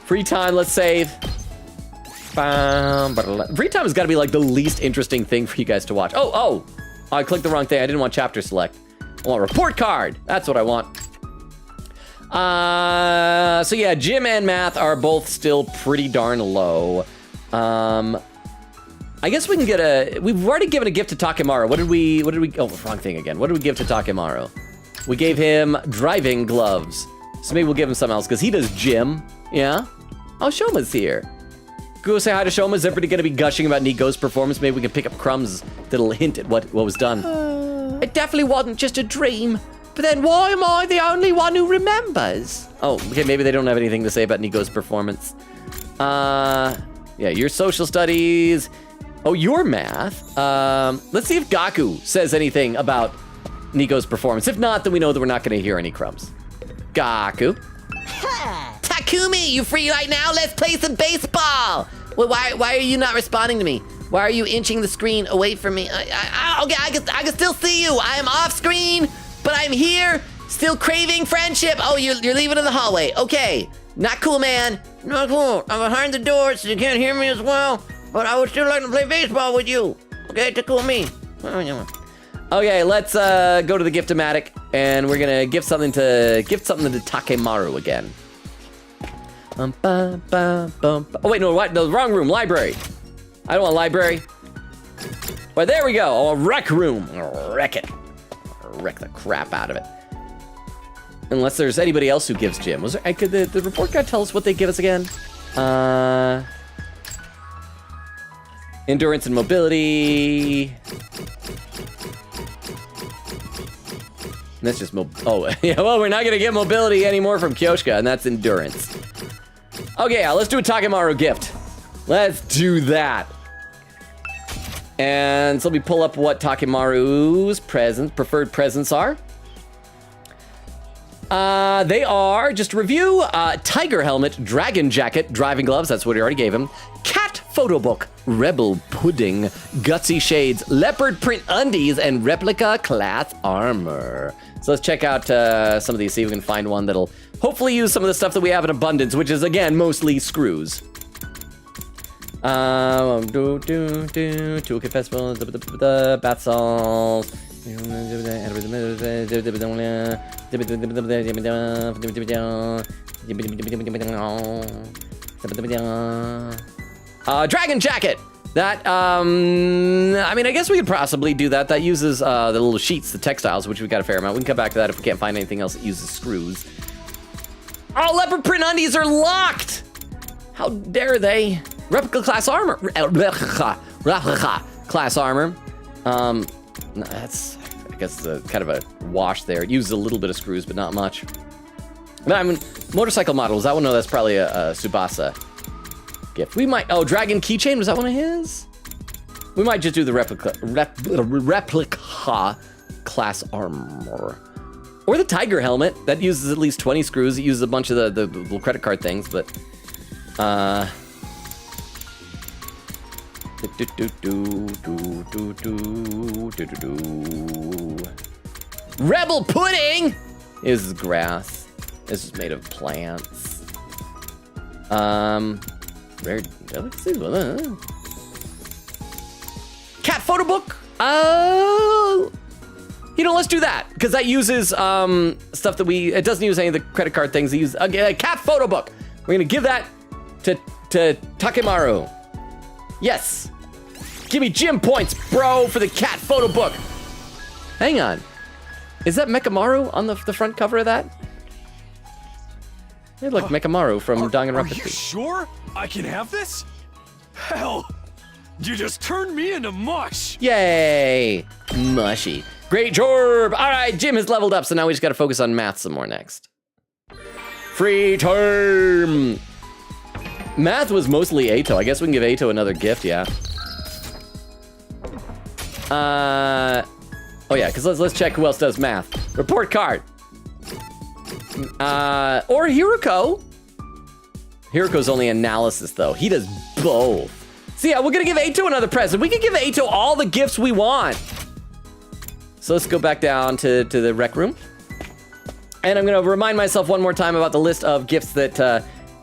Free time, let's save. Free time has got to be like the least interesting thing for you guys to watch. Oh, I clicked the wrong thing. I didn't want chapter select. I want report card. That's what I want. So yeah, gym and math are both still pretty darn low. I guess we can get we've already given a gift to Takemaru. What did we, oh, wrong thing again. What did we give to Takemaru? We gave him driving gloves. So maybe we'll give him something else, because he does gym. Yeah? Oh, Shoma's here. go say hi to Shoma? Is everybody going to be gushing about Nico's performance? Maybe we can pick up crumbs that'll hint at what was done. It definitely wasn't just a dream. But then why am I the only one who remembers? Oh, okay, maybe they don't have anything to say about Nico's performance. Yeah, your social studies. Oh, your math. Let's see if Gaku says anything about Nico's performance. If not, then we know that we're not going to hear any crumbs. Gaku. Takumi, you free right now? Let's play some baseball. Well, why are you not responding to me? Why are you inching the screen away from me? Okay, I can still see you. I am off screen, but I'm here, still craving friendship. Oh, you're leaving in the hallway. Okay, not cool, man. Not cool. I'm behind the door, so you can't hear me as well. But I would still like to play baseball with you. Okay, Takumi. Okay, let's go to the Gift-O-Matic, and we're gonna gift something to Takemaru again. Oh wait, no, what? The wrong room. Library. I don't want library. Well, there we go. Oh, a rec room. I'll wreck it. I'll wreck the crap out of it. Unless there's anybody else who gives gym. Was there? Could the report card tell us what they give us again? Endurance and mobility. And that's just oh, yeah, well, we're not gonna get mobility anymore from Kyoshka, and that's endurance. Okay, yeah, let's do a Takemaru gift. Let's do that. And so let me pull up what Takemaru's preferred presents are. They are, just to review, tiger helmet, dragon jacket, driving gloves, that's what he already gave him, cat photo book, rebel pudding, gutsy shades, leopard print undies, and replica class armor. So let's check out some of these, see if we can find one that'll hopefully use some of the stuff that we have in abundance, which is, again, mostly screws. Toolkit festival, the bath salts. Dragon jacket. That, I mean, I guess we could possibly do that. That uses the little sheets, the textiles, which we've got a fair amount. We can come back to that if we can't find anything else that uses screws. Oh, leopard print undies are locked. How dare they? Replica class armor. Replica class armor. That's, I guess, kind of a wash there. It uses a little bit of screws, but not much. But I mean, motorcycle model, was that one? No, that's probably a Tsubasa gift. We might, oh, Dragon keychain, was that one of his? We might just do the replica class armor. Or the tiger helmet, that uses at least 20 screws. It uses a bunch of the little credit card things, but, Rebel pudding! This is grass. This is made of plants. Rare delicacies. Cat photo book. Oh, you know, let's do that because that uses stuff that it doesn't use any of the credit card things. It uses a cat photo book. We're gonna give that to Takemaru. Yes. Give me gym points, bro, for the cat photo book. Hang on. Is that Mekamaru on the front cover of that? Hey, look, Mekamaru from Danganronpa. Are you sure I can have this? Hell, you just turned me into mush. Yay, mushy. Great job. All right, Jim has leveled up, so now we just got to focus on math some more next. Free term. Math was mostly Eito. I guess we can give Eito another gift, yeah. Oh yeah, because let's check who else does math. Report card. Or Hiruko. Hiruko's only analysis though. He does both. So yeah, we're gonna give Eito another present. We can give Eito all the gifts we want. So let's go back down to the rec room. And I'm gonna remind myself one more time about the list of gifts that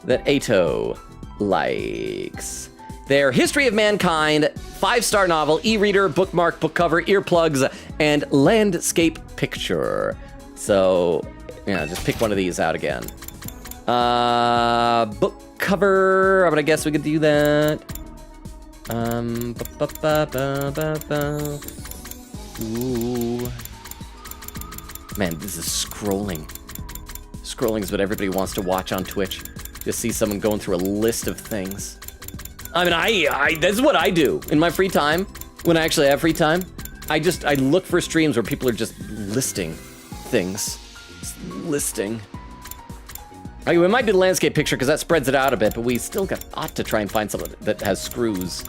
Eito likes. Their History of Mankind, 5-star novel, e-reader, bookmark, book cover, earplugs, and landscape picture. So, yeah, just pick one of these out again. Book cover, I'm gonna guess we could do that. Ooh. Man, this is scrolling. Scrolling is what everybody wants to watch on Twitch. Just see someone going through a list of things. I mean, I this is what I do in my free time. When I actually have free time, I look for streams where people are just listing things. Just listing. Okay, we might do the landscape picture because that spreads it out a bit, but we still ought to try and find something that has screws.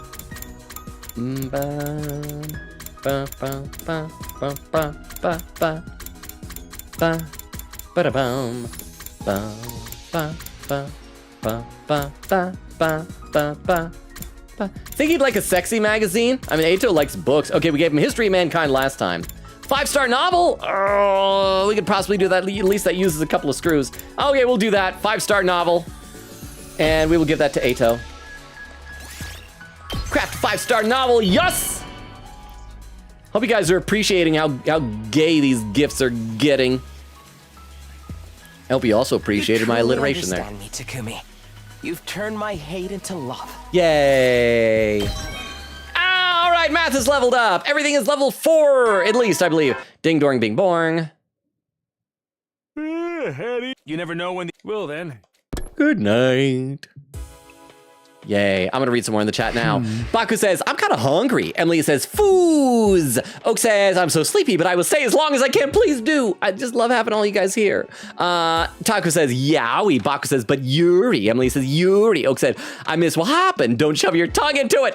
Think he'd like a sexy magazine? I mean, Ato likes books. Okay, we gave him History of Mankind last time. 5-star novel? Oh, we could possibly do that. At least that uses a couple of screws. Okay, we'll do that. 5-star novel. And we will give that to Ato. Craft 5-star novel, yes! Hope you guys are appreciating how gay these gifts are getting. I hope you also appreciated my alliteration there. Me, Takumi. You've turned my hate into love. Yay! All right, math is leveled up. Everything is level 4, at least, I believe. Ding, doring, bing, boring. You never know when. Well then. Good night. Yay, I'm gonna read some more in the chat now. Baku says, I'm kind of hungry. Emily says, foos. Oak says, I'm so sleepy, but I will stay as long as I can. Please do. I just love having all you guys here. Taco says, yowie. Baku says, but Yuri. Emily says, Yuri. Oak said, I miss what happened. Don't shove your tongue into it.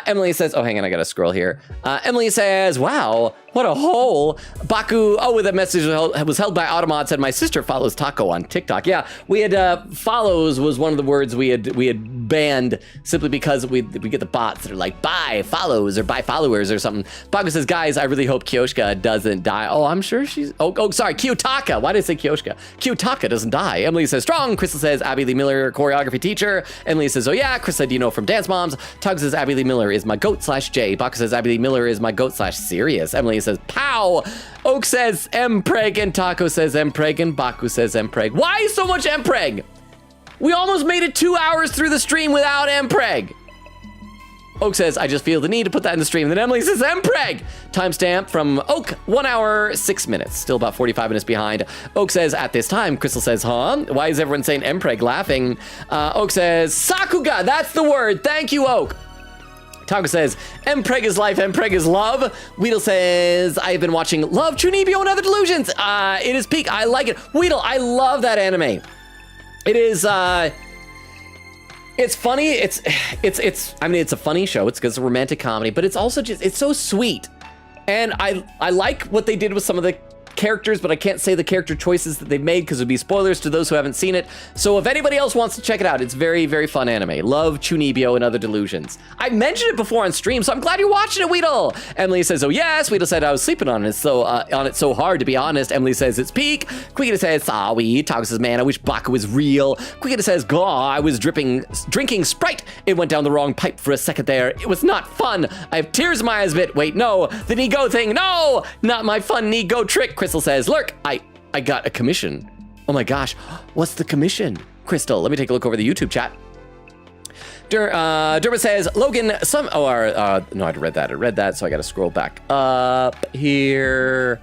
Emily says, oh, hang on, I gotta scroll here. Emily says, wow, what a hole. Baku, with a message was held by Automod, said, my sister follows Taco on TikTok. Yeah, we had, follows was one of the words we had banned simply because we get the bots that are like, buy follows or buy followers or something. Baku says, guys, I really hope Kyoshka doesn't die. Oh, I'm sure she's, sorry, Kiyotaka. Why did I say Kyoshka? Kiyotaka doesn't die. Emily says, strong. Crystal says, Abby Lee Miller, choreography teacher. Emily says, oh yeah. Chris said, you know from Dance Moms. Tug says, Abby Lee Miller is my goat/J. Baku says, Abby Lee Miller is my goat/serious. Emily says, pow. Oak says, Mpreg, and Taco says, Mpreg, and Baku says, Mpreg. Why so much Mpreg? We almost made it 2 hours through the stream without Mpreg. Oak says, I just feel the need to put that in the stream. And then Emily says, Mpreg. Timestamp from Oak, 1 hour, 6 minutes. Still about 45 minutes behind. Oak says, at this time. Crystal says, huh? Why is everyone saying Mpreg laughing? Oak says, Sakuga, that's the word. Thank you, Oak. Taco says, Mpreg is life, Mpreg is love. Weedle says, I've been watching Love, Chunibyo, and Other Delusions. It is peak, I like it. Weedle, I love that anime. It is, it's funny. I mean, it's a funny show. It's because it's a romantic comedy, but it's also just, it's so sweet. And I like what they did with some of the characters, but I can't say the character choices that they've made because it would be spoilers to those who haven't seen it. So if anybody else wants to check it out, it's very, very fun anime. Love, Chunibyo, and Other Delusions. I mentioned it before on stream, so I'm glad you're watching it, Weedle. Emily says, oh yes. Weedle said, I was sleeping on it so hard, to be honest. Emily says, it's peak. Quickita says, sorry. Taco says, man, I wish Baku was real. Quickita says, gaw, I was drinking Sprite. It went down the wrong pipe for a second there. It was not fun. I have tears in my eyes a bit. Wait, no, the Nigo thing. No, not my fun Nigo trick. Crystal says, Lurk, I got a commission. Oh my gosh, what's the commission? Crystal, let me take a look over the YouTube chat. Dermot says, Logan, no, I read that, so I gotta scroll back up here.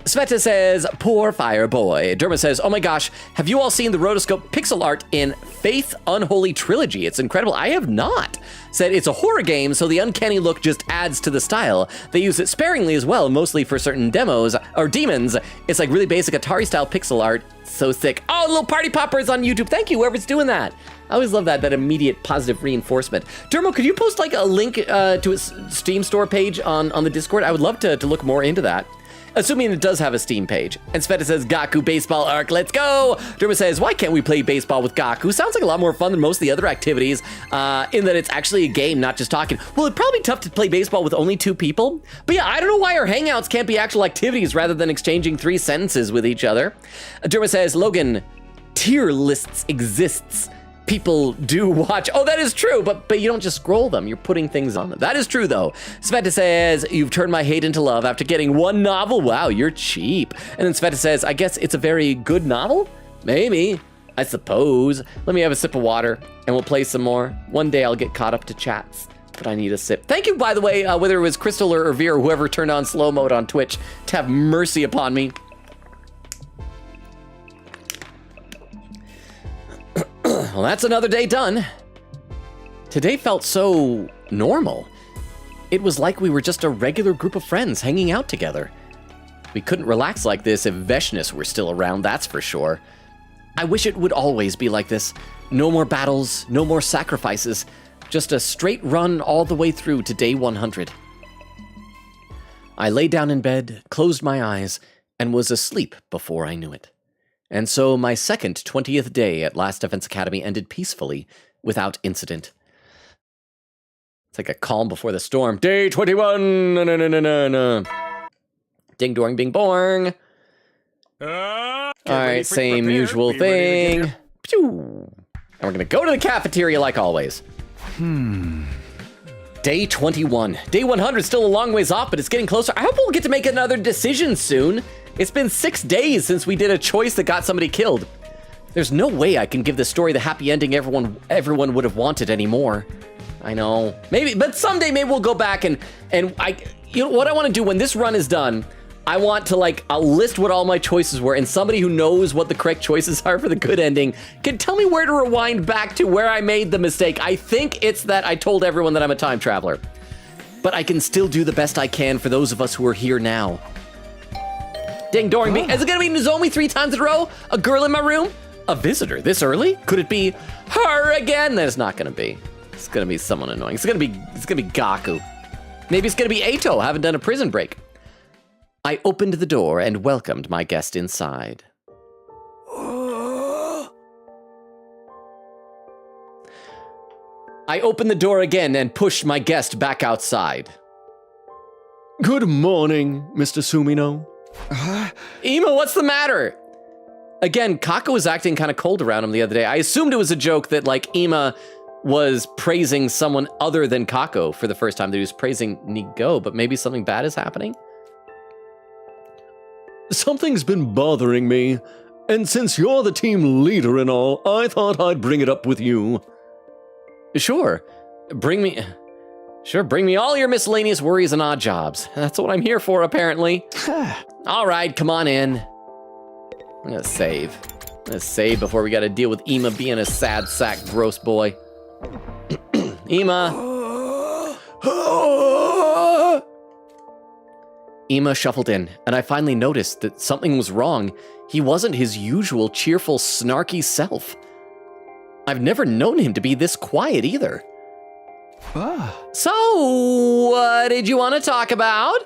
Sveta says, poor fire boy. Dermot says, oh my gosh, have you all seen the rotoscope pixel art in Faith Unholy Trilogy? It's incredible. I have not. Said it's a horror game, so the uncanny look just adds to the style. They use it sparingly as well, mostly for certain demos or demons. It's like really basic Atari style pixel art. So sick. Oh, little party poppers on YouTube. Thank you, whoever's doing that. I always love that immediate positive reinforcement. Dermo, could you post like a link to its Steam store page on the Discord? I would love to look more into that. Assuming it does have a Steam page. And Sveta says, Gaku baseball arc, let's go. Derma says, why can't we play baseball with Gaku? Sounds like a lot more fun than most of the other activities, in that it's actually a game, not just talking. Well, it'd probably be tough to play baseball with only 2 people. But yeah, I don't know why our hangouts can't be actual activities rather than exchanging 3 sentences with each other. Derma says, Logan, tier lists exists. People do watch. Oh, that is true, but you don't just scroll them. You're putting things on them. That is true, though. Sveta says, you've turned my hate into love after getting 1 novel. Wow, you're cheap. And then Sveta says, I guess it's a very good novel? Maybe. I suppose. Let me have a sip of water, and we'll play some more. One day I'll get caught up to chats, but I need a sip. Thank you, by the way, whether it was Crystal or Veer or whoever turned on slow mode on Twitch, to have mercy upon me. Well, that's another day done. Today felt so normal. It was like we were just a regular group of friends hanging out together. We couldn't relax like this if Veshness were still around, that's for sure. I wish it would always be like this. No more battles, no more sacrifices. Just a straight run all the way through to day 100. I lay down in bed, closed my eyes, and was asleep before I knew it. And so my second 20th day at Last Defense Academy ended peacefully, without incident. It's like a calm before the storm. Day 21! No. Ding doing bing borng. Alright, same usual thing. Pew! And we're gonna go to the cafeteria like always. Day 21. Day 100 is still a long ways off, but it's getting closer. I hope we'll get to make another decision soon. It's been 6 days since we did a choice that got somebody killed. There's no way I can give this story the happy ending everyone would have wanted anymore. I know. Maybe, but someday maybe we'll go back and you know what I want to do when this run is done? I want to I'll list what all my choices were, and somebody who knows what the correct choices are for the good ending can tell me where to rewind back to where I made the mistake. I think it's that I told everyone that I'm a time traveler. But I can still do the best I can for those of us who are here now. Ding doring me. Is it gonna be Nozomi 3 times in a row? A girl in my room? A visitor this early? Could it be her again? Then it's not gonna be. It's gonna be someone annoying. It's gonna be Gaku. Maybe it's gonna be Eito. Haven't done a prison break. I opened the door and welcomed my guest inside. I opened the door again and pushed my guest back outside. Good morning, Mr. Sumino. Ima, what's the matter? Again, Kako was acting kind of cold around him the other day. I assumed it was a joke that Ima was praising someone other than Kako for the first time, that he was praising Nigo, but maybe something bad is happening? Something's been bothering me, and since you're the team leader and all, I thought I'd bring it up with you. Sure, bring me all your miscellaneous worries and odd jobs. That's what I'm here for, apparently. All right, come on in. I'm gonna save. Before we gotta deal with Ima being a sad sack gross boy. Ima. Ima shuffled in, and I finally noticed that something was wrong. He wasn't his usual cheerful, snarky self. I've never known him to be this quiet either. So, what did you want to talk about?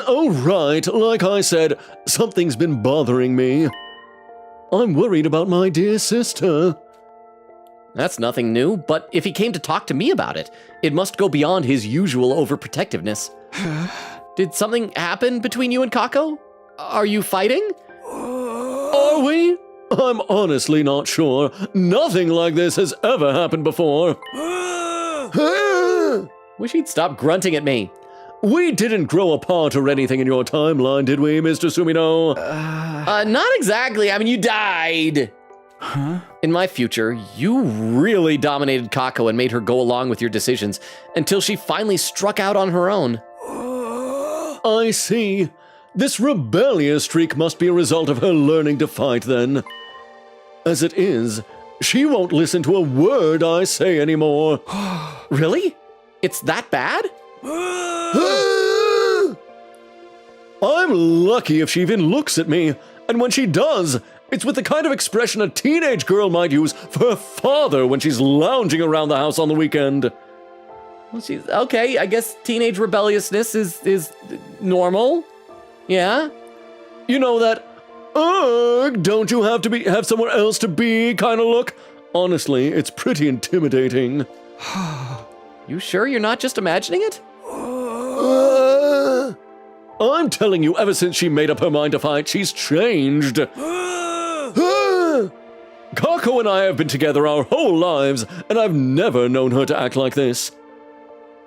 Oh, right, like I said, something's been bothering me. I'm worried about my dear sister. That's nothing new, but if he came to talk to me about it, it must go beyond his usual overprotectiveness. Did something happen between you and Kako? Are you fighting? Are we? I'm honestly not sure. Nothing like this has ever happened before. Wish he'd stop grunting at me. We didn't grow apart or anything in your timeline, did we, Mr. Sumino? Not exactly. I mean, you died. Huh? In my future, you really dominated Kako and made her go along with your decisions until she finally struck out on her own. I see. This rebellious streak must be a result of her learning to fight, then. As it is, she won't listen to a word I say anymore. Really? It's that bad? I'm lucky if she even looks at me, and when she does, it's with the kind of expression a teenage girl might use for her father when she's lounging around the house on the weekend. Well, she's okay. I guess teenage rebelliousness is normal. Yeah. You know that, don't you have somewhere else to be kind of look? Honestly, it's pretty intimidating. You sure you're not just imagining it? I'm telling you, ever since she made up her mind to fight, she's changed. Kako and I have been together our whole lives, and I've never known her to act like this.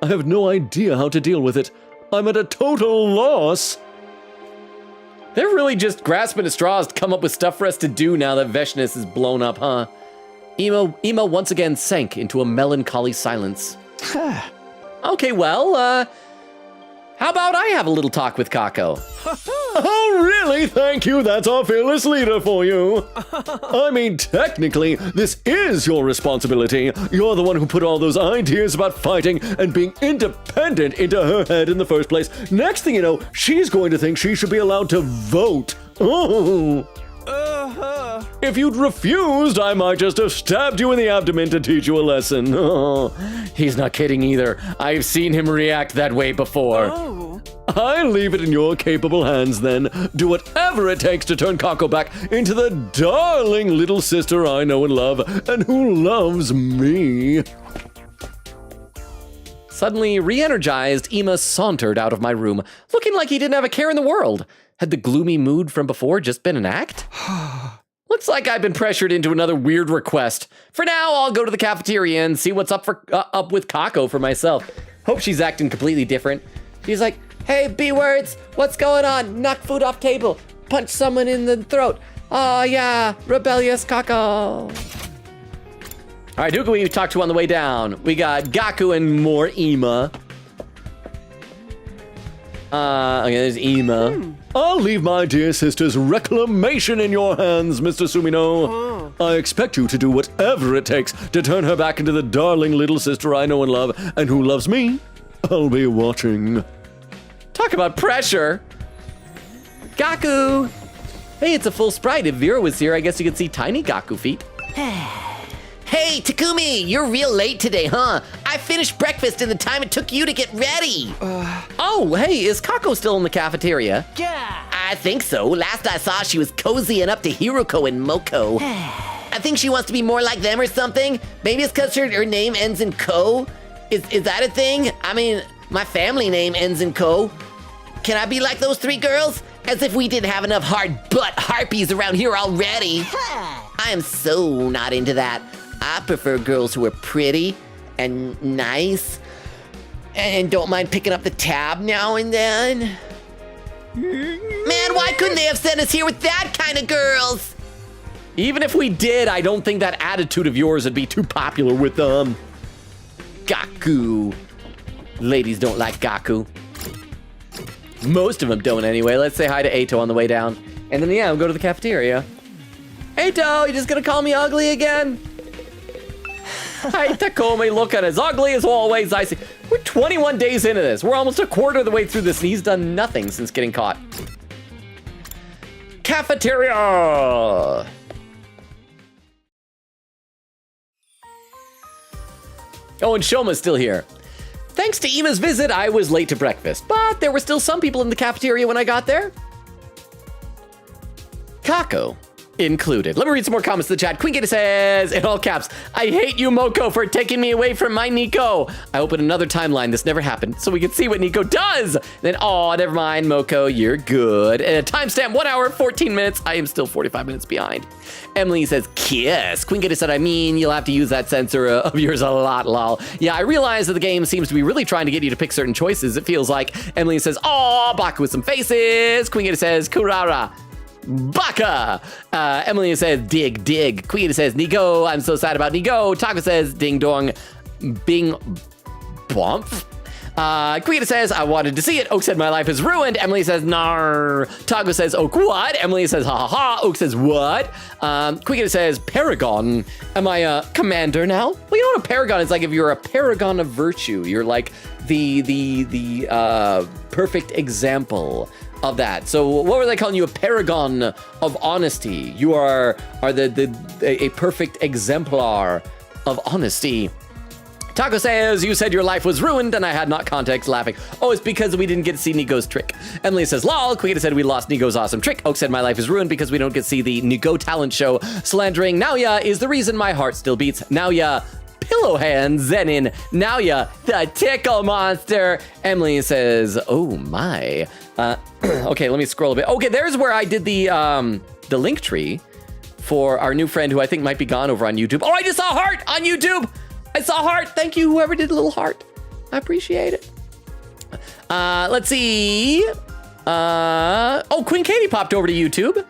I have no idea how to deal with it. I'm at a total loss. They're really just grasping at straws to come up with stuff for us to do now that Veshness is blown up, huh? Emo once again sank into a melancholy silence. Okay, well, How about I have a little talk with Kako? Oh, really? Thank you. That's our fearless leader for you. I mean, technically, this is your responsibility. You're the one who put all those ideas about fighting and being independent into her head in the first place. Next thing you know, she's going to think she should be allowed to vote. Oh. If you'd refused, I might just have stabbed you in the abdomen to teach you a lesson. Oh, he's not kidding either. I've seen him react that way before. I leave it in your capable hands then. Do whatever it takes to turn Kako back into the darling little sister I know and love, and who loves me. Suddenly re-energized, Ima sauntered out of my room, looking like he didn't have a care in the world. Had the gloomy mood from before just been an act? Looks like I've been pressured into another weird request. For now, I'll go to the cafeteria and see what's up with Kako for myself. Hope she's acting completely different. She's like, hey, B-words, what's going on? Knock food off table. Punch someone in the throat. Oh, yeah, rebellious Kako. All right, who can we talk to on the way down? We got Gaku and more Ima. Okay, there's Ima. I'll leave my dear sister's reclamation in your hands, Mr. Sumino. I expect you to do whatever it takes to turn her back into the darling little sister I know and love, and who loves me. I'll be watching. Talk about pressure. Gaku. Hey, it's a full sprite. If Vera was here, I guess you could see tiny Gaku feet. Hey, Takumi, you're real late today, huh? I finished breakfast in the time it took you to get ready. Oh, hey, is Kako still in the cafeteria? Yeah. I think so. Last I saw, she was cozying up to Hiruko and Moko. I think she wants to be more like them or something. Maybe it's because her name ends in Ko. Is that a thing? I mean, my family name ends in Ko. Can I be like those three girls? As if we didn't have enough hard butt harpies around here already. I am so not into that. I prefer girls who are pretty and nice and don't mind picking up the tab now and then. Man, why couldn't they have sent us here with that kind of girls? Even if we did, I don't think that attitude of yours would be too popular with them. Gaku. Ladies don't like Gaku. Most of them don't anyway. Let's say hi to Eito on the way down. And then, yeah, we'll go to the cafeteria. Eito, you just gonna call me ugly again? Hi, Takumi, looking as ugly as always. I see. We're 21 days into this. We're almost a quarter of the way through this, and he's done nothing since getting caught. Cafeteria! Oh, and Shoma's still here. Thanks to Ima's visit, I was late to breakfast, but there were still some people in the cafeteria when I got there. Kako included. Let me read some more comments in the chat. Queen Gator says, in all caps, I hate you, Moko, for taking me away from my Nico. I hope in another timeline this never happened, so we can see what Nico does. Then, oh, never mind, Moko, you're good. And a timestamp, 1 hour, 14 minutes. I am still 45 minutes behind. Emily says, kiss. Queen Gator said, I mean, you'll have to use that sensor of yours a lot, lol. Yeah, I realize that the game seems to be really trying to get you to pick certain choices, it feels like. Emily says, oh, Baku with some faces. Queen Gator says, Kurara. Baka! Emily says, dig, dig. Queen says, Nigo, I'm so sad about Nigo. Taco says, ding dong, bing, bomph. Queen says, I wanted to see it. Oak said, my life is ruined. Emily says, nar. Taco says, Oak, what? Emily says, ha ha ha. Oak says, what? Queen says, Paragon. Am I a commander now? Well, you know what a paragon is like? If you're a paragon of virtue, you're like the perfect example of that. So what were they calling you? A paragon of honesty. You are a perfect exemplar of honesty. Taco says, you said your life was ruined and I had not context, laughing. Oh, it's because we didn't get to see Nigo's trick. Emily says, lol. Queen said we lost Nigo's awesome trick. Oak said my life is ruined because we don't get to see the Nigo talent show. Slandering Naoya is the reason my heart still beats. Naoya, pillow hands, Zenin. Naoya, the tickle monster. Emily says, oh my. Okay, let me scroll a bit. Okay, there's where I did the link tree for our new friend who I think might be gone over on YouTube. Oh, I just saw a heart on YouTube. I saw a heart. Thank you, whoever did a little heart. I appreciate it. Let's see. Oh, Queen Katie popped over to YouTube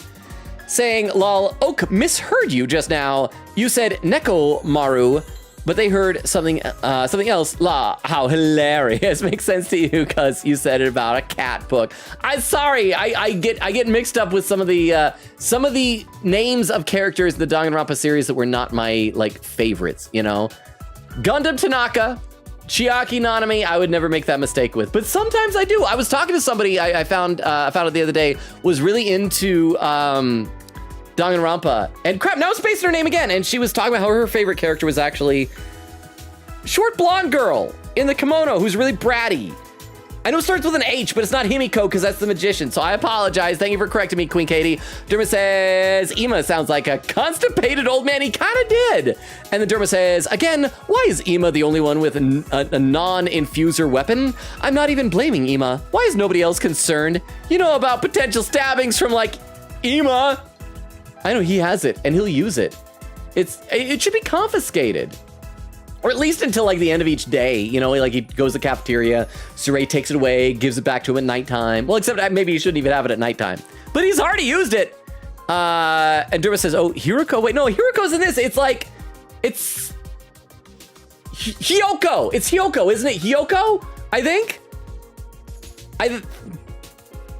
saying, lol, Oak misheard you just now. You said Neko Maru. but they heard something else. How hilarious. Makes sense to you because you said it about a cat book. I'm sorry, I get mixed up with some of the names of characters in the Danganronpa series that were not my like favorites, you know? Gundam Tanaka, Chiaki Nanami, I would never make that mistake with, but sometimes I do. I was talking to somebody I found it the other day, was really into Danganronpa, and crap, now I'm spacing her name again, and she was talking about how her favorite character was actually short blonde girl in the kimono who's really bratty. I know it starts with an H, but it's not Himiko because that's the magician, so I apologize. Thank you for correcting me, Queen Katie. Derma says, Ima sounds like a constipated old man. He kind of did. And then Derma says, again, why is Ima the only one with a non-infuser weapon? I'm not even blaming Ima. Why is nobody else concerned? You know about potential stabbings from, like, Ima. I know he has it, and he'll use it. It should be confiscated. Or at least until like the end of each day, you know, like he goes to the cafeteria, Saray takes it away, gives it back to him at nighttime. Well, except maybe he shouldn't even have it at nighttime. But he's already used it. And Durma says, oh, Hiroko, wait, no, Hiroko's in this. It's like, it's Hyoko. It's Hyoko, isn't it? Hyoko, I think?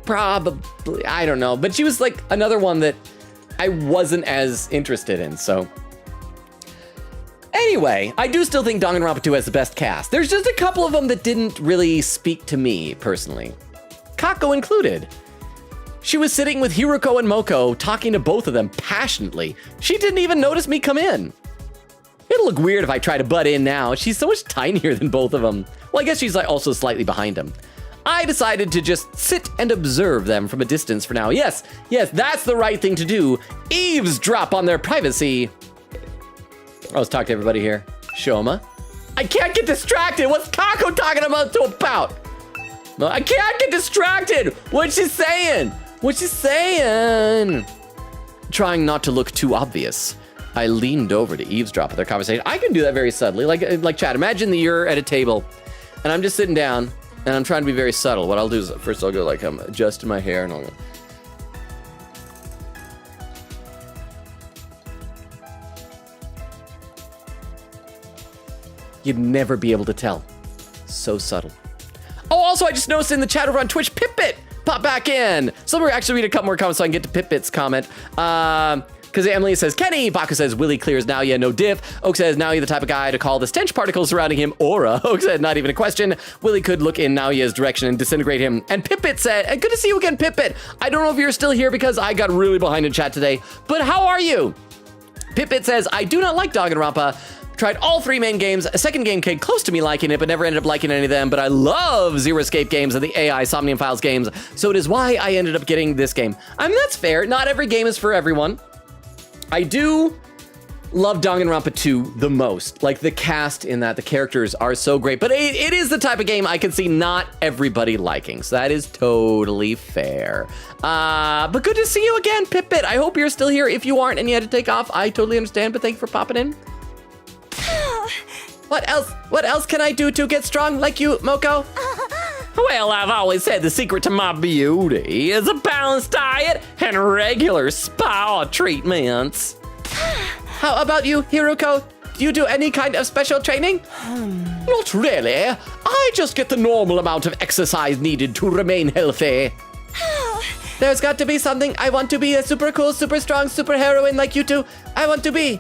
Probably, I don't know. But she was like another one that I wasn't as interested in, so. Anyway, I do still think Danganronpa 2 has the best cast. There's just a couple of them that didn't really speak to me, personally. Kako included. She was sitting with Hiroko and Moko, talking to both of them passionately. She didn't even notice me come in. It'll look weird if I try to butt in now. She's so much tinier than both of them. Well, I guess she's like also slightly behind them. I decided to just sit and observe them from a distance for now. Yes, that's the right thing to do. Eavesdrop on their privacy. I was talking to everybody here. Shoma. I can't get distracted. What's Kako talking about? I can't get distracted. What's she saying? Trying not to look too obvious, I leaned over to eavesdrop at their conversation. I can do that very subtly. Like Chad, imagine that you're at a table and I'm just sitting down and I'm trying to be very subtle. What I'll do is first I'll go like I'm adjusting my hair and I'll go. You'd never be able to tell. So subtle. Oh, also, I just noticed in the chat over on Twitch, Pipit pop back in. So we're actually read a couple more comments so I can get to Pipit's comment. Because Emily says, Kenny. Baku says, Willie clears now, yeah, no diff. Oak says, now you're the type of guy to call the stench particles surrounding him aura. Oak said, not even a question. Willie could look in Naoya's direction and disintegrate him. And Pipit said, good to see you again, Pipit. I don't know if you're still here because I got really behind in chat today, but how are you? Pipit says, I do not like Danganronpa. Tried all 3 main games. A second game came close to me liking it, but never ended up liking any of them. But I love Zero Escape games and the AI Somnium Files games, so it is why I ended up getting this game. I mean, that's fair. Not every game is for everyone. I do love Danganronpa 2 the most. Like, the cast in that, the characters are so great. But it is the type of game I can see not everybody liking, so that is totally fair. But good to see you again, Pipit. I hope you're still here. If you aren't and you had to take off, I totally understand, but thank you for popping in. What else can I do to get strong like you, Moko? Well, I've always said the secret to my beauty is a balanced diet and regular spa treatments. How about you, Hiroko? Do you do any kind of special training? Not really. I just get the normal amount of exercise needed to remain healthy. There's got to be something. I want to be a super cool, super strong, super heroine like you two. I want to be,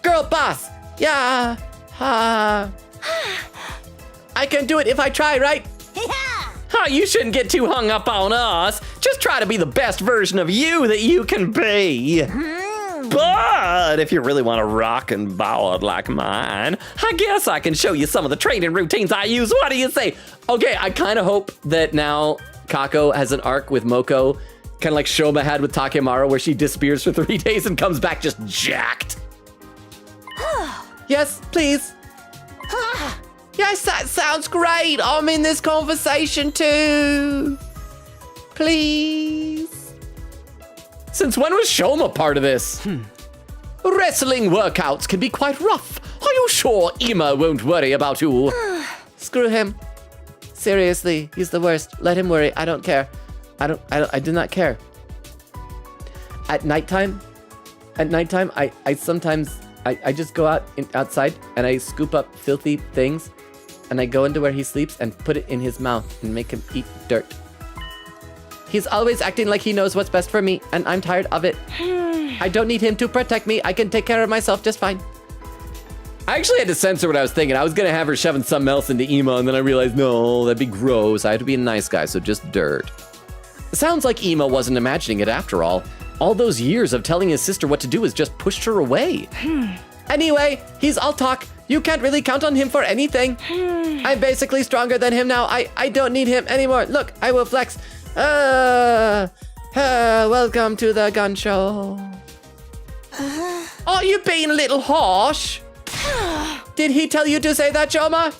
girl boss. Yeah. I can do it if I try, right? Yeah. You shouldn't get too hung up on us. Just try to be the best version of you that you can be. But if you really want a rockin' ballad like mine, I guess I can show you some of the training routines I use. What do you say? Okay, I kind of hope that now Kako has an arc with Moko, kind of like Shoma had with Takemaru, where she disappears for 3 days and comes back just jacked. Yes, please. Yes, that sounds great. I'm in this conversation too. Please. Since when was Shoma part of this? Wrestling workouts can be quite rough. Are you sure Ima won't worry about you? Screw him. Seriously, he's the worst. Let him worry. I don't care. I do not care. At nighttime, I sometimes I just go outside and I scoop up filthy things and I go into where he sleeps and put it in his mouth and make him eat dirt. He's always acting like he knows what's best for me, and I'm tired of it. I don't need him to protect me. I can take care of myself just fine. I actually had to censor what I was thinking. I was gonna have her shoving something else into Ema, and then I realized, no, that'd be gross. I had to be a nice guy, so just dirt. It sounds like Ema wasn't imagining it after all. All those years of telling his sister what to do has just pushed her away. Anyway, he's all talk. You can't really count on him for anything. I'm basically stronger than him now. I don't need him anymore. Look, I will flex. Welcome to the gun show. Are you being a little harsh? Did he tell you to say that, Shoma?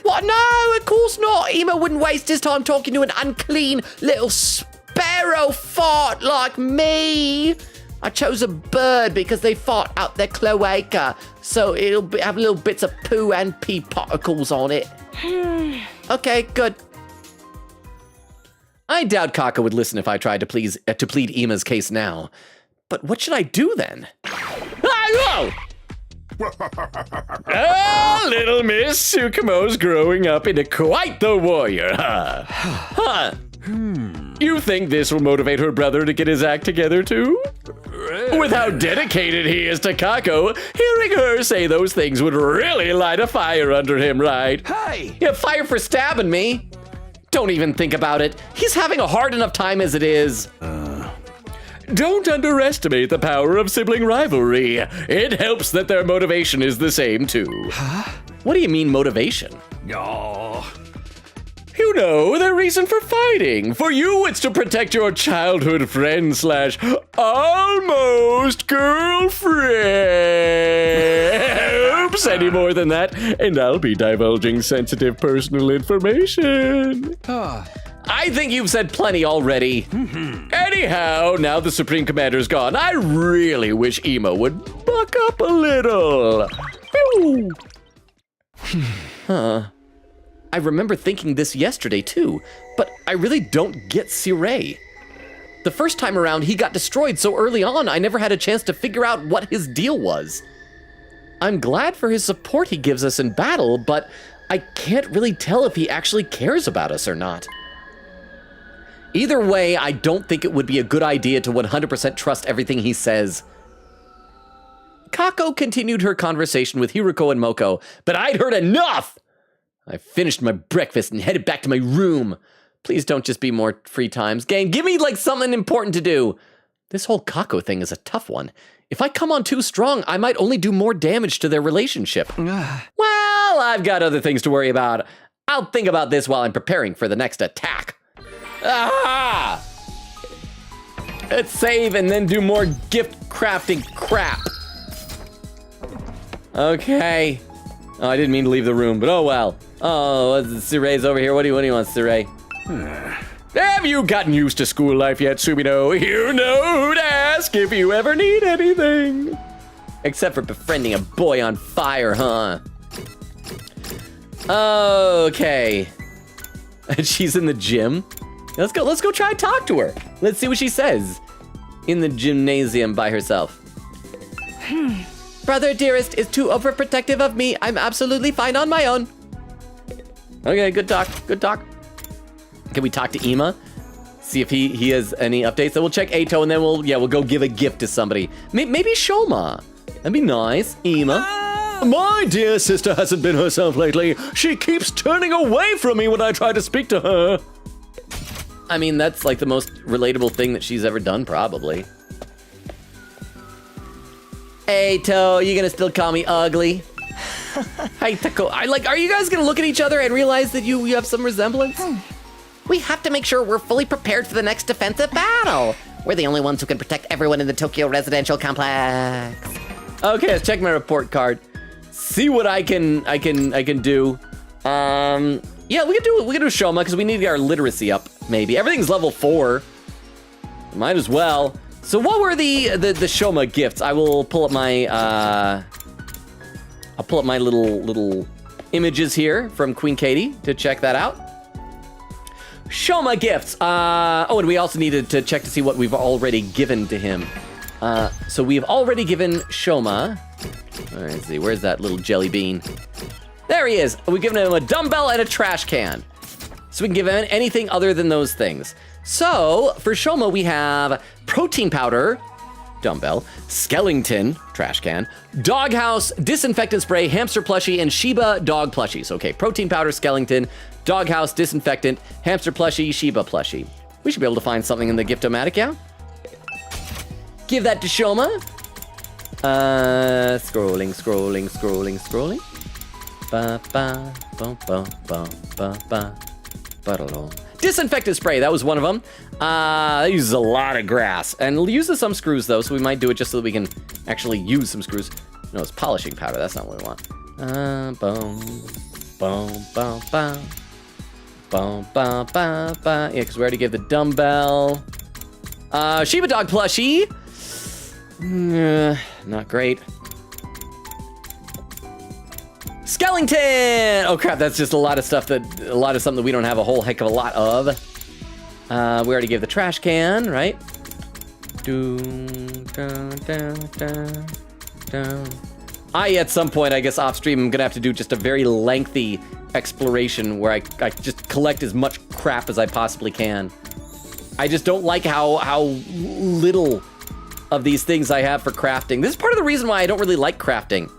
What? No, of course not. Ema wouldn't waste his time talking to an unclean little sparrow fart like me. I chose a bird because they fart out their cloaca, so have little bits of poo and pee particles on it. Okay, good. I doubt Kaka would listen if I tried to plead Ema's case now. But what should I do then? Ah, oh, little Miss Tsukumo's growing up into quite the warrior, huh? You think this will motivate her brother to get his act together too? With how dedicated he is to Kako, hearing her say those things would really light a fire under him, right? Hey! Yeah, fire for stabbing me. Don't even think about it. He's having a hard enough time as it is. Don't underestimate the power of sibling rivalry. It helps that their motivation is the same too. Huh? What do you mean motivation? Oh. You know, their reason for fighting. For you, it's to protect your childhood friend / almost girlfriend. Oops, any more than that, and I'll be divulging sensitive personal information. I think you've said plenty already. Anyhow, now the Supreme Commander's gone, I really wish Ema would buck up a little. I remember thinking this yesterday too, but I really don't get Sirei. The first time around, he got destroyed so early on, I never had a chance to figure out what his deal was. I'm glad for his support he gives us in battle, but I can't really tell if he actually cares about us or not. Either way, I don't think it would be a good idea to 100% trust everything he says. Kako continued her conversation with Hiruko and Moko, but I'd heard enough! I finished my breakfast and headed back to my room. Please don't just be more free times. Gang, give me like something important to do. This whole Kako thing is a tough one. If I come on too strong, I might only do more damage to their relationship. Well, I've got other things to worry about. I'll think about this while I'm preparing for the next attack. Ah! Let's save and then do more gift crafting crap. Okay. Oh, I didn't mean to leave the room, but oh well. Oh, Sirei's over here. What do you want, Sirei? Have you gotten used to school life yet, Sumino? You know who to ask if you ever need anything. Except for befriending a boy on fire, huh? Okay. She's in the gym. Let's go try and talk to her. Let's see what she says. In the gymnasium by herself. Brother dearest is too overprotective of me. I'm absolutely fine on my own. Okay, good talk. Can we talk to Ema? See if he has any updates. Then we'll check Eito and then we'll go give a gift to somebody. Maybe Shoma. That'd be nice. Ema. My dear sister hasn't been herself lately. She keeps turning away from me when I try to speak to her. I mean, that's like the most relatable thing that she's ever done, probably. Eito, you gonna still call me ugly? Hey, Tako, are you guys gonna look at each other and realize that you have some resemblance? We have to make sure we're fully prepared for the next defensive battle. We're the only ones who can protect everyone in the Tokyo residential complex. Okay, let's check my report card. See what I can do. Yeah, we can do Shoma because we need to get our literacy up. Maybe everything's level 4. Might as well. So what were the Shoma gifts? I will pull up my little images here from Queen Katie to check that out. Shoma gifts. Oh, and we also needed to check to see what we've already given to him. So we've already given Shoma All right, let's see, where's that little jelly bean? There he is. We've given him a dumbbell and a trash can. So we can give him anything other than those things. So for Shoma, we have protein powder, dumbbell, skeleton, trash can, doghouse, disinfectant spray, hamster plushie, and Shiba dog plushies. Okay, protein powder, skeleton, doghouse, disinfectant, hamster plushie, Shiba plushie. We should be able to find something in the gift-o-matic, yeah? Give that to Shoma. Scrolling. Ba ba ba ba ba ba ba ba. Disinfectant spray, that was one of them. That uses a lot of grass. And it uses some screws though, so we might do it just so that we can actually use some screws. No, it's polishing powder, that's not what we want. Boom, boom, boom, boom. Boom, boom, boom, boom. Yeah, because we already gave the dumbbell. Shiba dog plushie. Not great. Skeleton! Oh crap, that's just a lot of something that we don't have a whole heck of a lot of. We already gave the trash can, right? At some point, I guess off stream, I'm gonna have to do just a very lengthy exploration where I just collect as much crap as I possibly can. I just don't like how little of these things I have for crafting. This is part of the reason why I don't really like crafting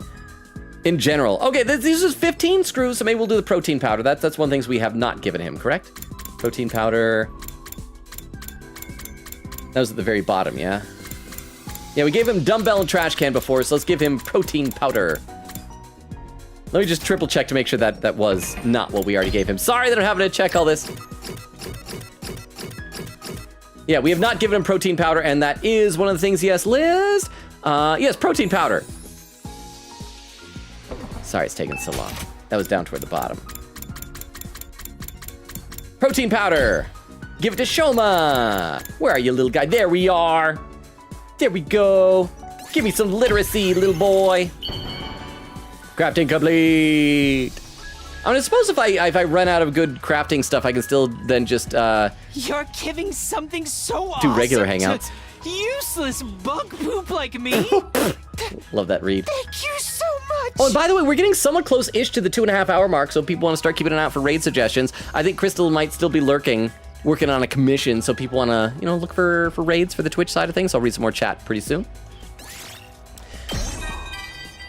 in general. Okay, these is 15 screws, so maybe we'll do the protein powder. That's one of the things we have not given him, correct? Protein powder. That was at the very bottom, yeah? Yeah, we gave him dumbbell and trash can before, so let's give him protein powder. Let me just triple check to make sure that was not what we already gave him. Sorry that I'm having to check all this. Yeah, we have not given him protein powder, and that is one of the things he has list. Yes, protein powder. Sorry it's taking so long. That was down toward the bottom. Protein powder. Give it to Shoma. Where are you, little guy? There we are. There we go. Give me some literacy, little boy. Crafting complete. I mean, I suppose if I run out of good crafting stuff, I can still then just You're giving something so do awesome regular hangouts. to useless bug poop like me. Love that read. Thank you so much. Oh, and by the way, we're getting somewhat close-ish to the 2.5 hour mark, so people want to start keeping an eye out for raid suggestions. I think Crystal might still be lurking, working on a commission, so people want to, look for raids for the Twitch side of things. I'll read some more chat pretty soon.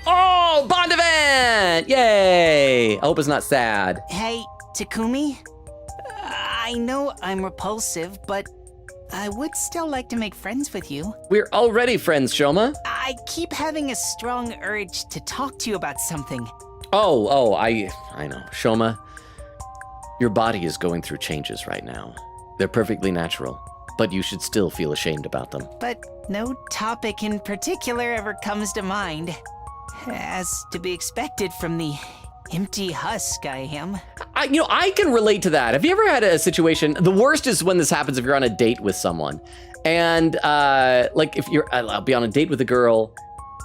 Oh, Bond event! Yay! I hope it's not sad. Hey, Takumi. I know I'm repulsive, but I would still like to make friends with you. We're already friends, Shoma. I keep having a strong urge to talk to you about something. Oh, I know. Shoma, your body is going through changes right now. They're perfectly natural, but you should still feel ashamed about them. But no topic in particular ever comes to mind. As to be expected from the empty husk I am. I can relate to that. Have you ever had a situation, the worst is when this happens if you're on a date with someone. And like if I'll be on a date with a girl.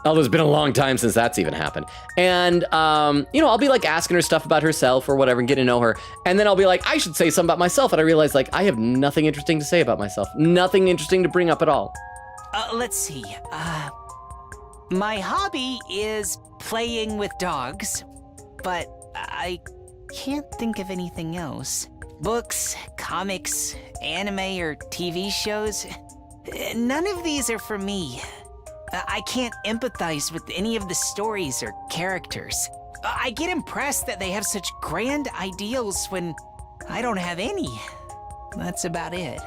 Oh, it's been a long time since that's even happened. And, I'll be like asking her stuff about herself or whatever and getting to know her. And then I'll be like, I should say something about myself. And I realize like, I have nothing interesting to say about myself. Nothing interesting to bring up at all. Let's see. My hobby is playing with dogs, but I can't think of anything else. Books, comics, anime, or TV shows, none of these are for me. I can't empathize with any of the stories or characters. I get impressed that they have such grand ideals when I don't have any. That's about it.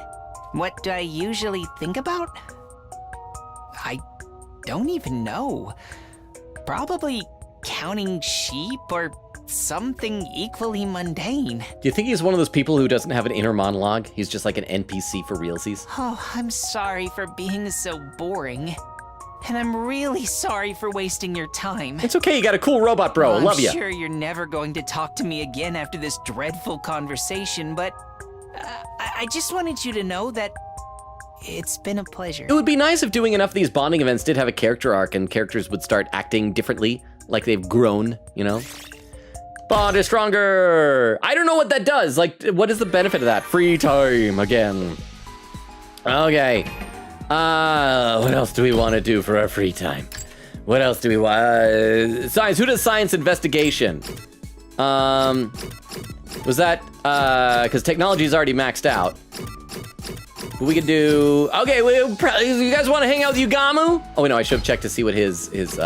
What do I usually think about? I don't even know. Probably counting sheep or something equally mundane. Do you think he's one of those people who doesn't have an inner monologue? He's just like an NPC for realsies? Oh, I'm sorry for being so boring. And I'm really sorry for wasting your time. It's okay, you got a cool robot bro. Love you. I'm sure you're never going to talk to me again after this dreadful conversation, but I just wanted you to know that it's been a pleasure. It would be nice if doing enough of these bonding events did have a character arc and characters would start acting differently, like they've grown, Bond is stronger. I don't know what that does. Like, what is the benefit of that? Free time again. Okay. What else do we want to do for our free time? What else do we want? Science. Who does science investigation? Was that, because technology is already maxed out. We could do, okay, you guys want to hang out with Yugamu? Oh, no, I should have checked to see what his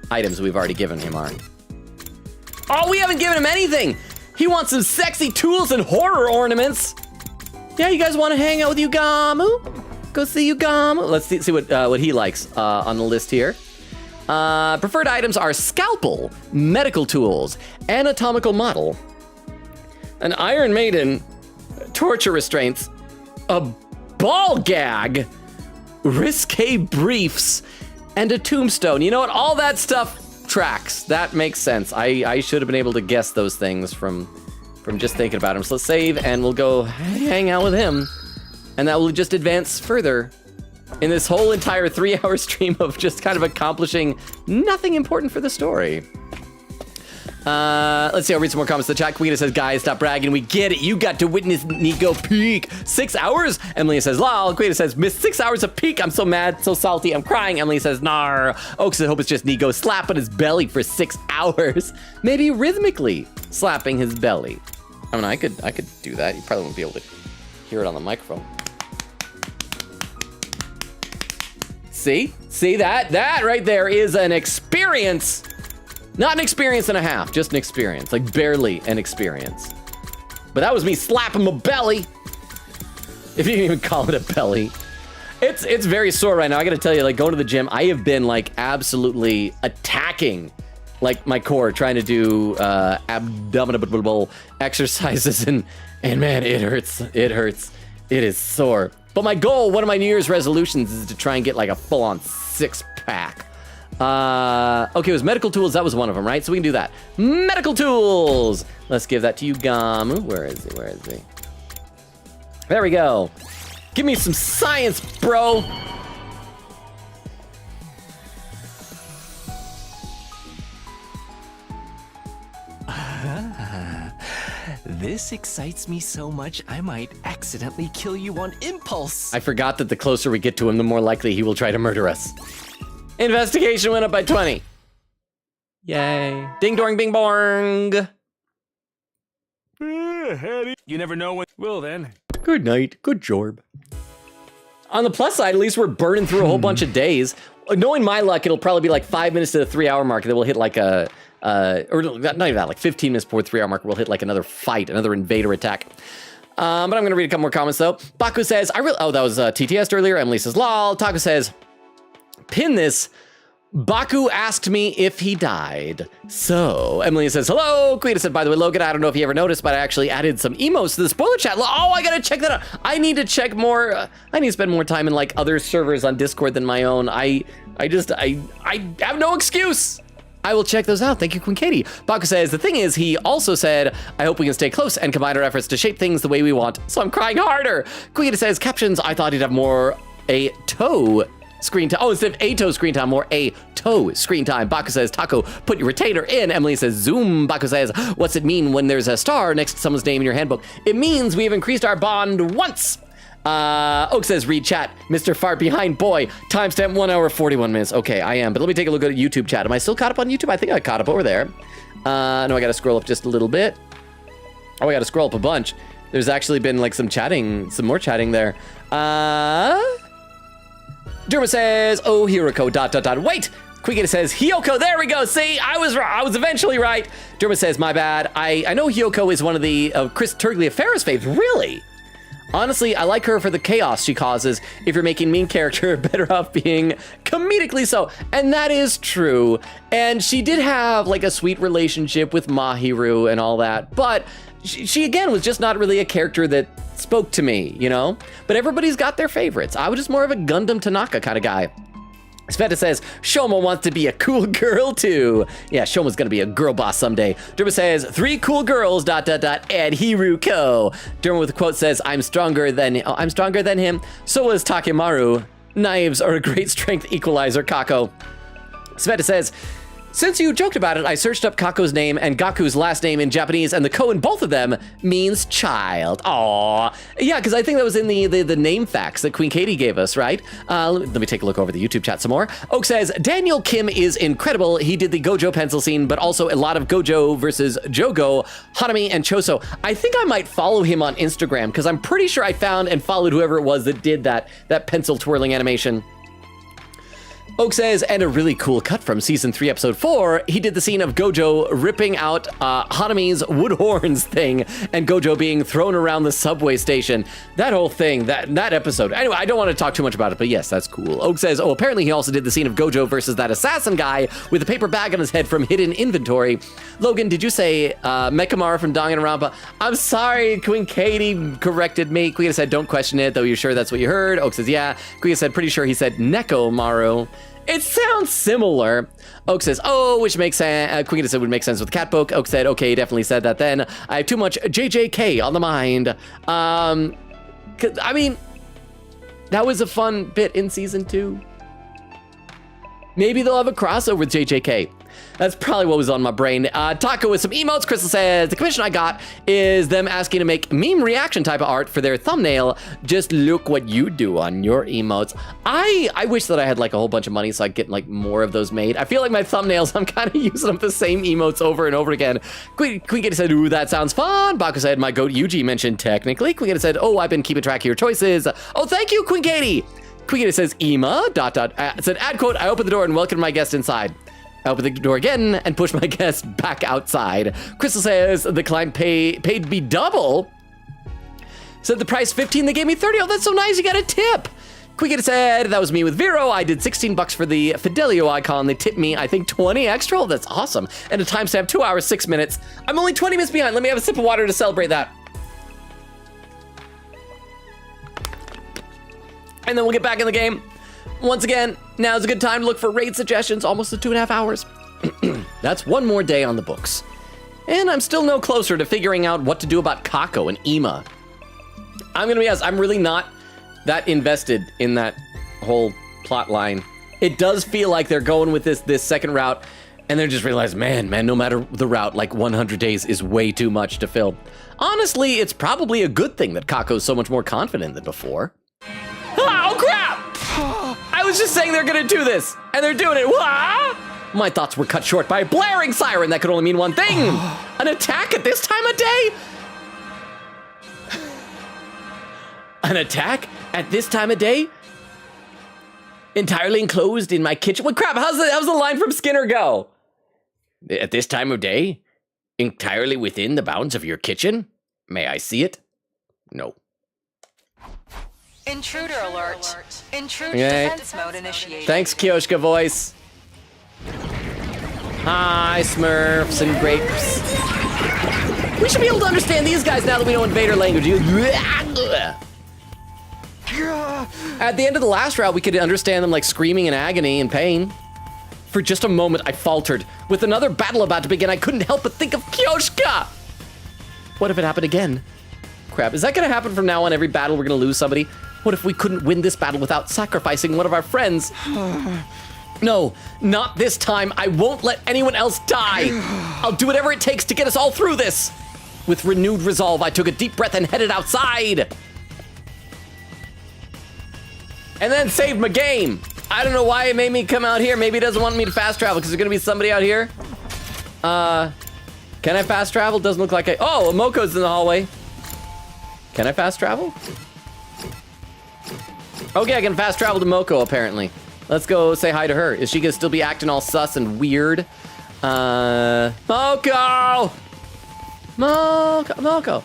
items we've already given him are. Oh, we haven't given him anything. He wants some sexy tools and horror ornaments. Yeah, you guys want to hang out with Yugamu? Go see Yugamu. Let's see what he likes on the list here. Preferred items are scalpel, medical tools, anatomical model, an Iron Maiden, torture restraints, a ball gag, risque briefs, and a tombstone. You know what? All that stuff tracks. That makes sense. I should have been able to guess those things from just thinking about him. So let's save, and we'll go hang out with him. And that will just advance further in this whole entire 3-hour stream of just kind of accomplishing nothing important for the story. Let's see, I'll read some more comments in the chat. Queen says, guys, stop bragging. We get it. You got to witness Nico peak. 6 hours? Emily says, lol. Queen says, missed 6 hours of peak. I'm so mad, so salty, I'm crying. Emily says, nar. Oak says, hope it's just Nico slapping his belly for 6 hours. Maybe rhythmically slapping his belly. I mean, I could do that. You probably won't be able to hear it on the microphone. See that right there is an experience. Not an experience and a half, just an experience, like barely an experience. But that was me slapping my belly. If you can even call it a belly. It's very sore right now. I gotta tell you, like going to the gym, I have been like absolutely attacking like my core, trying to do abdominal exercises, and man, it hurts. It hurts. It is sore. But my goal, one of my New Year's resolutions, is to try and get like a full-on 6-pack. Okay, it was medical tools. That was one of them, right? So we can do that. Medical tools. Let's give that to you, Gamu. Where is he? Where is he? There we go. Give me some science, bro. This excites me so much, I might accidentally kill you on impulse. I forgot that the closer we get to him, the more likely he will try to murder us. Investigation went up by 20. Yay. Ding dong bing bong. You never know when. Well then. Good night. Good job. On the plus side, at least we're burning through a whole bunch of days. Knowing my luck, it'll probably be like 5 minutes to the 3-hour mark, and then we'll hit like a, or not even that, like 15 minutes before the 3-hour mark, we'll hit like another fight, another invader attack. But I'm gonna read a couple more comments though. Baku says, oh, that was TTS earlier. Emily says, lol. Taco says, pin this. Baku asked me if he died. So, Emily says, hello. Quita said, by the way, Logan, I don't know if you ever noticed, but I actually added some emotes to the spoiler chat. Oh, I gotta check that out. I need to check more. I need to spend more time in like other servers on Discord than my own. I have no excuse. I will check those out. Thank you, Queen Katie. Baku says, the thing is, he also said, I hope we can stay close and combine our efforts to shape things the way we want. So I'm crying harder. Quita says, captions, I thought he'd have more a toe screen time. Oh, instead of a toe screen time, more a toe screen time. Baku says, Taco, put your retainer in. Emily says, zoom. Baku says, what's it mean when there's a star next to someone's name in your handbook? It means we have increased our bond once. Oak says, read chat. Mr. Fart Behind Boy. Timestamp 1 hour, 41 minutes. Okay, I am. But let me take a look at YouTube chat. Am I still caught up on YouTube? I think I caught up over there. No, I gotta scroll up just a little bit. Oh, I gotta scroll up a bunch. There's actually been like some more chatting there. Derma says, oh, Hiroko, ... Wait! Quigita says, Hyoko, there we go. See, I was eventually right. Derma says, my bad. I know Hyoko is one of the Chris Tergliaferra's faves. Really? Honestly, I like her for the chaos she causes. If you're making mean character, better off being comedically so. And that is true. And she did have like a sweet relationship with Mahiru and all that. But she again was just not really a character that spoke to me, you know? But everybody's got their favorites. I was just more of a Gundam Tanaka kind of guy. Sveta says, Shoma wants to be a cool girl too. Yeah, Shoma's gonna be a girl boss someday. Derma says, 3 cool girls, ... and Hiruko. Derma with a quote says, I'm stronger than him. So was Takemaru. Knives are a great strength equalizer, Kako. Sveta says, Since you joked about it, I searched up Kako's name and Gaku's last name in Japanese, and the ko in both of them means child. Aww. Yeah, because I think that was in the name facts that Queen Katie gave us, right? Let me take a look over the YouTube chat some more. Oak says, Daniel Kim is incredible. He did the Gojo pencil scene, but also a lot of Gojo versus Jogo, Hanami, and Choso. I think I might follow him on Instagram, because I'm pretty sure I found and followed whoever it was that did that pencil twirling animation. Oak says, and a really cool cut from season 3, episode 4, he did the scene of Gojo ripping out Hanami's wood horns thing and Gojo being thrown around the subway station. That whole thing, that episode. Anyway, I don't want to talk too much about it, but yes, that's cool. Oak says, oh, apparently he also did the scene of Gojo versus that assassin guy with a paper bag on his head from hidden inventory. Logan, did you say Mekamaru from Danganronpa? I'm sorry, Queen Katie corrected me. Queen said, don't question it, though you're sure that's what you heard. Oak says, yeah. Queen said, pretty sure he said Nekomaru. It sounds similar. Oak says, oh, which makes sense. Queen said would make sense with cat book. Oak said, okay, definitely said that then. I have too much JJK on the mind. I mean, that was a fun bit in season 2. Maybe they'll have a crossover with JJK. That's probably what was on my brain. Taco with some emotes. Crystal says, the commission I got is them asking to make meme reaction type of art for their thumbnail. Just look what you do on your emotes. I wish that I had like a whole bunch of money so I could get like more of those made. I feel like my thumbnails, I'm kind of using up the same emotes over and over again. Queen Katie said, ooh, that sounds fun. Baku said, my goat Yuji mentioned technically. Queen Katie said, oh, I've been keeping track of your choices. Oh, thank you, Queen Katie. Queen Katie says, Ema, ... said, add quote, I opened the door and welcomed my guest inside. I open the door again and push my guest back outside. Crystal says the client paid me double. Said the price 15, they gave me 30. Oh, that's so nice, you got a tip. Quicket said, that was me with Vero. I did 16 bucks for the Fidelio icon. They tipped me, I think, 20 extra. Oh, that's awesome. And a timestamp, 2 hours, 6 minutes. I'm only 20 minutes behind. Let me have a sip of water to celebrate that. And then we'll get back in the game. Once again, now's a good time to look for raid suggestions, almost at 2.5 hours. That's one more day on the books. And I'm still no closer to figuring out what to do about Kako and Ema. I'm gonna be honest, I'm really not that invested in that whole plot line. It does feel like they're going with this second route, and they just realize, man, no matter the route, like 100 days is way too much to fill. Honestly, it's probably a good thing that Kako's so much more confident than before. Oh, crap! I was just saying they're gonna do this, and they're doing it. Wah! My thoughts were cut short by a blaring siren that could only mean one thing. An attack at this time of day? An attack at this time of day? Entirely enclosed in my kitchen? What crap, how's the line from Skinner go? At this time of day? Entirely within the bounds of your kitchen? May I see it? No. Intruder alert. Intruder defense mode initiated. Thanks, Kioshka voice. Hi, Smurfs and grapes. We should be able to understand these guys now that we know invader language. At the end of the last route, we could understand them like screaming in agony and pain. For just a moment, I faltered. With another battle about to begin, I couldn't help but think of Kioshka. What if it happened again? Crap, is that gonna happen from now on? Every battle we're gonna lose somebody? What if we couldn't win this battle without sacrificing one of our friends? No, not this time. I won't let anyone else die. I'll do whatever it takes to get us all through this. With renewed resolve, I took a deep breath and headed outside. And then saved my game. I don't know why it made me come out here. Maybe it doesn't want me to fast travel because there's gonna be somebody out here. Can I fast travel? Doesn't look like oh, Moko's in the hallway. Can I fast travel? Okay, I can fast travel to Moko, apparently. Let's go say hi to her. Is she gonna still be acting all sus and weird? Moko! Moko.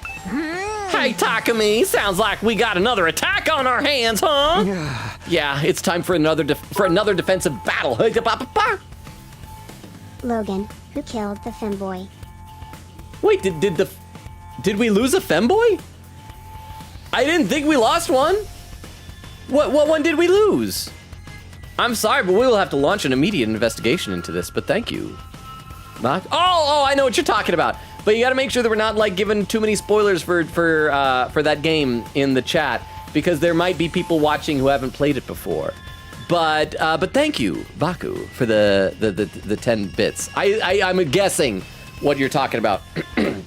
Hey, Takumi, sounds like we got another attack on our hands, huh? Yeah, it's time for another defensive battle. Logan, who killed the femboy? Wait, did we lose a femboy? I didn't think we lost one. What one did we lose? I'm sorry, but we will have to launch an immediate investigation into this, but thank you. Oh, I know what you're talking about. But you gotta make sure that we're not like giving too many spoilers for that game in the chat, because there might be people watching who haven't played it before. But thank you, Baku, for the 10 bits. I'm guessing what you're talking about.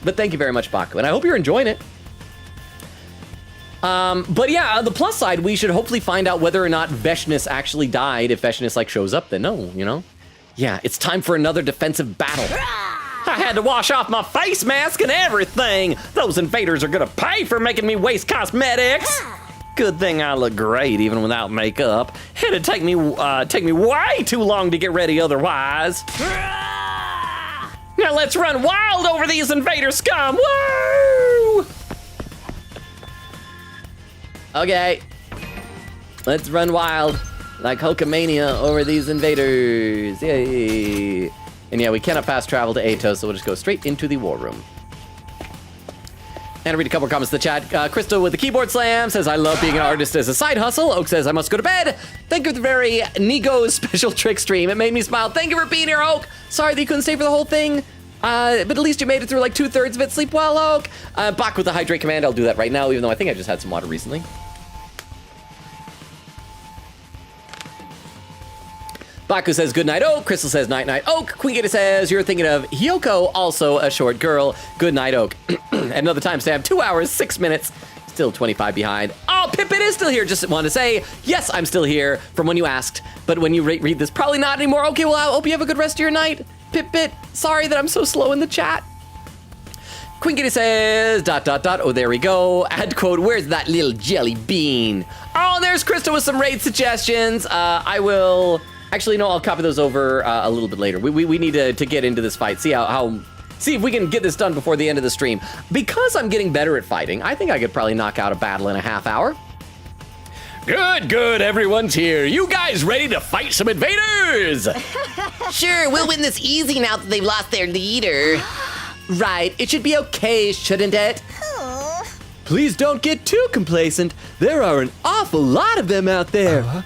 But thank you very much, Baku, and I hope you're enjoying it. But yeah, on the plus side, we should hopefully find out whether or not Veshness actually died. If Veshness like shows up, then no, you know? Yeah, it's time for another defensive battle. I had to wash off my face mask and everything. Those invaders are gonna pay for making me waste cosmetics. Good thing I look great even without makeup. It'd take me way too long to get ready otherwise. Now let's run wild over these invader scum. Woo! Okay, let's run wild like Hulkamania over these invaders. Yay! And yeah, we cannot fast travel to Atos, so we'll just go straight into the war room. And I read a couple of comments in the chat. Crystal with the keyboard slam says, I love being an artist as a side hustle. Oak says, I must go to bed. Thank you for the very Nigo special trick stream. It made me smile. Thank you for being here, Oak. Sorry that you couldn't stay for the whole thing. But at least you made it through like 2/3 of it. Sleep well, Oak. Back with the hydrate command. I'll do that right now, even though I think I just had some water recently. Baku says, good night, Oak. Crystal says, night, night, Oak. Queen Gator says, you're thinking of Hyoko, also a short girl. Good night, Oak. Another timestamp, 2 hours, 6 minutes. Still 25 behind. Oh, Pippin is still here. Just wanted to say, yes, I'm still here from when you asked. But when you read this, probably not anymore. Okay, well, I hope you have a good rest of your night. Pip-Pit, sorry that I'm so slow in the chat. Queen Kitty says, ... Oh, there we go. Ad quote, where's that little jelly bean? Oh, and there's Krista with some raid suggestions. I will... Actually, no, I'll copy those over a little bit later. We need to get into this fight. See see if we can get this done before the end of the stream. Because I'm getting better at fighting, I think I could probably knock out a battle in a half hour. Good, everyone's here. You guys ready to fight some invaders? Sure, we'll win this easy now that they've lost their leader. Right, it should be okay, shouldn't it? Please don't get too complacent. There are an awful lot of them out there.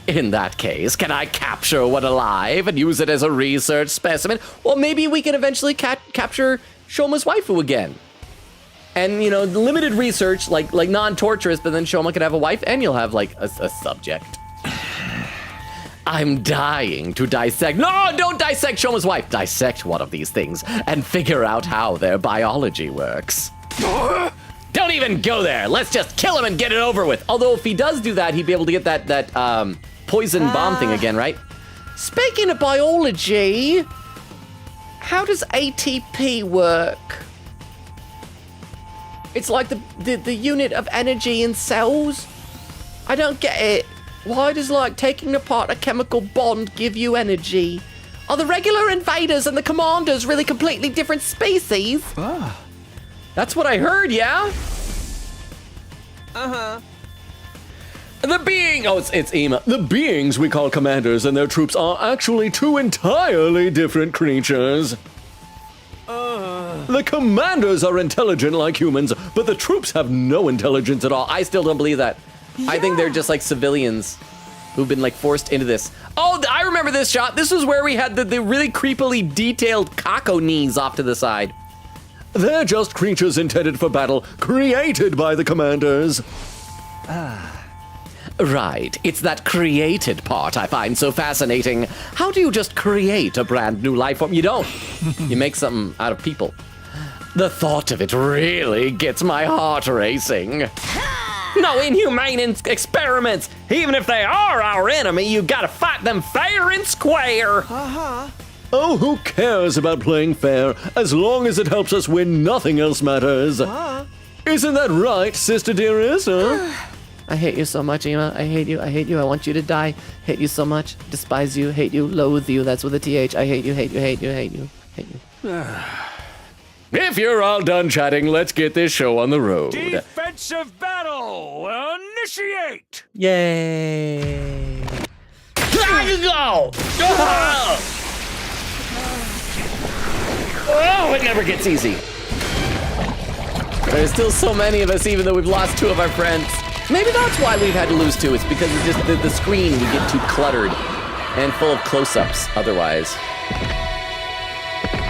In that case, can I capture one alive and use it as a research specimen? Or maybe we can eventually capture Shoma's waifu again. And, you know, limited research, like non-torturous, but then Shoma could have a wife and you'll have, like, a subject. I'm dying to dissect. No, don't dissect Shoma's wife. Dissect one of these things and figure out how their biology works. Don't even go there. Let's just kill him and get it over with. Although if he does do that, he'd be able to get that poison bomb thing again, right? Speaking of biology, how does ATP work? It's like the unit of energy in cells. I don't get it. Why does like taking apart a chemical bond give you energy? Are the regular invaders and the commanders really completely different species? That's what I heard, yeah? It's Ema. The beings we call commanders and their troops are actually two entirely different creatures. The commanders are intelligent like humans, but the troops have no intelligence at all. I still don't believe that. Yeah. I think they're just like civilians who've been like forced into this. Oh, I remember this shot. This was where we had the really creepily detailed Kako knees off to the side. They're just creatures intended for battle, created by the commanders. Right, it's that created part I find so fascinating. How do you just create a brand new life form? You don't. You make something out of people. The thought of it really gets my heart racing. No inhumane experiments. Even if they are our enemy, you gotta fight them fair and square. Oh, who cares about playing fair? As long as it helps us win, nothing else matters. Isn't that right, sister dearest? I hate you so much, Ema. I hate you. I hate you. I want you to die. Hate you so much. Despise you. Hate you. Loathe you. That's with a TH. I hate you. Hate you. Hate you. Hate you. Hate you. If you're all done chatting, let's get this show on the road. Defensive battle! Initiate! Yay! Go! Oh, it never gets easy. There's still so many of us, even though we've lost 2 of our friends. Maybe that's why we've had to lose 2. It's because it's just the screen would get too cluttered and full of close-ups otherwise.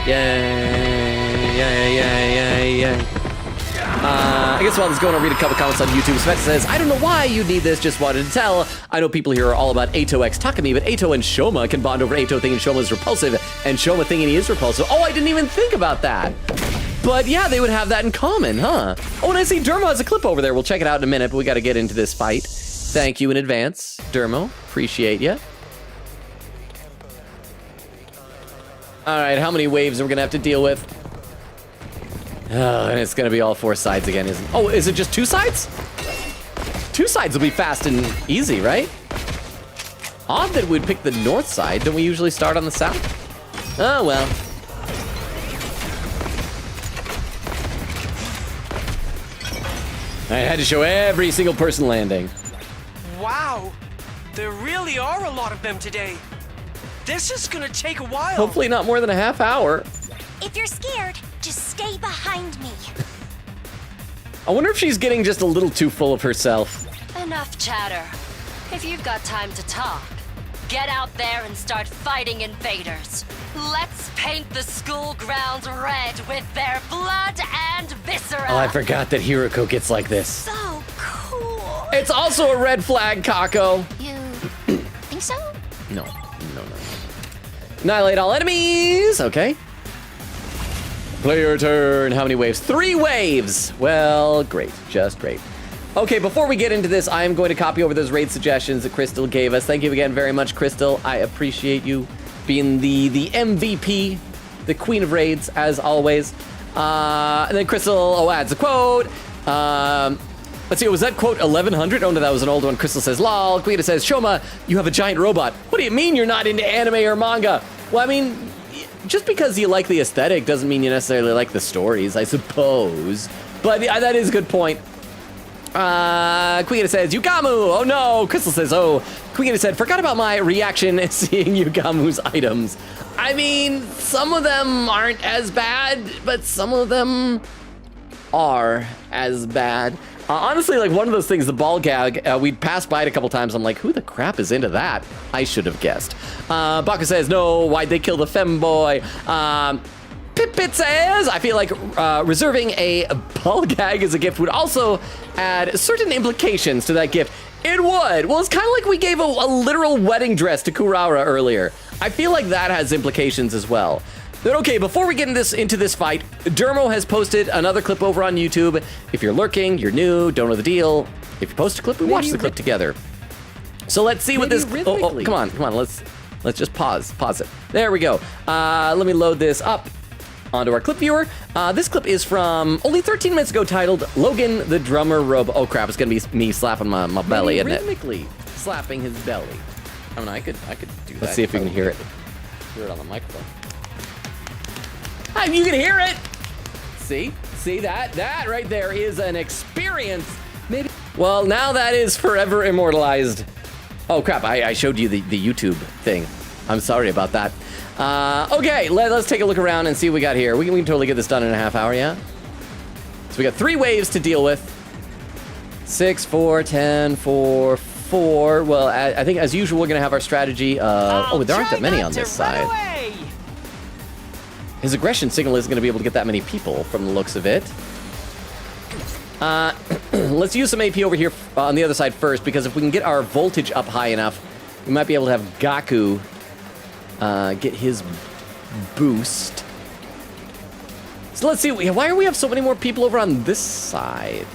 Yay, yay, yay, yay, yay. I guess while this is going, I'll read a couple comments on YouTube. Svet says, I don't know why you need this, just wanted to tell. I know people here are all about Ato x Takumi, but Ato and Shoma can bond over Ato thinking Shoma is repulsive, and Shoma thinking he is repulsive. Oh, I didn't even think about that. But yeah, they would have that in common, huh? Oh, and I see Dermo has a clip over there. We'll check it out in a minute, but we got to get into this fight. Thank you in advance, Dermo. Appreciate ya. All right, how many waves are we going to have to deal with? Oh, and it's going to be all 4 sides again, isn't it? Oh, is it just 2 sides? 2 sides will be fast and easy, right? Odd that we'd pick the north side. Don't we usually start on the south? Oh, well. I had to show every single person landing. Wow, there really are a lot of them today. This is gonna take a while. Hopefully not more than a half hour. If you're scared, just stay behind me. I wonder if she's getting just a little too full of herself. Enough chatter. If you've got time to talk, get out there and start fighting invaders. Let's paint the school grounds red with their blood and viscera. Oh, I forgot that Hiroko gets like this. So cool. It's also a red flag, Kako. You think so? No. Annihilate all enemies. Okay. Player turn. How many waves? 3 waves. Well, great. Just great. Okay, before we get into this, I am going to copy over those raid suggestions that Crystal gave us. Thank you again very much, Crystal. I appreciate you being the MVP, the queen of raids, as always. And then Crystal adds a quote. Let's see, was that quote 1100? Oh, no, that was an old one. Crystal says, lol. Quita says, Shoma, you have a giant robot. What do you mean you're not into anime or manga? Well, I mean, just because you like the aesthetic doesn't mean you necessarily like the stories, I suppose. But yeah, that is a good point. Quita says, Yugamu! Oh no! Crystal says, oh. Quita said, forgot about my reaction at seeing Yugamu's items. I mean, some of them aren't as bad, but some of them are as bad. Honestly, like one of those things, the ball gag, we'd passed by it a couple times. I'm like, who the crap is into that? I should have guessed. Baka says, no, why'd they kill the femboy? Pip says, I feel like reserving a ball gag as a gift would also add certain implications to that gift. It would. Well, it's kind of like we gave a literal wedding dress to Kuraura earlier. I feel like that has implications as well. But okay, before we get into this fight, Dermo has posted another clip over on YouTube. If you're lurking, you're new, don't know the deal. If you post a clip, we watch the clip together. So let's see what this. Oh, come on. Let's just pause it. There we go. Let me load this up onto our clip viewer. This clip is from only 13 minutes ago, titled "Logan the Drummer Robo." Oh crap! It's gonna be me slapping my belly, isn't it? Rhythmically slapping his belly. I mean, I could do that. Let's see if we can hear it. Hear it on the microphone. You can hear it. See that right there is an experience. Maybe. Well, now that is forever immortalized. Oh crap! I showed you the YouTube thing. I'm sorry about that. Okay, let's take a look around and see what we got here. We can totally get this done in a half hour, yeah? So we got 3 waves to deal with. 6, 4, 10, 4, 4. Well, I think as usual, we're going to have our strategy of... Oh, there aren't that many on this side. His aggression signal isn't going to be able to get that many people from the looks of it. Let's use some AP over here on the other side first, because if we can get our voltage up high enough, we might be able to have Gaku get his boost. So let's see, why do we have so many more people over on this side?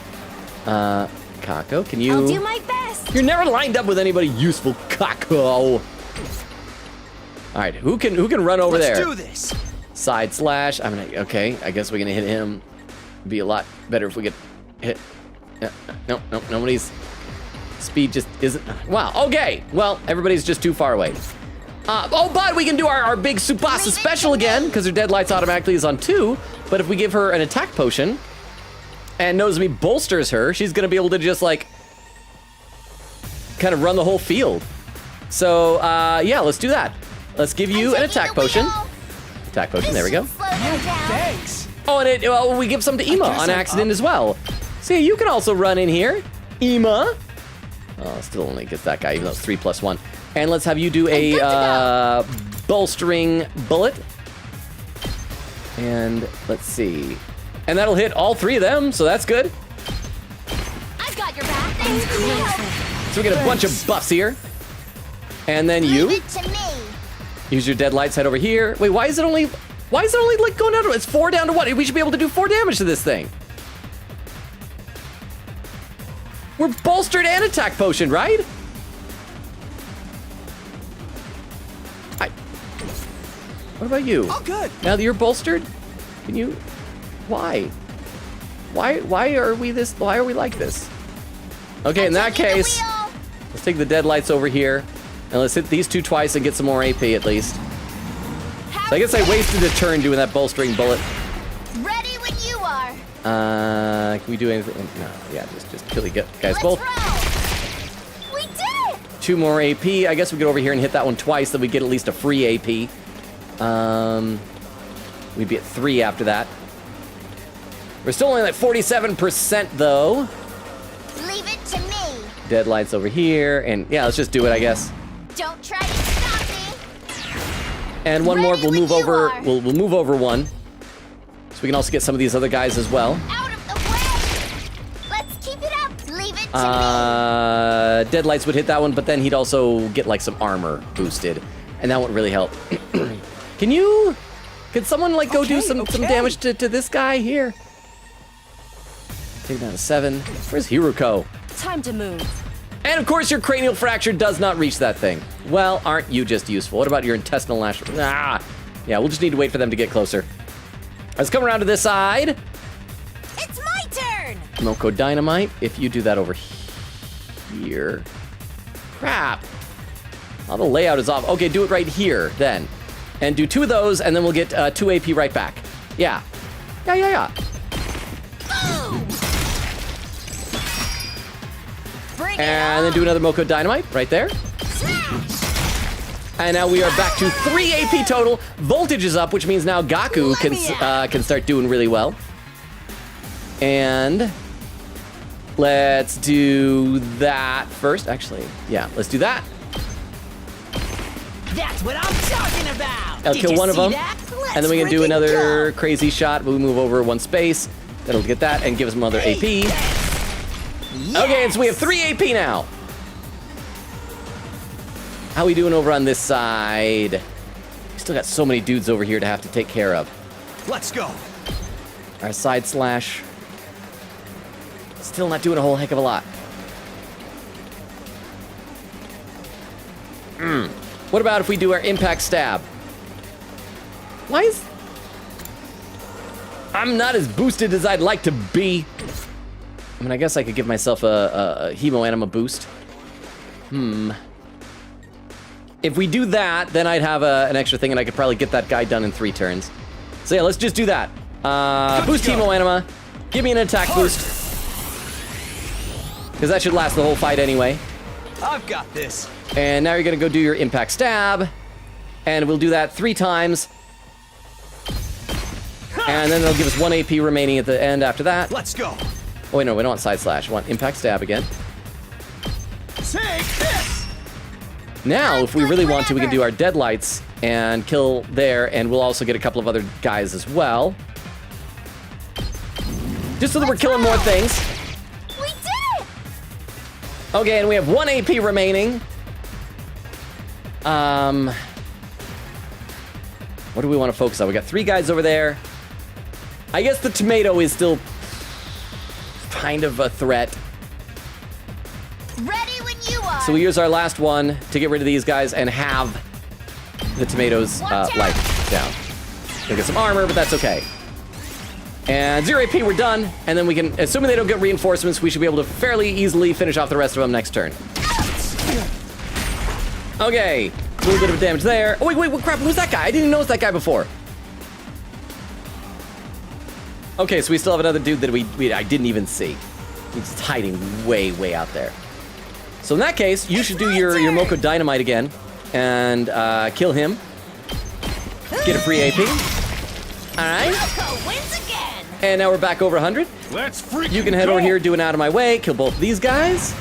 Kako, can you... I'll do my best. You're never lined up with anybody useful, Kako. All right, who can run over there? Let's do this. Side slash. I mean, okay, I guess we're gonna hit him. Be a lot better if we get hit. No, nobody's speed just isn't. Wow. Okay. Well, everybody's just too far away. But we can do our big Tsubasa special again, because her dead lights automatically is on 2. But if we give her an attack potion and Nozomi bolsters her, she's gonna be able to just like kind of run the whole field. So yeah, let's do that. Let's give you an attack potion. Attack potion, there we go. Thanks. Oh, and we give some to Ima on accident as well. So yeah, you can also run in here, Ima. Oh, still only gets that guy, even though it's 3 + 1. And let's have you do a bolstering bullet. And let's see. And that'll hit all 3 of them, so that's good. I've got your back. Thanks for your help. So we get a bunch of buffs here. And then you. Leave it to me. Use your deadlights, head over here. Wait, why is it only like going down to, it's 4 down to 1? We should be able to do 4 damage to this thing. We're bolstered and attack potion, right? What about you? Oh, good. Now that you're bolstered, can you, why? Why are we like this? Okay, in that case, let's take the deadlights over here. And let's hit these 2 twice and get some more AP at least. So I guess I wasted a turn doing that bolstering bullet. Ready when you are. Can we do anything? No, yeah, just kill you guys both. Roll. We did it! 2 more AP. I guess we get over here and hit that one twice, then we get at least a free AP. We'd be at 3 after that. We're still only at 47% though. Leave it to me. Deadlights over here, and yeah, let's just do it, I guess. Don't try to stop me. And one more, we'll move over. We'll move over 1, so we can also get some of these other guys as well. Out of the way. Let's keep it up. Leave it to me. Deadlights would hit that one, but then he'd also get like some armor boosted, and that wouldn't really help. Can someone like go do some damage to this guy here? Take down to 7. Where's Hiruko? Time to move. And of course, your cranial fracture does not reach that thing. Well, aren't you just useful? What about your intestinal lash? Ah, yeah, we'll just need to wait for them to get closer. Let's come around to this side. It's my turn. Moko Dynamite. If you do that over here, crap. Oh, the layout is off. Okay, do it right here then, and do 2 of those, and then we'll get 2 AP right back. Yeah. And then do another Moko Dynamite right there. And now we are back to 3 AP total. Voltage is up, which means now Gaku can start doing really well. And let's do that first. Actually, yeah, let's do that. That's what I'm talking about. I'll kill one of them, and then we can do another crazy shot. We'll move over 1 space. That'll get that and give us another AP. Yes. Okay, and so we have 3 AP now. How we doing over on this side? We still got so many dudes over here to have to take care of. Let's go. Our side slash. Still not doing a whole heck of a lot. What about if we do our impact stab? Why is... I'm not as boosted as I'd like to be. I mean, I guess I could give myself a Hemo Anima boost. If we do that, then I'd have an extra thing, and I could probably get that guy done in 3 turns. So yeah, let's just do that. Boost Hemo Anima. Give me an attack boost. Because that should last the whole fight anyway. I've got this. And now you're going to go do your impact stab. And we'll do that 3 times. And then it'll give us 1 AP remaining at the end after that. Let's go. Oh, wait, no, we don't want side slash. We want impact stab again. Take this. Now, if we really want to, we can do our deadlights and kill there, and we'll also get a couple of other guys as well. Just so that we're killing more things. We did it! Okay, and we have 1 AP remaining. What do we want to focus on? We got 3 guys over there. I guess the tomato is still kind of a threat. Ready when you are. So we use our last one to get rid of these guys and have the tomatoes life down. We'll get some armor, but that's okay. And 0 AP, we're done. And then we can, assuming they don't get reinforcements, we should be able to fairly easily finish off the rest of them next turn. Okay, a little bit of damage there. Oh, wait, what crap, who's that guy? I didn't even notice that guy before. Okay, so we still have another dude that I didn't even see. He's just hiding way out there. So in that case, you should do your Moko Dynamite again and kill him. Get a free AP. All right. Moko wins again. And now we're back over 100. Let's freaking You can head over here, do an out of my way, kill both these guys.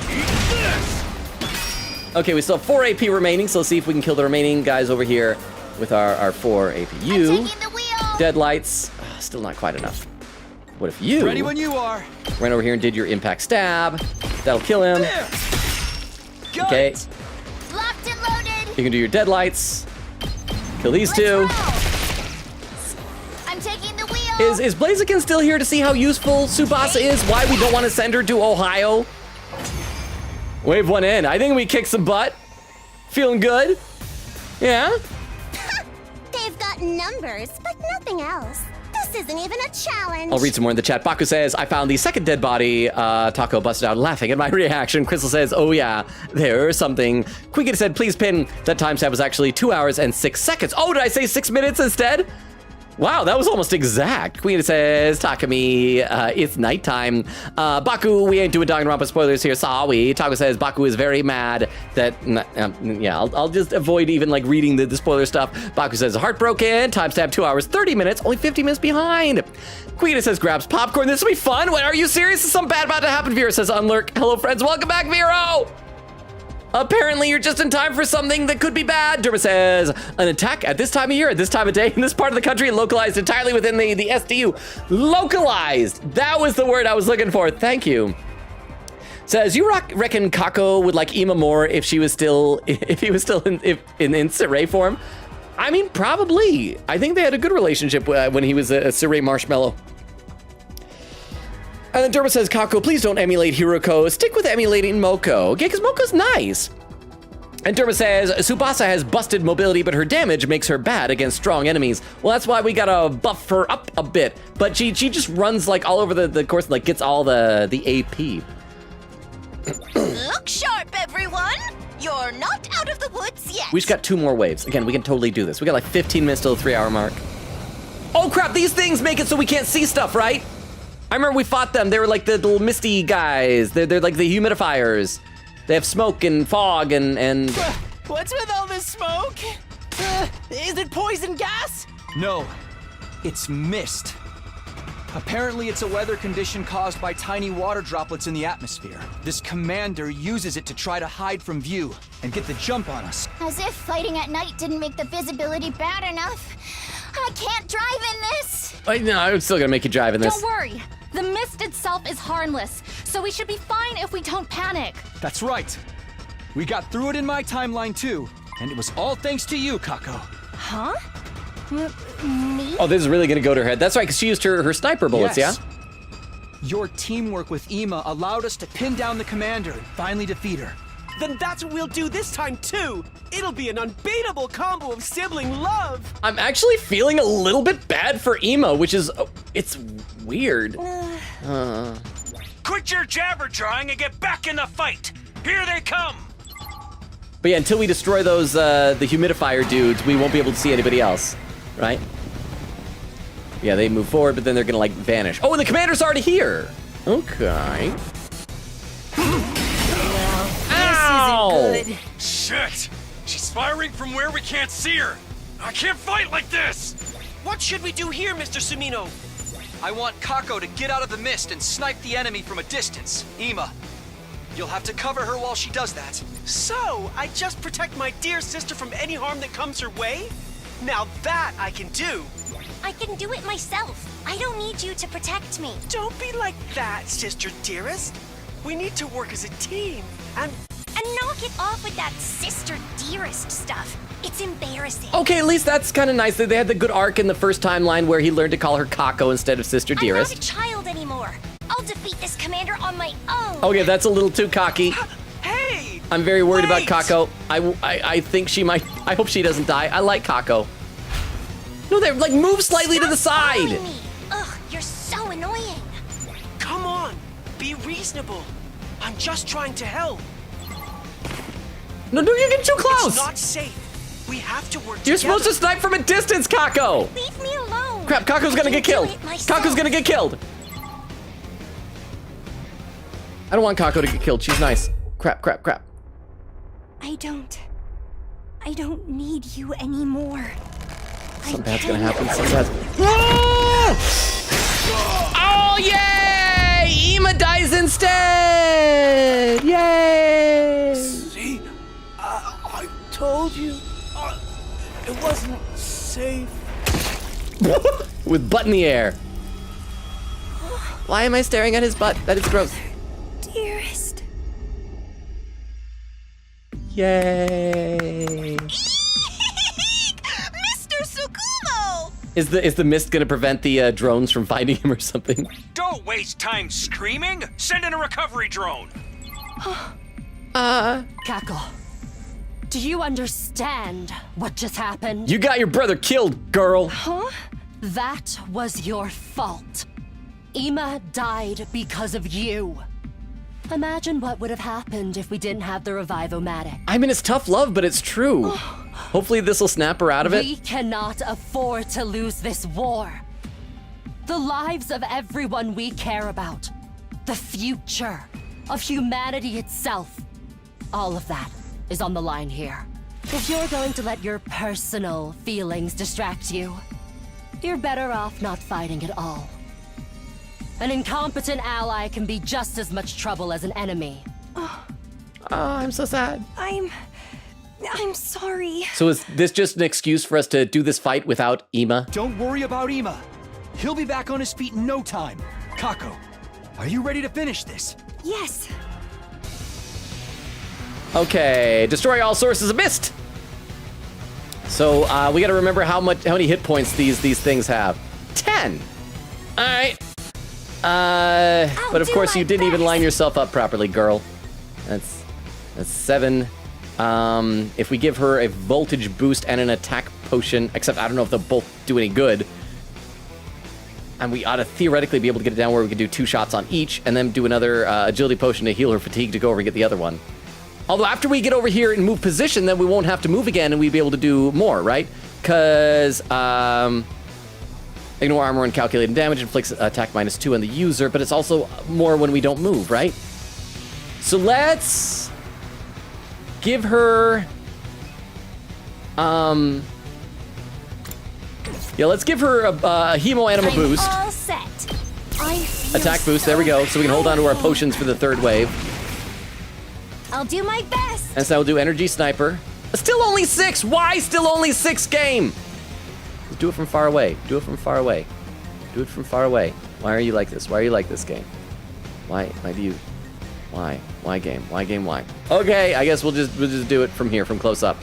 Okay, we still have 4 AP remaining, so let's see if we can kill the remaining guys over here with our 4 APU. I'm taking the wheel. Deadlights, still not quite enough. What if you Ready when you are. ran over here and did your impact stab? That'll kill him. Okay. Locked and loaded. You can do your deadlights. Kill these two. I'm taking the wheel. Is Blaziken still here to see how useful Tsubasa is? Why we don't want to send her to Ohio? Wave 1 in. I think we kicked some butt. Feeling good? Yeah? They've got numbers, but nothing else. This isn't even a challenge. I'll read some more in the chat. Baku says, I found the second dead body. Taco busted out laughing at my reaction. Crystal says, oh yeah, there's something. Quicket said, please pin. That timestamp was actually 2 hours and 6 seconds. Oh, did I say 6 minutes instead? Wow, that was almost exact. Queen says, Takumi, it's nighttime. Baku, we ain't doing Danganronpa spoilers here, sorry. Taco says, Baku is very mad that, yeah, I'll just avoid even like reading the spoiler stuff. Baku says, heartbroken, timestamp 2 hours, 30 minutes, only 50 minutes behind. Queen says, grabs popcorn, this will be fun. Wait, are you serious? Is something bad about to happen? Vera says, unlurk. Hello, friends, welcome back, Vero. Apparently, you're just in time for something that could be bad. Derma says, an attack at this time of year, at this time of day, in this part of the country, localized entirely within the SDU. Localized. That was the word I was looking for. Thank you. Says, you reckon Kako would like Ima more if he was still in Sirei form? I mean, probably. I think they had a good relationship when he was a Sirei marshmallow. And then Derma says, Kako, please don't emulate Hiroko. Stick with emulating Moko. Okay, because Moko's nice. And Derma says, Tsubasa has busted mobility, but her damage makes her bad against strong enemies. Well, that's why we gotta buff her up a bit. But she just runs like all over the course and like gets all the AP. Look sharp, everyone. You're not out of the woods yet. We just got 2 more waves. Again, we can totally do this. We got like 15 minutes till the 3-hour mark. Oh crap, these things make it so we can't see stuff, right? I remember we fought them. They were like the little misty guys. They're like the humidifiers. They have smoke and fog and... What's with all this smoke? Is it poison gas? No, it's mist. Apparently it's a weather condition caused by tiny water droplets in the atmosphere. This commander uses it to try to hide from view and get the jump on us. As if fighting at night didn't make the visibility bad enough. I can't drive in this. No, I'm still gonna make you drive in this. Don't worry. The mist itself is harmless, so we should be fine if we don't panic. That's right. We got through it in my timeline too, and it was all thanks to you, Kako. Huh? Me? Oh, this is really gonna go to her head. That's right, because she used her sniper bullets, Yes. yeah? Your teamwork with Ima allowed us to pin down the commander and finally defeat her. Then that's what we'll do this time too. It'll be an unbeatable combo of sibling love. I'm actually feeling a little bit bad for Ima, which is, it's weird. Quit your jabber jawing and get back in the fight. Here they come. But yeah, until we destroy those, the humidifier dudes, we won't be able to see anybody else, right? Yeah, they move forward, but then they're gonna like vanish. Oh, and the commander's already here. Okay. Ow! This isn't good. Shit! She's firing from where we can't see her. I can't fight like this. What should we do here, Mr. Sumino? I want Kako to get out of the mist and snipe the enemy from a distance. Ima, you'll have to cover her while she does that. So, I just protect my dear sister from any harm that comes her way? Now that I can do. I can do it myself. I don't need you to protect me. Don't be like that, sister dearest. We need to work as a team. And knock it off with that sister dearest stuff. It's embarrassing. Okay, at least that's kind of nice that they had the good arc in the first timeline where he learned to call her Kako instead of Sister Dearest. I'm not a child anymore. I'll defeat this commander on my own. Okay, that's a little too cocky. hey! I'm very worried about Wait! Kako. I think she might. I hope she doesn't die. I like Kako. No, they like move slightly to the side. Following me. Ugh, you're so annoying. Come on, be reasonable. I'm just trying to help. No, you're getting too close. It's not safe. We have to work You're together. supposed to snipe from a distance, Kako. Leave me alone. Crap, Kako's gonna get killed. Kako's gonna get killed. I don't want Kako to get killed. She's nice. Crap. I don't need you anymore. Something bad's gonna happen. Something bad's. Oh, yay! Ima dies instead! Yay! See, I told you it wasn't safe. With butt in the air. Why am I staring at his butt? That is gross. Dearest. Yay. Mr. Sukumo! Is the mist gonna prevent the drones from finding him or something? Don't waste time screaming. Send in a recovery drone. Kako, do you understand what just happened? You got your brother killed, girl. Huh? That was your fault. Ima died because of you. Imagine what would have happened if we didn't have the Revive-O-Matic. I mean, it's tough love, but it's true. Hopefully this will snap her out of it. We cannot afford to lose this war. The lives of everyone we care about. The future of humanity itself. All of that is on the line here. If you're going to let your personal feelings distract you, you're better off not fighting at all. An incompetent ally can be just as much trouble as an enemy. Oh, I'm so sad. I'm sorry. So is this just an excuse for us to do this fight without Ima? Don't worry about Ima. He'll be back on his feet in no time. Kako, are you ready to finish this? Yes. Okay, destroy all sources of mist. So we gotta remember how many hit points these things have. 10. All right. But of course you didn't even line yourself up properly, girl. That's 7. If we give her a voltage boost and an attack potion, except I don't know if they'll both do any good. And we ought to theoretically be able to get it down where we can do 2 shots on each, and then do another agility potion to heal her fatigue to go over and get the other one. Although after we get over here and move position, then we won't have to move again and we'd be able to do more, right? Because ignore armor and calculated damage, inflicts attack -2 on the user, but it's also more when we don't move, right? So let's give her, let's give her a hemo animal boost. All set. Attack boost, there we go. So we can hold on to our potions for the 3rd wave. I'll do my best. And so we'll do energy sniper. Still only 6, why still only 6 game? Do it from far away. Do it from far away. Do it from far away. Why are you like this? Why are you like this, game? Why do you? Why? Why game? Why game? Why? Okay, I guess we'll just do it from here, from close up.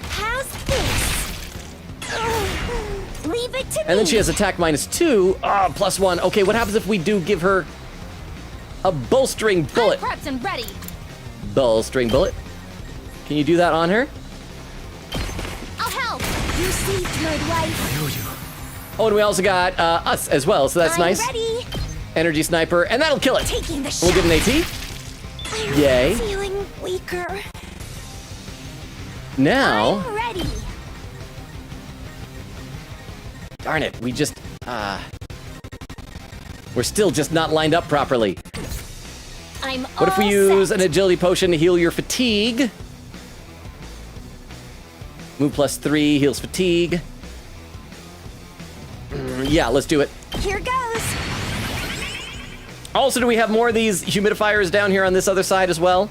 How's this? Leave it to me. And then she has attack -2. +1. Okay, what happens if we do give her a bolstering bullet? I'm prepped and ready. Bolstering bullet. Can you do that on her? I'll help. You saved my life. Oh, and we also got us as well, so that's I'm nice. ready. Energy sniper, and that'll kill it. Taking the shot. We'll get an AT. I'm Yay. feeling weaker. Now, I'm ready. darn it, we're still just not lined up properly. I'm What if we all use set. an agility potion to heal your fatigue? Move +3 heals fatigue. Yeah, let's do it. Here goes. Also, do we have more of these humidifiers down here on this other side as well?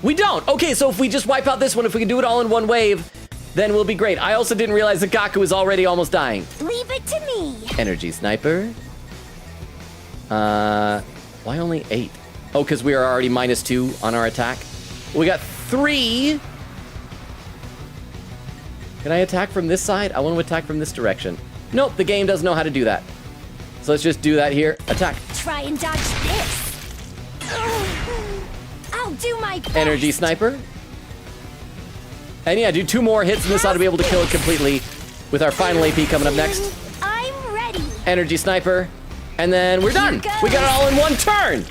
We don't. Okay, so if we just wipe out this one, if we can do it all in one wave, then we'll be great. I also didn't realize that Gaku is already almost dying. Leave it to me. Energy sniper. Why only 8? Oh, because we are already -2 on our attack. We got 3. Can I attack from this side? I want to attack from this direction. Nope, the game doesn't know how to do that. So let's just do that here. Attack. Try and dodge this. I'll do my best. Energy sniper. And yeah, do 2 more hits and this ought to be able to kill it completely with our final AP coming up next. I'm ready. Energy sniper. And then we're done. We got it all in one turn.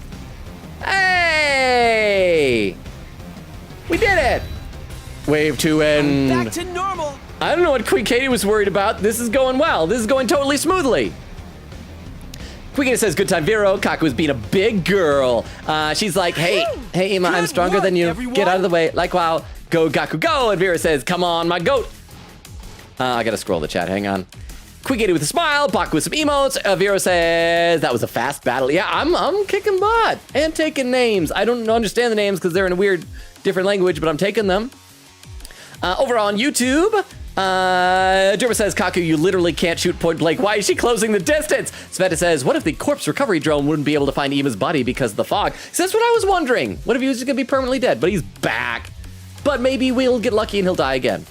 Hey! We did it. Wave 2 end. Back to normal. I don't know what Queen Katie was worried about. This is going well. This is going totally smoothly. Queen Katie says, good time, Vero. Kaku is being a big girl. She's like, hey, Ima, I'm stronger than you. everyone. Get out of the way. Like, wow. Go, Gaku, go. And Vera says, come on, my goat. I gotta scroll the chat. Hang on. Queen Katie with a smile. Baku with some emotes. Vero says, that was a fast battle. Yeah, I'm kicking butt and taking names. I don't understand the names because they're in a weird, different language, but I'm taking them. Over on YouTube, Derma says, Kaku, you literally can't shoot point blank. Why is she closing the distance? Sveta says, what if the corpse recovery drone wouldn't be able to find Eva's body because of the fog? So that's what I was wondering. What if he was just gonna be permanently dead? But he's back. But maybe we'll get lucky and he'll die again.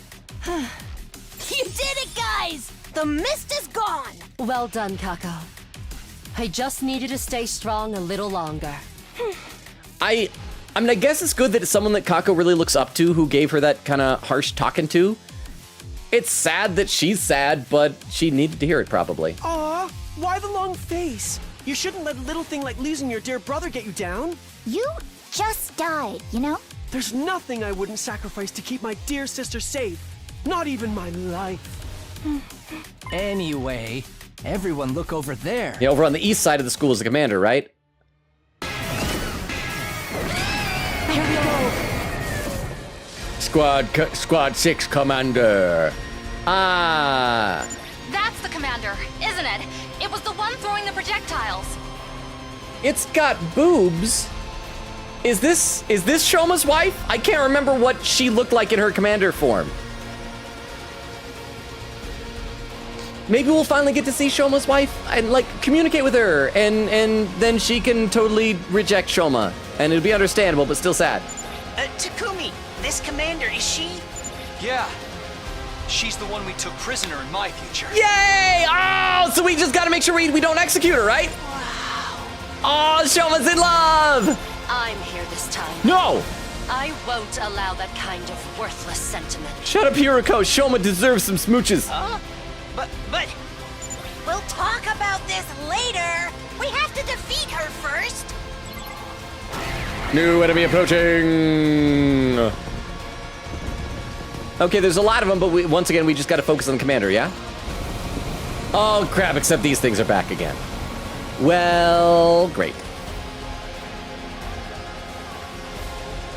You did it, guys! The mist is gone! Well done, Kako. I just needed to stay strong a little longer. I mean, I guess it's good that it's someone that Kako really looks up to who gave her that kind of harsh talking to. It's sad that she's sad, but she needed to hear it probably. Aw, why the long face? You shouldn't let a little thing like losing your dear brother get you down. You just died, you know? There's nothing I wouldn't sacrifice to keep my dear sister safe. Not even my life. Anyway, everyone look over there. Yeah, over on the east side of the school is the commander, right? Here we go. Squad 6 commander. Ah. That's the commander, isn't it? It was the one throwing the projectiles. It's got boobs. Is this Shoma's wife? I can't remember what she looked like in her commander form. Maybe we'll finally get to see Shoma's wife and like communicate with her, and then she can totally reject Shoma, and it'll be understandable but still sad. Takumi, this commander, is she? Yeah. She's the one we took prisoner in my future. Yay! Oh, so we just gotta make sure we don't execute her, right? Wow. Oh, Shoma's in love! I'm here this time. No! I won't allow that kind of worthless sentiment. Shut up, Hiroko. Shoma deserves some smooches. But... We'll talk about this later. We have to defeat her first. New enemy approaching. Okay, there's a lot of them, but once again, we just got to focus on the commander, yeah? Oh, crap, except these things are back again. Well, great.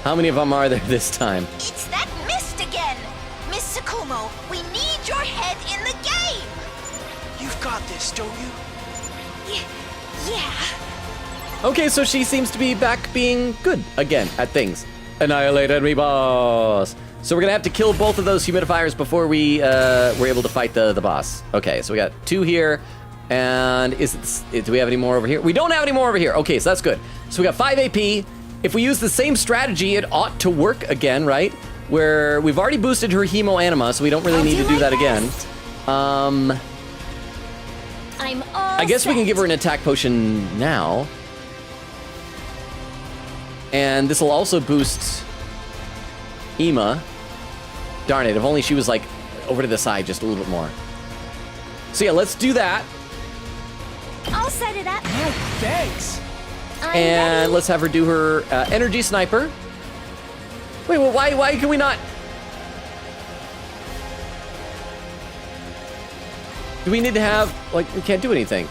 How many of them are there this time? It's that mist again. Miss Tsukumo, we need your head in the game. You've got this, don't you? Yeah. Okay, so she seems to be back being good again at things. Annihilate enemy boss. So we're gonna have to kill both of those humidifiers before we're able to fight the boss. Okay, so we got 2 here, and do we have any more over here? We don't have any more over here. Okay, so that's good. So we got 5 AP. If we use the same strategy, it ought to work again, right? Where we've already boosted her hemo anima, so we don't really need to do that again. I'm all I guess we set. can give her an attack potion now. And this will also boost Ema. Darn it, if only she was like over to the side just a little bit more. So yeah, let's do that. I'll set it up. Oh, thanks. And let's have her do her energy sniper. Wait, well, why can we not? Do we need to have, like, we can't do anything.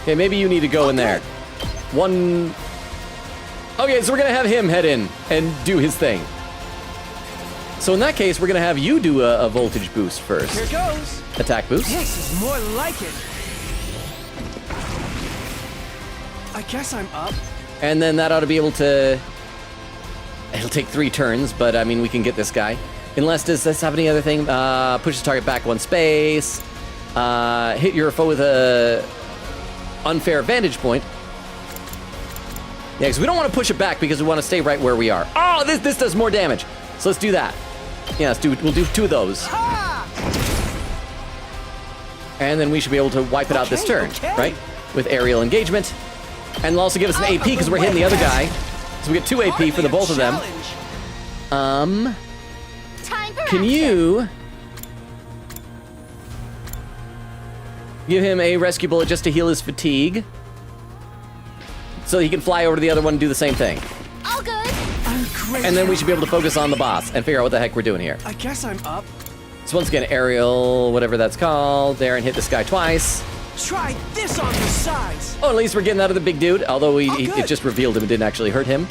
Okay, maybe you need to go in there. One. Okay, so we're gonna have him head in and do his thing. So in that case, we're gonna have you do a voltage boost first. Here goes. Attack boost. This is more like it. I guess I'm up. And then that ought to be able to... It'll take 3 turns, but I mean, we can get this guy. Unless, does this have any other thing? Push the target back 1 space. Hit your foe with a unfair vantage point. Yeah, because we don't want to push it back because we want to stay right where we are. Oh, this does more damage. So let's do that. Yeah, we'll do 2 of those. And then we should be able to wipe it out this turn, right? With aerial engagement. And it'll also give us an AP because we're hitting the other guy. So we get 2 AP for the both of them. Time for Can you give him a rescue bullet just to heal his fatigue? So he can fly over to the other one and do the same thing. All good. I'm great. And then we should be able to focus on the boss and figure out what the heck we're doing here. I guess I'm up. So once again, aerial, whatever that's called, there, and hit this guy twice. Try this on the sides. Oh, at least we're getting out of the big dude, although it good. just revealed him and didn't actually hurt him.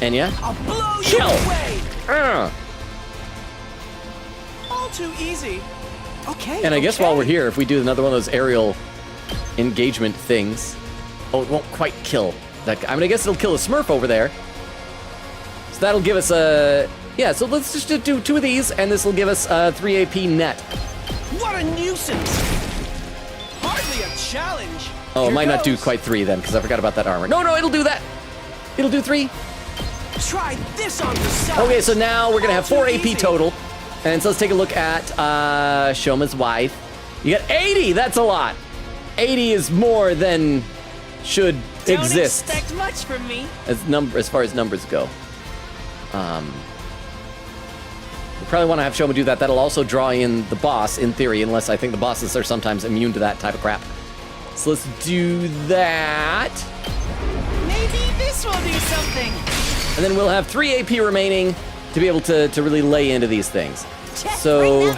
And yeah. I'll blow you Kill. away. All too easy. Okay. And I guess while we're here, if we do another one of those aerial engagement things, oh, it won't quite kill that guy. I mean, I guess it'll kill a Smurf over there. So that'll give us Yeah, so let's just do 2 of these, and this will give us 3 AP net. What a nuisance! Hardly a challenge. Oh, it Here might not do goes. quite 3 then, because I forgot about that armor. No, it'll do that. It'll do 3. Try this on the side. Okay, so now we're gonna have 4 AP Easy. total. And so let's take a look at Shoma's wife. You got 80, that's a lot. 80 is more than should exist Don't expect much from me. as far as numbers go. We probably want to have Shoma do that. That'll also draw in the boss, in theory, unless I think the bosses are sometimes immune to that type of crap. So let's do that. Maybe this will do something. And then we'll have 3 AP remaining to be able to really lay into these things. So,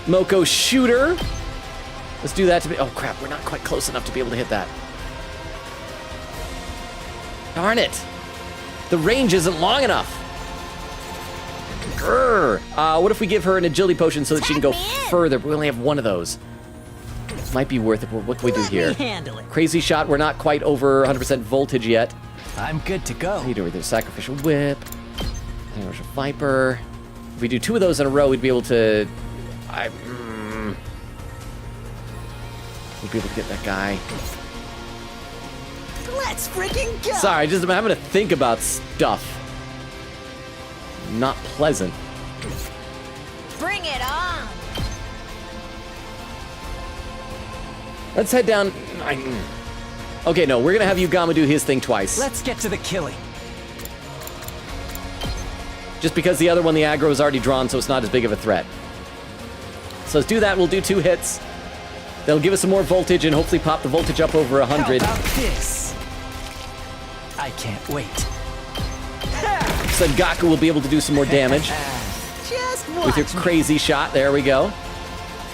Moko Shooter. Let's do that to be... Oh, crap. We're not quite close enough to be able to hit that. Darn it. The range isn't long enough. Grr. What if we give her an agility potion so that she can go further? We only have 1 of those. Might be worth it. What can we do here? Crazy shot. We're not quite over 100% voltage yet. I'm good to go. What do you do with this? Sacrificial whip. Sacrificial viper. If we do 2 of those in a row, we'd be able to... we'd be able to get that guy. Let's freaking go. Sorry, I'm having to think about stuff. Not pleasant. Bring it on! Let's head down. Okay, no, we're gonna have Yugama do his thing twice. Let's get to the killing. Just because the other one, the aggro, is already drawn, so it's not as big of a threat. So let's do that. We'll do 2 hits. That'll give us some more voltage and hopefully pop the voltage up over 100. How about this? I can't wait. So Gaku will be able to do some more damage Just with your crazy shot. There we go.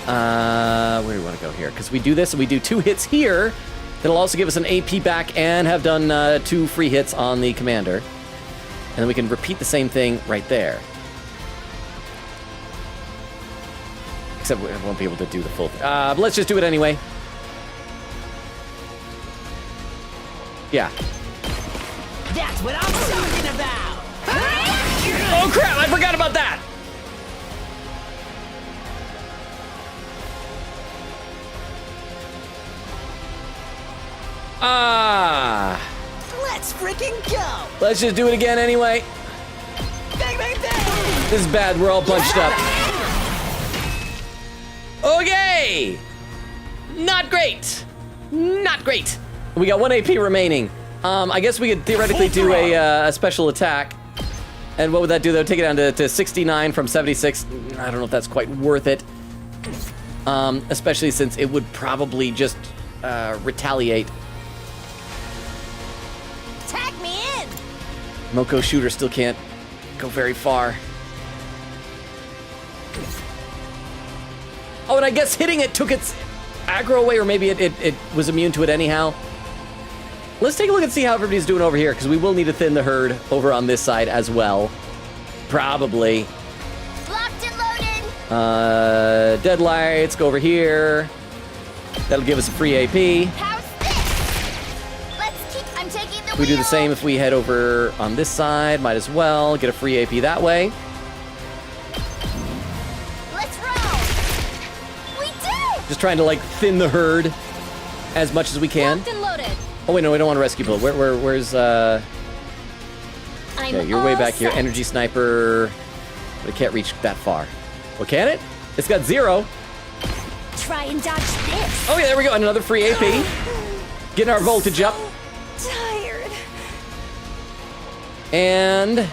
Where do we want to go here? Because we do this and we do 2 hits here. That'll also give us an AP back and have done 2 free hits on the commander. And then we can repeat the same thing right there. Except we won't be able to do the full thing. But let's just do it anyway. Yeah. That's what I'm talking about. Oh crap, I forgot about that! Let's freaking go. Let's just do it again anyway. Bang, bang, bang. This is bad, we're all bunched up. Okay! Not great. Not great. We got 1 AP remaining. I guess we could theoretically do a special attack. And what would that do? That would take it down to 69 from 76. I don't know if that's quite worth it. Especially since it would probably just retaliate. Tag me in! Moko Shooter still can't go very far. Oh, and I guess hitting it took its aggro away, or maybe it was immune to it anyhow. Let's take a look and see how everybody's doing over here, because we will need to thin the herd over on this side as well. Probably. Locked and loaded! Deadlights, go over here. That'll give us a free AP. How's this? Let's keep... I'm taking the We do the wheel. same if we head over on this side. Might as well get a free AP that way. Let's roll! We did! Just trying to, like, thin the herd as much as we can. Locked and loaded. Oh, wait, no, we don't want to rescue bullet. Where's, I'm yeah, you're way all back here. set. Energy sniper. But it can't reach that far. Well, can it? It's got 0. Try and dodge this. Oh, yeah, there we go. And another free AP. Getting our voltage up. Tired. And...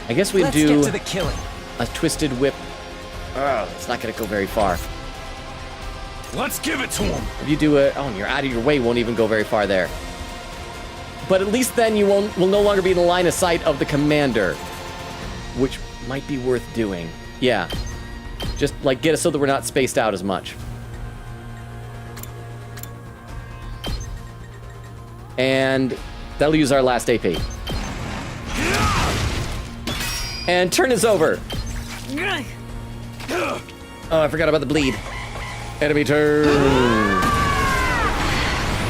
I guess we Let's do get to the killing. a twisted whip. Oh, it's not going to go very far. Let's give it to him. If you do it, oh, and you're out of your way, won't even go very far there. But at least then you will no longer be in the line of sight of the commander, which might be worth doing. Yeah, just like get us so that we're not spaced out as much. And that'll use our last AP. And turn is over. Oh, I forgot about the bleed. Enemy turn.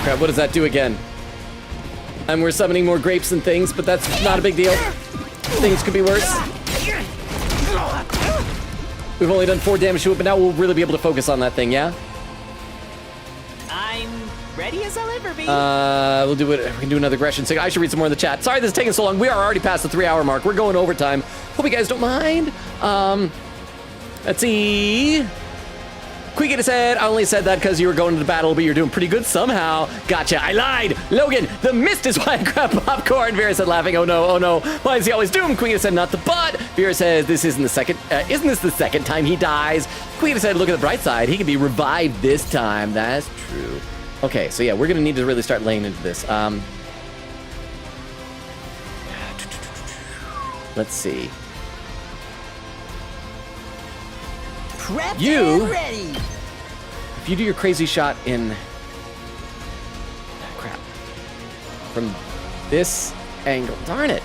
Crap, what does that do again? And we're summoning more grapes and things, but that's not a big deal. Things could be worse. We've only done 4 damage to it, but now we'll really be able to focus on that thing, yeah? I'm ready as I'll ever be. We'll do it. We can do another aggression. So I should read some more in the chat. Sorry this is taking so long. We are already past the 3-hour mark. We're going overtime. Hope you guys don't mind. Let's see. Quiggity said, I only said that because you were going to the battle, but you're doing pretty good somehow. Gotcha, I lied. Logan, the mist is why I grabbed popcorn. Vera said, laughing, oh no. Why is he always doomed? Quiggity said, not the butt. Vera says, isn't this the second time he dies? Quiggity said, look at the bright side. He can be revived this time. That's true. Okay, so yeah, we're gonna need to really start laying into this. Let's see. Prepped You- and ready. If you do your crazy shot in... crap. From this angle. Darn it.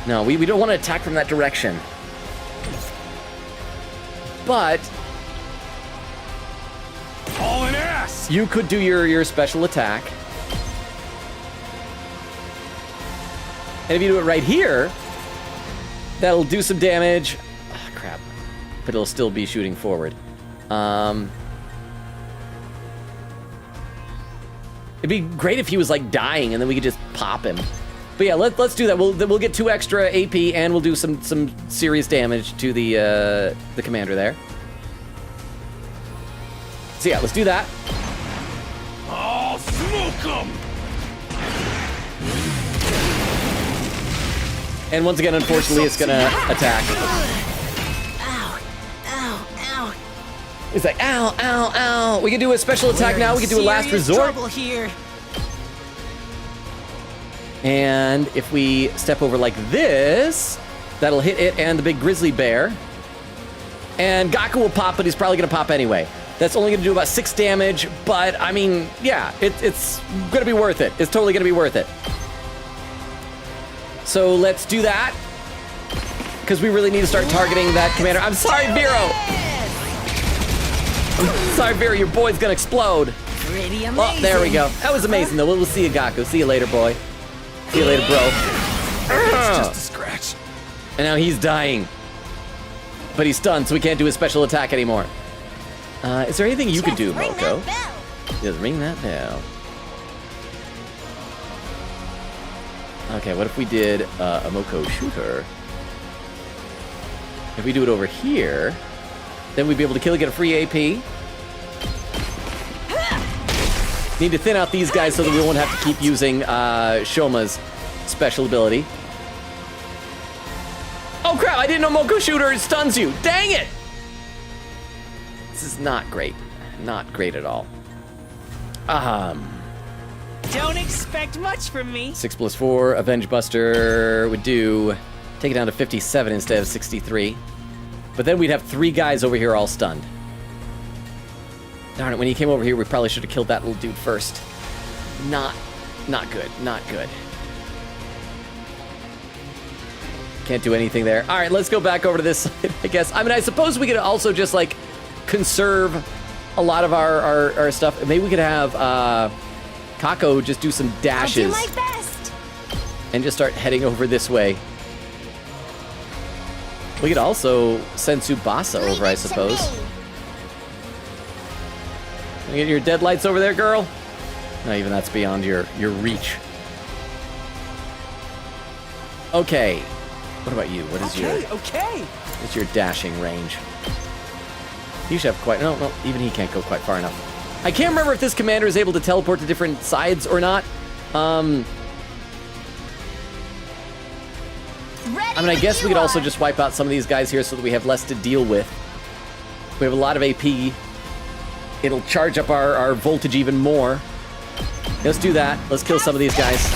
No, we don't want to attack from that direction. But... All in ass! you could do your special attack. And if you do it right here, that'll do some damage. Ah, crap. But it'll still be shooting forward. It'd be great if he was like dying and then we could just pop him. But yeah, let's do that. We'll get 2 extra AP and we'll do some serious damage to the commander there. So yeah, let's do that. I'll smoke him! And once again, unfortunately, it's gonna attack. Ow. It's like, ow. We can do a special attack now. We can do a last resort. Trouble here. And if we step over like this, that'll hit it and the big grizzly bear. And Gaku will pop, but he's probably gonna pop anyway. That's only gonna do about 6 damage, but I mean, yeah, it's gonna be worth it. It's totally gonna be worth it. So let's do that, because we really need to start targeting that commander. I'm sorry, Vero. I'm sorry, Vero, your boy's gonna explode. Pretty amazing. Oh, there we go. That was amazing, though. We'll see you, Gaku. See you later, boy. See you later, bro. It's just a scratch. And now he's dying. But he's stunned, so we can't do his special attack anymore. Is there anything you could do, Moko? Just ring that bell. Okay, what if we did a Moko shooter? If we do it over here, then we'd be able to kill, get a free AP. Need to thin out these guys so that we won't have to keep using Shoma's special ability. Oh crap, I didn't know Moko shooter stuns you. Dang it! This is not great. Not great at all. Don't expect much from me. 6 + 4, Avenge Buster would do, take it down to 57 instead of 63. But then we'd have 3 guys over here all stunned. Darn it, when he came over here, we probably should have killed that little dude first. Not good, not good. Can't do anything there. All right, let's go back over to this side, I guess. I mean, I suppose we could also just, like, conserve a lot of our stuff. Maybe we could have Kako just do some dashes. I'll do my best. And just start heading over this way. We could also send Tsubasa over, I suppose. Can you get your deadlights over there, girl? No, even that's beyond your reach. Okay. What about you? What is what's your dashing range? You should have quite... No, even he can't go quite far enough. I can't remember if this commander is able to teleport to different sides or not. I mean, I guess we could also just wipe out some of these guys here so that we have less to deal with. We have a lot of AP. It'll charge up our voltage even more. Let's do that. Let's kill some of these guys.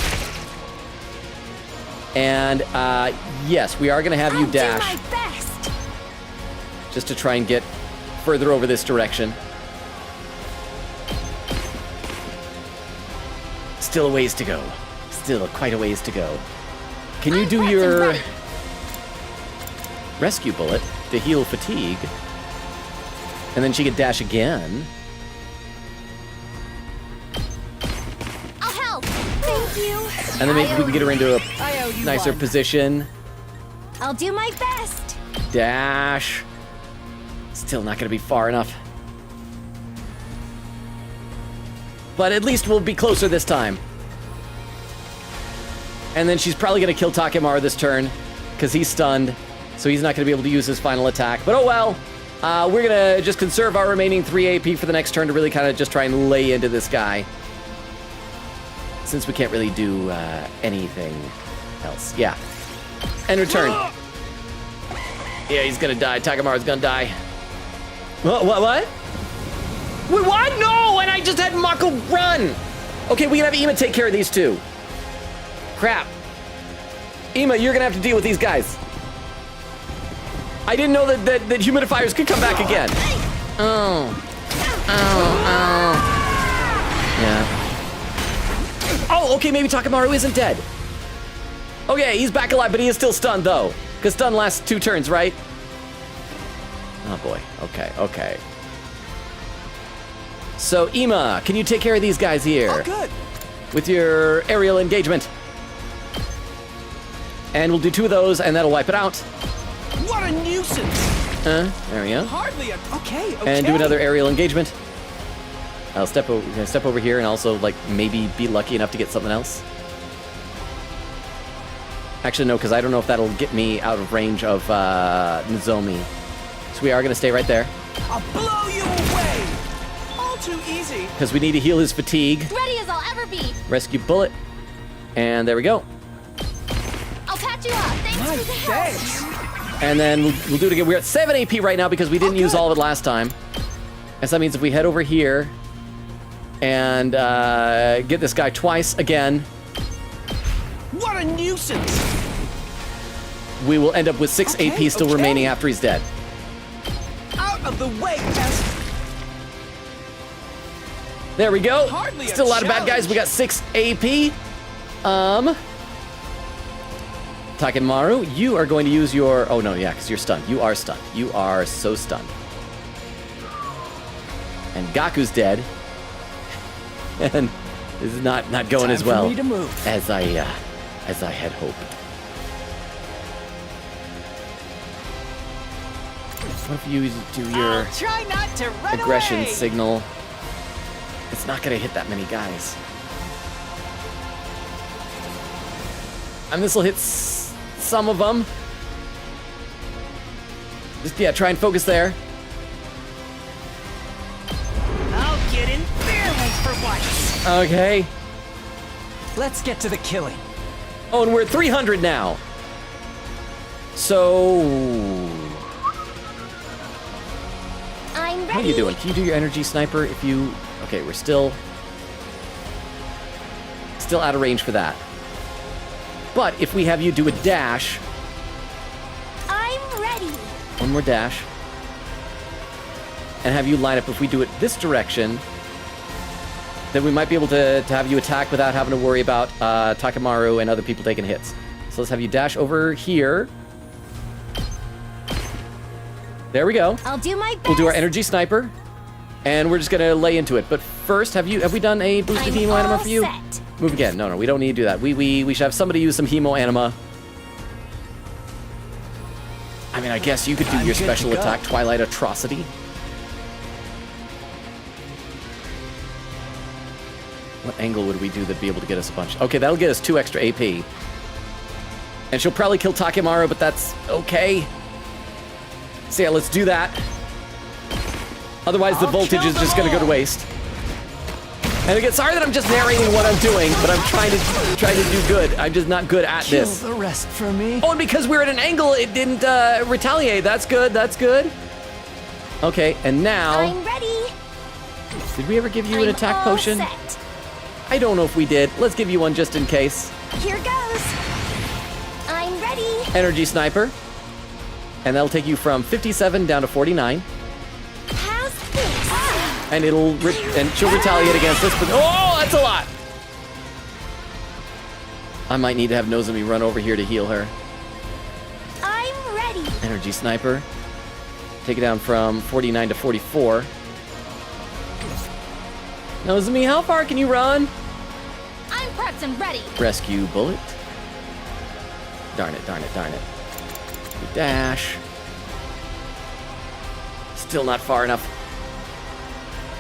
And, yes, we are going to have you dash. I'll do my best. Just to try and get further over this direction. Still a ways to go. Still quite a ways to go. Can you do your rescue bullet to heal fatigue? And then she could dash again. you. And then maybe we can get her into a I owe you nicer one. position. I'll do my best. Dash. Still not gonna be far enough. But at least we'll be closer this time. And then she's probably gonna kill Takemaru this turn, because he's stunned, so he's not gonna be able to use his final attack. But oh well. We're gonna just conserve our remaining 3 AP for the next turn to really kind of just try and lay into this guy. Since we can't really do anything else. Yeah. End of turn. Yeah, he's gonna die. Takemaru's gonna die. What? Wait, what? No! And I just had Mako run! Okay, we can have Ima take care of these two. Crap. Ima, you're gonna have to deal with these guys. I didn't know that humidifiers could come back again. Oh. Yeah. Oh, okay, maybe Takemaru isn't dead. Okay, he's back alive, but he is still stunned, though. Because stun lasts 2 turns, right? Oh, boy. Okay. So, Ima, can you take care of these guys here? Oh, good. With your aerial engagement. And we'll do 2 of those, and that'll wipe it out. What a nuisance! There we go. Hardly a... Okay. And do another aerial engagement. I'll step over here and also, like, maybe be lucky enough to get something else. Actually, no, because I don't know if that'll get me out of range of Nozomi. So we are going to stay right there. I'll blow you away! All too easy. Because we need to heal his fatigue. Ready as I'll ever be. Rescue bullet. And there we go. I'll patch you up. Thanks for the help. Thanks. And then we'll do it again. We're at 7 AP right now because we didn't use all of it last time. And so that means if we head over here and get this guy twice again, What a nuisance! we will end up with 6 AP still remaining after he's dead. Out of the way, Tess! There we go. Hardly a Still a lot of bad guys. We got 6 AP. Takemaru, you are going to use your... Oh, no, yeah, because you're stunned. You are stunned. You are so stunned. And Gaku's dead. And this is not going as well as I had hoped. What if you do your Try not to run aggression away. signal? It's not going to hit that many guys. And this will hit some of them. Just, yeah, try and focus there. I'll get in their legs for once. Okay. Let's get to the killing. Oh, and we're at 300 now. So... I'm ready. How are you doing? Can you do your energy sniper if you... Okay, we're still out of range for that. But if we have you do a dash... I'm ready. One more dash. And have you line up if we do it this direction, then we might be able to have you attack without having to worry about Takemaru and other people taking hits. So let's have you dash over here. There we go. I'll do my best. We'll do our energy sniper, and we're just gonna lay into it. But first, have we done a boosted I'm hemo all anima for you? set. Move again. No, we don't need to do that. We should have somebody use some hemo anima. I mean, I guess you could do your special attack, Twilight Atrocity. What angle would we do that'd be able to get us a bunch? Okay, that'll get us 2 extra AP. And she'll probably kill Takemaru, but that's okay. So yeah, let's do that. Otherwise, the voltage is just going to go to waste. And again, sorry that I'm just narrating what I'm doing, but I'm trying to do good. I'm just not good at this. Kill the rest for me. Oh, and because we're at an angle, it didn't retaliate. That's good. That's good. Okay, and now... I'm ready. Did we ever give you an attack all potion? Set. I don't know if we did. Let's give you one just in case. Here goes. I'm ready. Energy Sniper. And that'll take you from 57 down to 49. How's this? And and she'll retaliate against us, but oh, that's a lot. I might need to have Nozomi run over here to heal her. I'm ready. Energy Sniper. Take it down from 49 to 44. Nozomi, how far can you run? I'm prepped shots and ready. Rescue bullet. Darn it, darn it, darn it. Dash. Still not far enough.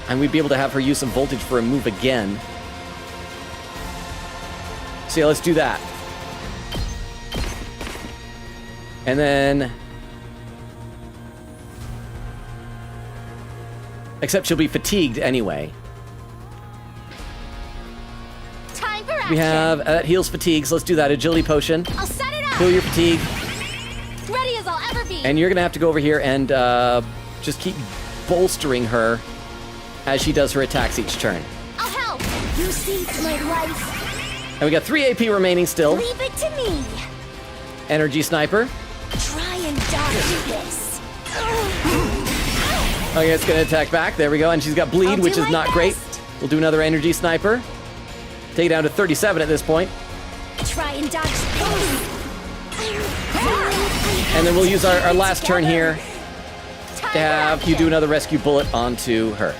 And we'd be able to have her use some voltage for a move again. So yeah, let's do that. And then... Except she'll be fatigued anyway. Time for action. We have... that heals fatigue, so let's do that. Agility potion. I'll set it up. Heal your fatigue. Ready as I'll ever be. And you're going to have to go over here and just keep bolstering her as she does her attacks each turn. I'll help. You saved my life. And we got 3 AP remaining still. Leave it to me. Energy Sniper. Try and dodge this. Okay, it's going to attack back. There we go. And she's got Bleed, I'll which do is my not best. great. We'll do another Energy Sniper. Take it down to 37 at this point. Try and dodge this. And then we'll use our last turn here to have you do another Rescue Bullet onto her.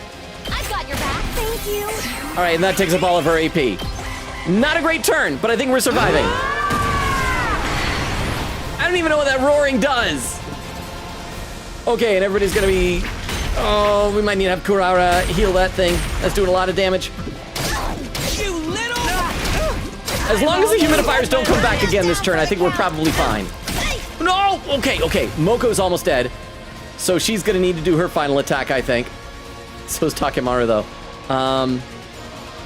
I've got your back. Thank you. All right, and that takes up all of her AP. Not a great turn, but I think we're surviving. I don't even know what that roaring does. Okay, and everybody's gonna be... Oh, we might need to have Kurara heal that thing. That's doing a lot of damage. You little... As long as the humidifiers don't come back again this turn, I think we're probably fine. No! Okay. Moko's almost dead. So she's gonna need to do her final attack, I think. So is Takemaru, though.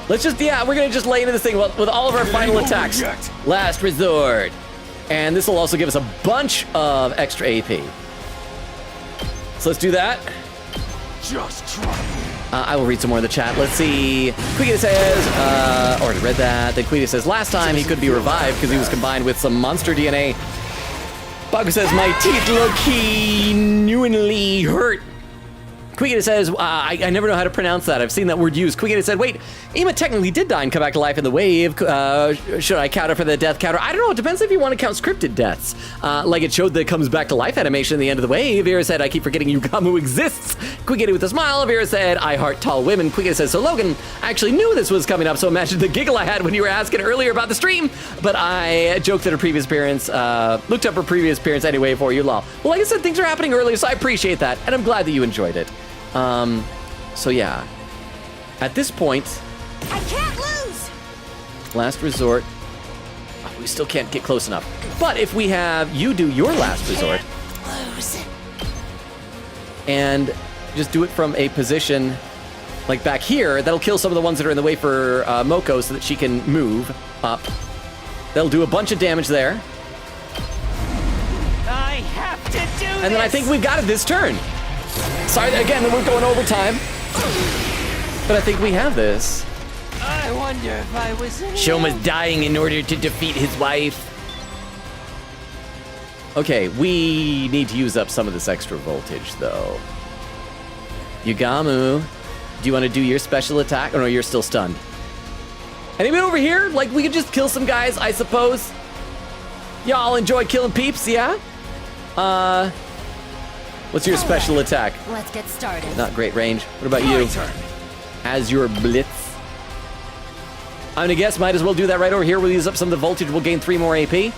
Let's just, we're gonna just lay into this thing with all of our final attacks. Last resort. And this will also give us a bunch of extra AP. So let's do that. Just try. I will read some more in the chat. Let's see. Quiggy says, already read that. Then Quiggy says, last time he could be revived because he was combined with some monster DNA. Baku says, my teeth low-key newly hurt. Quiggy says, I never know how to pronounce that. I've seen that word used. Quiggy said, wait, Ima technically did die and come back to life in the wave. Should I count it for the death counter? I don't know. It depends if you want to count scripted deaths. Like it showed the comes back to life animation at the end of the wave. Vera said, I keep forgetting Yugamu exists. Quiggy with a smile. Vera said, I heart tall women. Quiggy says, so Logan, I actually knew this was coming up, so imagine the giggle I had when you were asking earlier about the stream. But I joked at her previous appearance, looked up her previous appearance anyway for you, lol. Well, like I said, things are happening early, so I appreciate that. And I'm glad that you enjoyed it. So yeah, at this point, I can't lose. last resort, we still can't get close enough. But if we have you do your last resort Lose. and just do it from a position like back here, that'll kill some of the ones that are in the way for Moko so that she can move up. That'll do a bunch of damage there. I have to do this. And then I think we've got it this turn. Sorry, again, we're going overtime. But I think we have this. I wonder if I was in Shoma's dying in order to defeat his wife. Okay, we need to use up some of this extra voltage, though. Yugamu, do you want to do your special attack? Oh, no, you're still stunned. Anyone over here? Like, we could just kill some guys, I suppose. Y'all enjoy killing peeps, yeah? What's your special attack? Let's get started. Not great range. What about you? As your blitz. I'm gonna guess might as well do that right over here. We'll use up some of the voltage. We'll gain 3 more AP.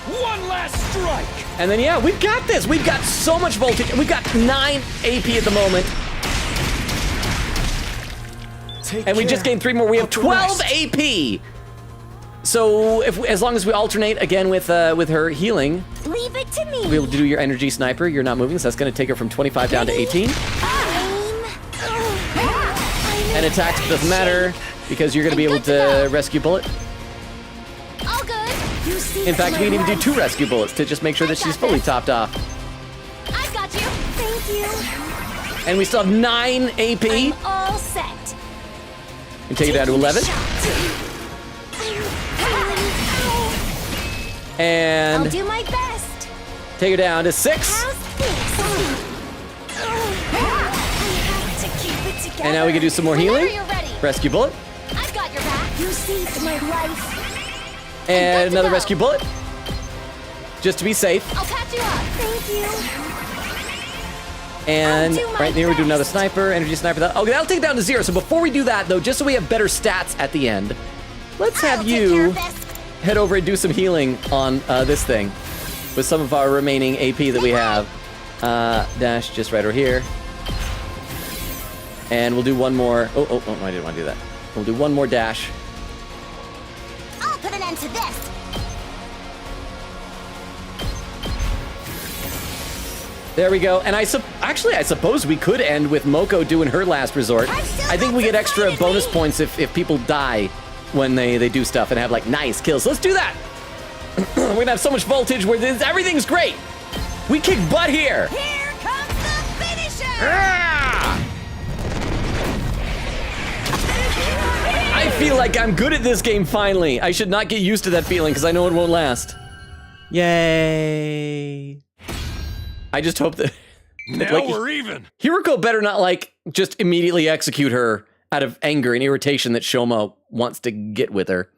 One last strike. And then, yeah, we've got this. We've got so much voltage. We've got 9 AP at the moment. And we just gained 3 more. We have 12 AP. So, as long as we alternate again with her healing, Leave it to me. we'll be able to do your energy sniper. You're not moving, so that's going to take her from 25 down to 18. And attacks doesn't matter because you're going to be able to rescue bullet. All good. You see. In fact, we can even do 2 rescue bullets to just make sure that she's fully topped off. I've got you. Thank you. And we still have 9 AP. I'm all set. And take it down to 11. And I'll do my best. take her down to 6. How's this? I have to keep it together. And now we can do some more healing. Whenever you're ready. Rescue bullet. I've got your back. You saved my life. And good to another go. rescue bullet. Just to be safe. I'll patch you up. Thank you. And right there, we do another sniper, energy sniper. Okay, that'll take it down to 0. So before we do that, though, just so we have better stats at the end, let's have you head over and do some healing on this thing with some of our remaining AP that we have. Dash just right over here. And we'll do one more. Oh, I didn't want to do that. We'll do one more dash. I'll put an end to this. There we go. And I suppose we could end with Moko doing her last resort. I think we get extra bonus points if people die when they do stuff and have like nice kills. Let's do that. We're gonna have so much voltage where everything's great. We kick butt here. Here comes the finisher. I feel like I'm good at this game finally. I should not get used to that feeling because I know it won't last. Yay. I just hope that Now we're even. Hiroko better not like just immediately execute her out of anger and irritation that Shoma wants to get with her.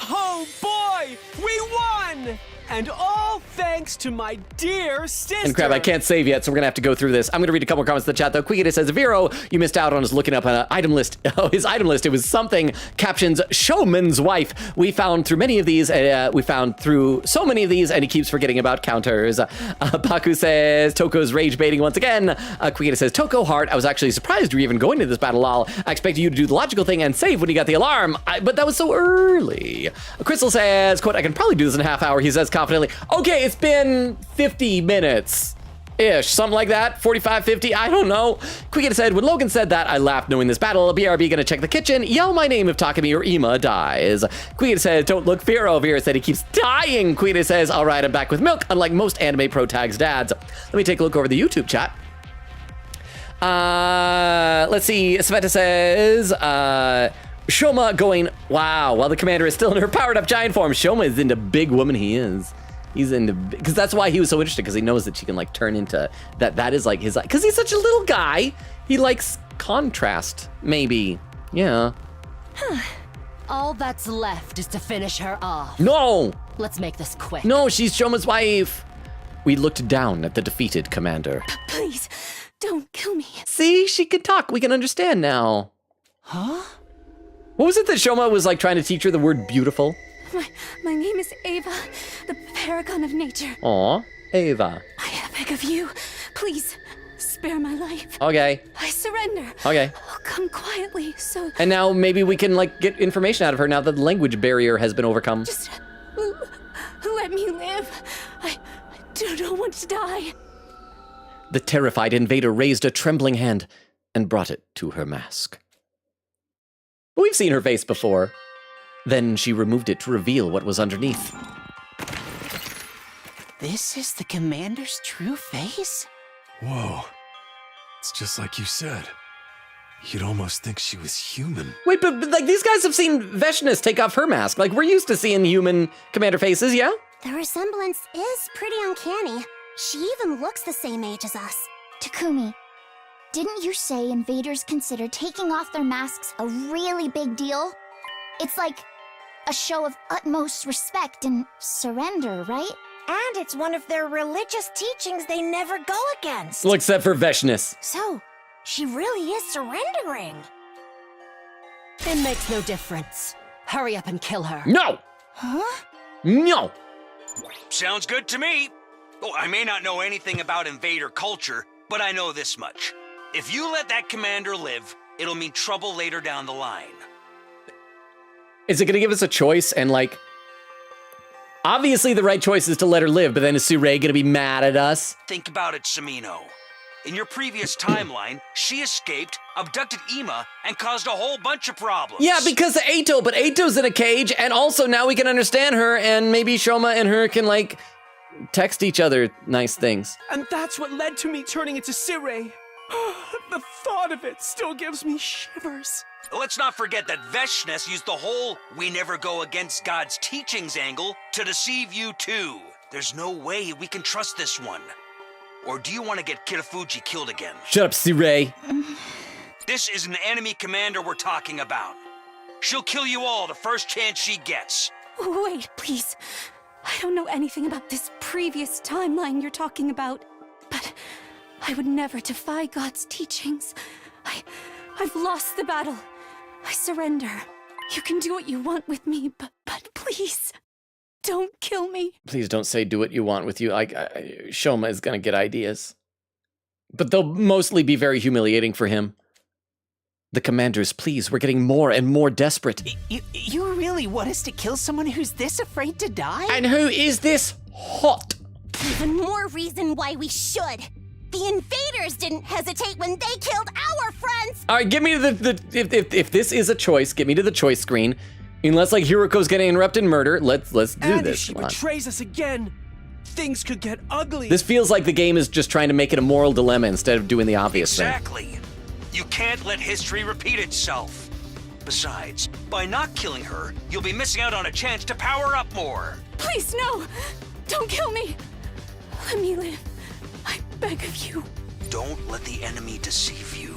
Oh boy, we won! And all thanks to my dear sister. And crap, I can't save yet, so we're gonna have to go through this. I'm gonna read a couple more comments in the chat though. Quigita says, Vero, you missed out on us looking up an item list. Oh, his item list. It was something captions Showman's wife. We found through many of these. We found through so many of these, and he keeps forgetting about counters. Baku says, Toko's rage baiting once again. Quigita says, Toko Heart, I was actually surprised you were even going to this battle, lol. I expected you to do the logical thing and save when you got the alarm, but that was so early. Crystal says, quote, I can probably do this in a half hour. He says confidently, okay, it's been 50 minutes. Ish, something like that, 45, 50, I don't know. Quigita said, when Logan said that, I laughed knowing this battle. BRB gonna check the kitchen, yell my name if Takumi or Ima dies. Quigita says, don't look Vero. Vera said he keeps dying. Quigita says, all right, I'm back with milk, unlike most anime pro tags dads. Let me take a look over the YouTube chat. Let's see, Sveta says, Shoma going, wow, while the commander is still in her powered up giant form, Shoma is into big woman he is. He's into, because that's why he was so interested, because he knows that she can like turn into, that is like his, because he's such a little guy, he likes contrast, maybe, yeah. All that's left is to finish her off. No! Let's make this quick. No, she's Shoma's wife. We looked down at the defeated commander. Please, don't kill me. See, she can talk, we can understand now. Huh? What was it that Shoma was like trying to teach her the word beautiful? My name is Ava, the paragon of nature. Aw, Ava. I beg of you, please, spare my life. Okay. I surrender. Okay. Oh, come quietly, so... And now maybe we can like get information out of her now that the language barrier has been overcome. Just let me live. I do not want to die. The terrified invader raised a trembling hand and brought it to her mask. We've seen her face before. Then she removed it to reveal what was underneath. This is the commander's true face? Whoa. It's just like you said. You'd almost think she was human. Wait, but like these guys have seen Veshness take off her mask. Like we're used to seeing human commander faces, yeah? The resemblance is pretty uncanny. She even looks the same age as us. Takumi, didn't you say invaders consider taking off their masks a really big deal? It's like a show of utmost respect and surrender, right? And it's one of their religious teachings they never go against. Well, except for Veshness. So, she really is surrendering. It makes no difference. Hurry up and kill her. No! Huh? No! Sounds good to me. Oh, I may not know anything about invader culture, but I know this much. If you let that commander live, it'll mean trouble later down the line. Is it gonna give us a choice and like... Obviously the right choice is to let her live, but then is Surei gonna be mad at us? Think about it, Samino. In your previous timeline, she escaped, abducted Ima, and caused a whole bunch of problems. Yeah, because of Eito, but Eito's in a cage, and also now we can understand her, and maybe Shoma and her can like text each other nice things. And that's what led to me turning into Sirei. The thought of it still gives me shivers. Let's not forget that Veshness used the whole "we never go against God's teachings" angle to deceive you too. There's no way we can trust this one. Or do you want to get Kitafuji killed again? Shut up, Surei. This is an enemy commander we're talking about. She'll kill you all the first chance she gets. Wait, please. I don't know anything about this previous timeline you're talking about, but I would never defy God's teachings. I've lost the battle. I surrender. You can do what you want with me, but please, don't kill me. Please don't say do what you want with you. Shoma is going to get ideas. But they'll mostly be very humiliating for him. The commanders, please, we're getting more and more desperate. You really want us to kill someone who's this afraid to die? And who is this hot? Even more reason why we should. The invaders didn't hesitate when they killed our friends. All right, give me if this is a choice, get me to the choice screen. Unless like Hiroko's getting interrupted and murder, let's do and this. If she betrays us again, things could get ugly. This feels like the game is just trying to make it a moral dilemma instead of doing the obvious thing. Exactly. You can't let history repeat itself. Besides, by not killing her, you'll be missing out on a chance to power up more. Please, no! Don't kill me! Let me live. I beg of you. Don't let the enemy deceive you.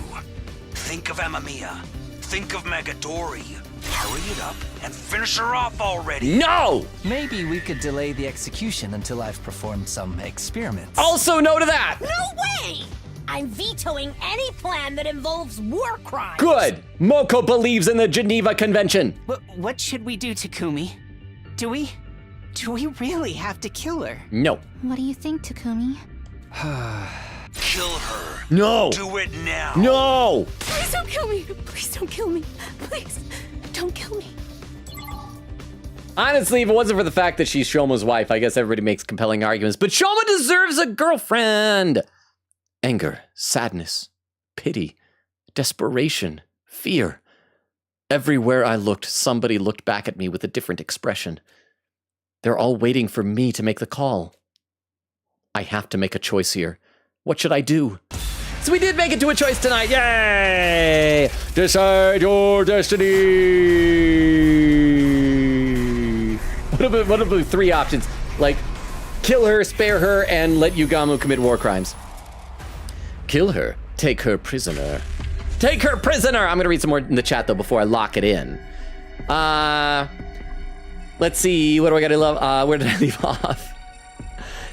Think of Amamiya. Think of Magadori. Hurry it up and finish her off already. No! Maybe we could delay the execution until I've performed some experiments. Also no to that! No way! I'm vetoing any plan that involves war crimes. Good! Moko believes in the Geneva Convention. What should we do, Takumi? Do we really have to kill her? No. What do you think, Takumi? Kill her. No! Do it now. No! Please don't kill me! Please don't kill me! Please, don't kill me. Honestly, if it wasn't for the fact that she's Shoma's wife, I guess everybody makes compelling arguments. But Shoma deserves a girlfriend! Anger, sadness, pity, desperation, fear. Everywhere I looked, somebody looked back at me with a different expression. They're all waiting for me to make the call. I have to make a choice here. What should I do? So we did make it to a choice tonight. Yay! Decide your destiny. What are the three options? Like, kill her, spare her, and let Yugamu commit war crimes. Kill her. Take her prisoner. Take her prisoner! I'm gonna read some more in the chat, though, before I lock it in. Let's see, what do I gotta love? Where did I leave off?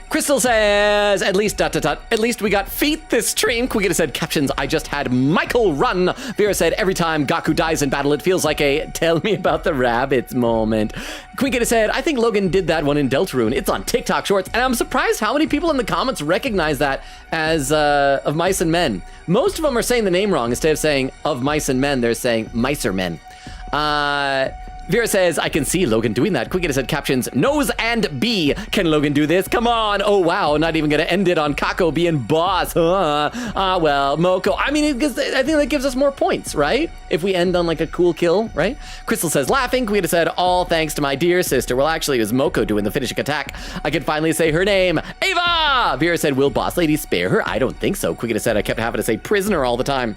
Crystal says, at least, at least we got feet this stream. Quigita said, captions, I just had Michael run. Vera said, every time Gaku dies in battle, it feels like a tell me about the rabbits moment. Quigita said, I think Logan did that one in Deltarune. It's on TikTok Shorts, and I'm surprised how many people in the comments recognize that as Of Mice and Men. Most of them are saying the name wrong. Instead of saying Of Mice and Men, they're saying Micer Men. Vera says, I can see Logan doing that. Quigita said, captions, nose and B. Can Logan do this? Come on. Oh, wow. Not even going to end it on Kako being boss. Well, Moko. I mean, I think that gives us more points, right? If we end on like a cool kill, right? Crystal says, laughing. Quigita said, all thanks to my dear sister. Well, actually, it was Moko doing the finishing attack. I can finally say her name. Ava! Vera said, will boss lady spare her? I don't think so. Quigita said, I kept having to say prisoner all the time.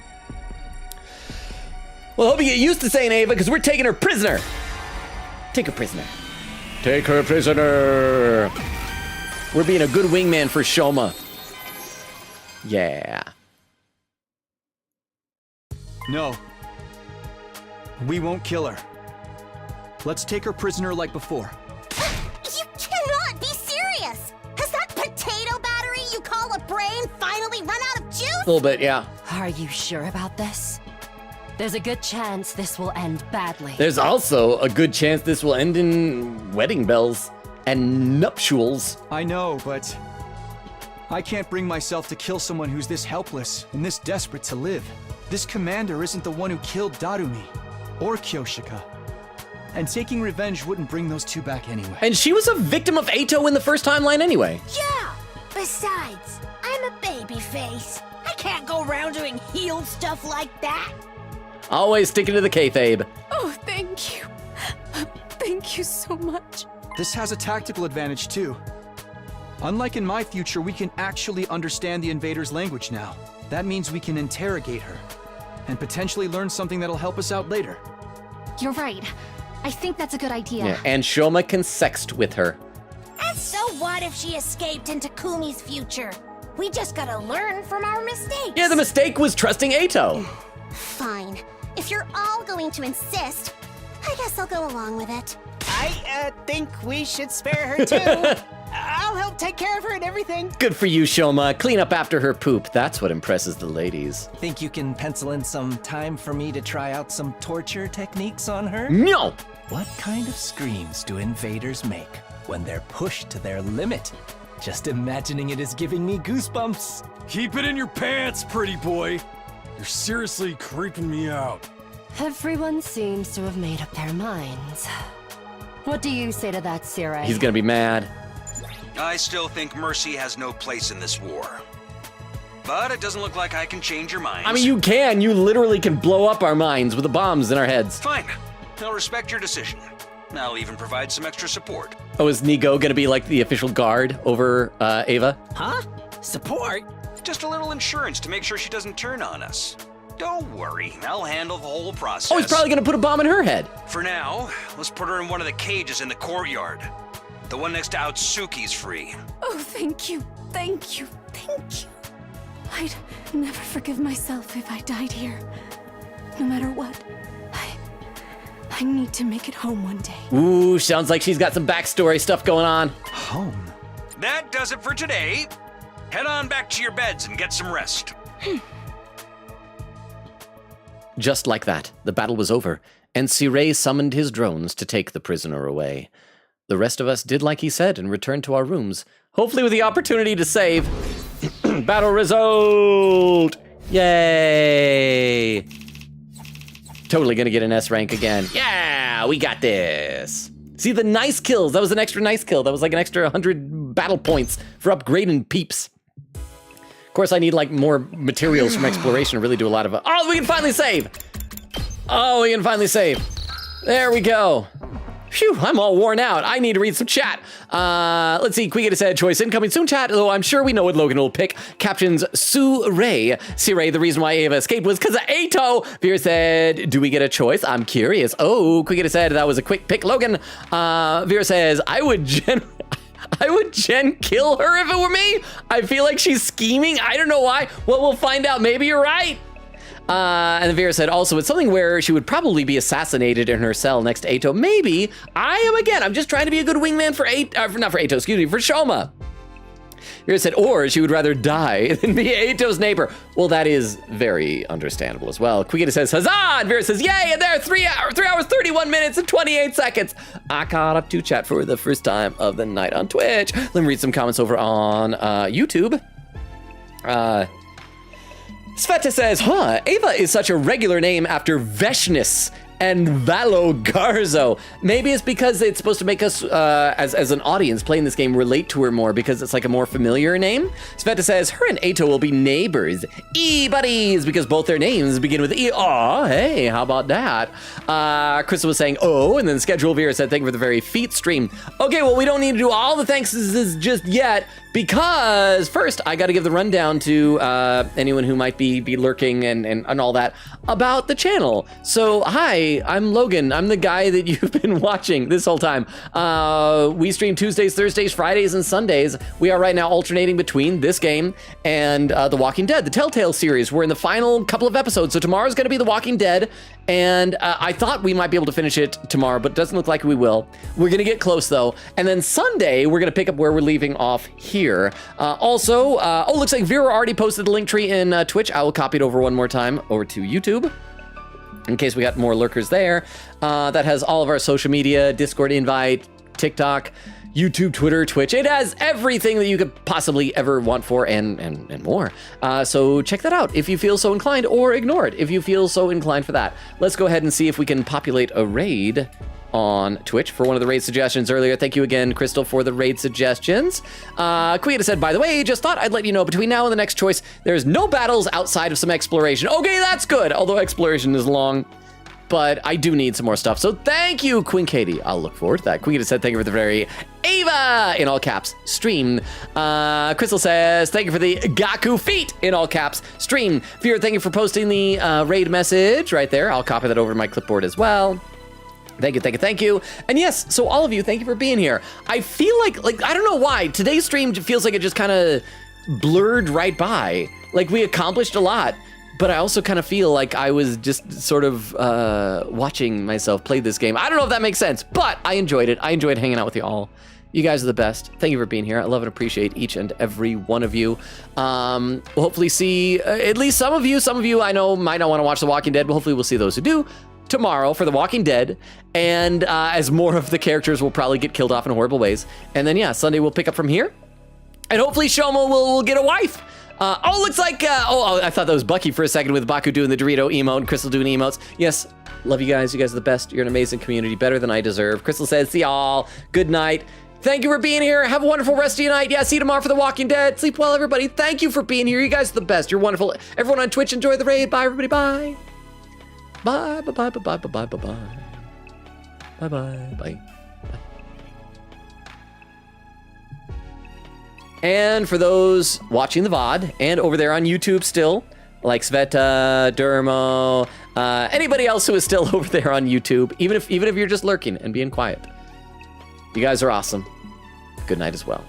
Well, I hope you get used to saying Ava, because we're taking her prisoner. Take her prisoner. Take her prisoner. We're being a good wingman for Shoma. Yeah. No. We won't kill her. Let's take her prisoner like before. You cannot be serious! Has that potato battery you call a brain finally run out of juice? A little bit, yeah. Are you sure about this? There's a good chance this will end badly. There's also a good chance this will end in wedding bells and nuptials. I know, but I can't bring myself to kill someone who's this helpless and this desperate to live. This commander isn't the one who killed Darumi or Kyoshika. And taking revenge wouldn't bring those two back anyway. And she was a victim of Eito in the first timeline anyway. Yeah! Besides, I'm a baby face. I can't go around doing heel stuff like that. Always sticking to the kayfabe. Oh, thank you. Thank you so much. This has a tactical advantage too. Unlike in my future, we can actually understand the invader's language now. That means we can interrogate her and potentially learn something that'll help us out later. You're right. I think that's a good idea. Yeah, and Shoma can sext with her. And so what if she escaped into Kumi's future? We just gotta learn from our mistakes. Yeah, the mistake was trusting Eito. Fine. If you're all going to insist, I guess I'll go along with it. I think we should spare her too. I'll help take care of her and everything. Good for you, Shoma. Clean up after her poop. That's what impresses the ladies. Think you can pencil in some time for me to try out some torture techniques on her? No! What kind of screams do invaders make when they're pushed to their limit? Just imagining it is giving me goosebumps. Keep it in your pants, pretty boy. You're seriously creeping me out. Everyone seems to have made up their minds. What do you say to that, Sire? He's gonna be mad. I still think mercy has no place in this war. But it doesn't look like I can change your minds. I mean, you can. You literally can blow up our minds with the bombs in our heads. Fine. I'll respect your decision. I'll even provide some extra support. Oh, is Nigo gonna be like the official guard over Ava? Huh? Support? Just a little insurance to make sure she doesn't turn on us. Don't worry, I'll handle the whole process. Oh, he's probably gonna put a bomb in her head. For now, let's put her in one of the cages in the courtyard. The one next to Outsuki's free. Oh, thank you, thank you, thank you. I'd never forgive myself if I died here. No matter what, I need to make it home one day. Ooh, sounds like she's got some backstory stuff going on. Home? That does it for today. Head on back to your beds and get some rest. Just like that, the battle was over, and Sirey summoned his drones to take the prisoner away. The rest of us did like he said and returned to our rooms, hopefully with the opportunity to save. Battle result! Yay! Totally gonna get an S rank again. Yeah, we got this. See, the nice kills, that was an extra nice kill. That was like an extra 100 battle points for upgrading peeps. Of course, I need like more materials from exploration to really do a lot of it. Oh, we can finally save. Oh, we can finally save. There we go. Phew, I'm all worn out. I need to read some chat. Let's see, Quiga said, choice incoming soon chat, though I'm sure we know what Logan will pick. Captions Sirey. The reason why Ava escaped was because of Ato. Veer said, do we get a choice? I'm curious. Oh, Quiga said, that was a quick pick, Logan. Veer says, I would Jen kill her if it were me. I feel like she's scheming. I don't know why. Well, we'll find out. Maybe you're right. And then Vera said, also, it's something where she would probably be assassinated in her cell next to Ato. Maybe. I'm just trying to be a good wingman for for Shoma. Vera said, or she would rather die than be Ato's neighbor. Well, that is very understandable as well. Quiggita says, huzzah! And Vera says, yay! And there, 3 hours, 31 minutes, and 28 seconds. I caught up to chat for the first time of the night on Twitch. Let me read some comments over on YouTube. Sveta says, Ava is such a regular name after Veshnis and Valogarzo. Maybe it's because it's supposed to make us, as an audience playing this game, relate to her more because it's like a more familiar name. Sveta says, her and Ato will be neighbors. E-buddies, because both their names begin with E. Aw, hey, how about that? Crystal was saying, oh, and then Schedule Vera said, thank you for the very feet stream. Okay, well, we don't need to do all the thanks just yet, because first I got to give the rundown to anyone who might be lurking and all that about the channel. So hi, I'm Logan. I'm the guy that you've been watching this whole time. We stream Tuesdays, Thursdays, Fridays, and Sundays. We are right now alternating between this game and The Walking Dead, the Telltale series. We're in the final couple of episodes, so tomorrow's going to be The Walking Dead. And I thought we might be able to finish it tomorrow, but it doesn't look like we will. We're gonna get close though. And then Sunday, we're gonna pick up where we're leaving off here. Looks like Vera already posted the link tree in Twitch. I will copy it over one more time over to YouTube, in case we got more lurkers there. That has all of our social media, Discord invite, TikTok, YouTube, Twitter, Twitch. It has everything that you could possibly ever want for and more. So check that out if you feel so inclined, or ignore it if you feel so inclined for that. Let's go ahead and see if we can populate a raid on Twitch for one of the raid suggestions earlier. Thank you again, Crystal, for the raid suggestions. Quieta said, by the way, just thought I'd let you know, between now and the next choice, there's no battles outside of some exploration. Okay, that's good, although exploration is long. But I do need some more stuff. So thank you, Queen Katie. I'll look forward to that. Queen Katie said, thank you for the very Ava, in all caps, stream. Crystal says, thank you for the Gaku feet, in all caps, stream. Vera, thank you for posting the raid message right there. I'll copy that over to my clipboard as well. Thank you. And yes, so all of you, thank you for being here. I feel like I don't know why, today's stream feels like it just kind of blurred right by. Like we accomplished a lot. but I also kind of feel like I was just sort of watching myself play this game. I don't know if that makes sense, but I enjoyed it. I enjoyed hanging out with you all. You guys are the best. Thank you for being here. I love and appreciate each and every one of you. We'll hopefully see at least some of you. Some of you I know might not want to watch The Walking Dead, but hopefully we'll see those who do tomorrow for The Walking Dead. And as more of the characters will probably get killed off in horrible ways. And then, yeah, Sunday we'll pick up from here. And hopefully Shoma will get a wife. Looks like, I thought that was Bucky for a second with Baku doing the Dorito emote and Crystal doing emotes. Yes, love you guys. You guys are the best. You're an amazing community, better than I deserve. Crystal says, see y'all. Good night. Thank you for being here. Have a wonderful rest of your night. Yeah, see you tomorrow for The Walking Dead. Sleep well, everybody. Thank you for being here. You guys are the best. You're wonderful. Everyone on Twitch, enjoy the raid. Bye, everybody. Bye. Bye, bye, bye, bye, bye, bye, bye, bye. Bye, bye, bye. And for those watching the VOD and over there on YouTube still, like Sveta, Dermo, anybody else who is still over there on YouTube, even if you're just lurking and being quiet, you guys are awesome. Good night as well.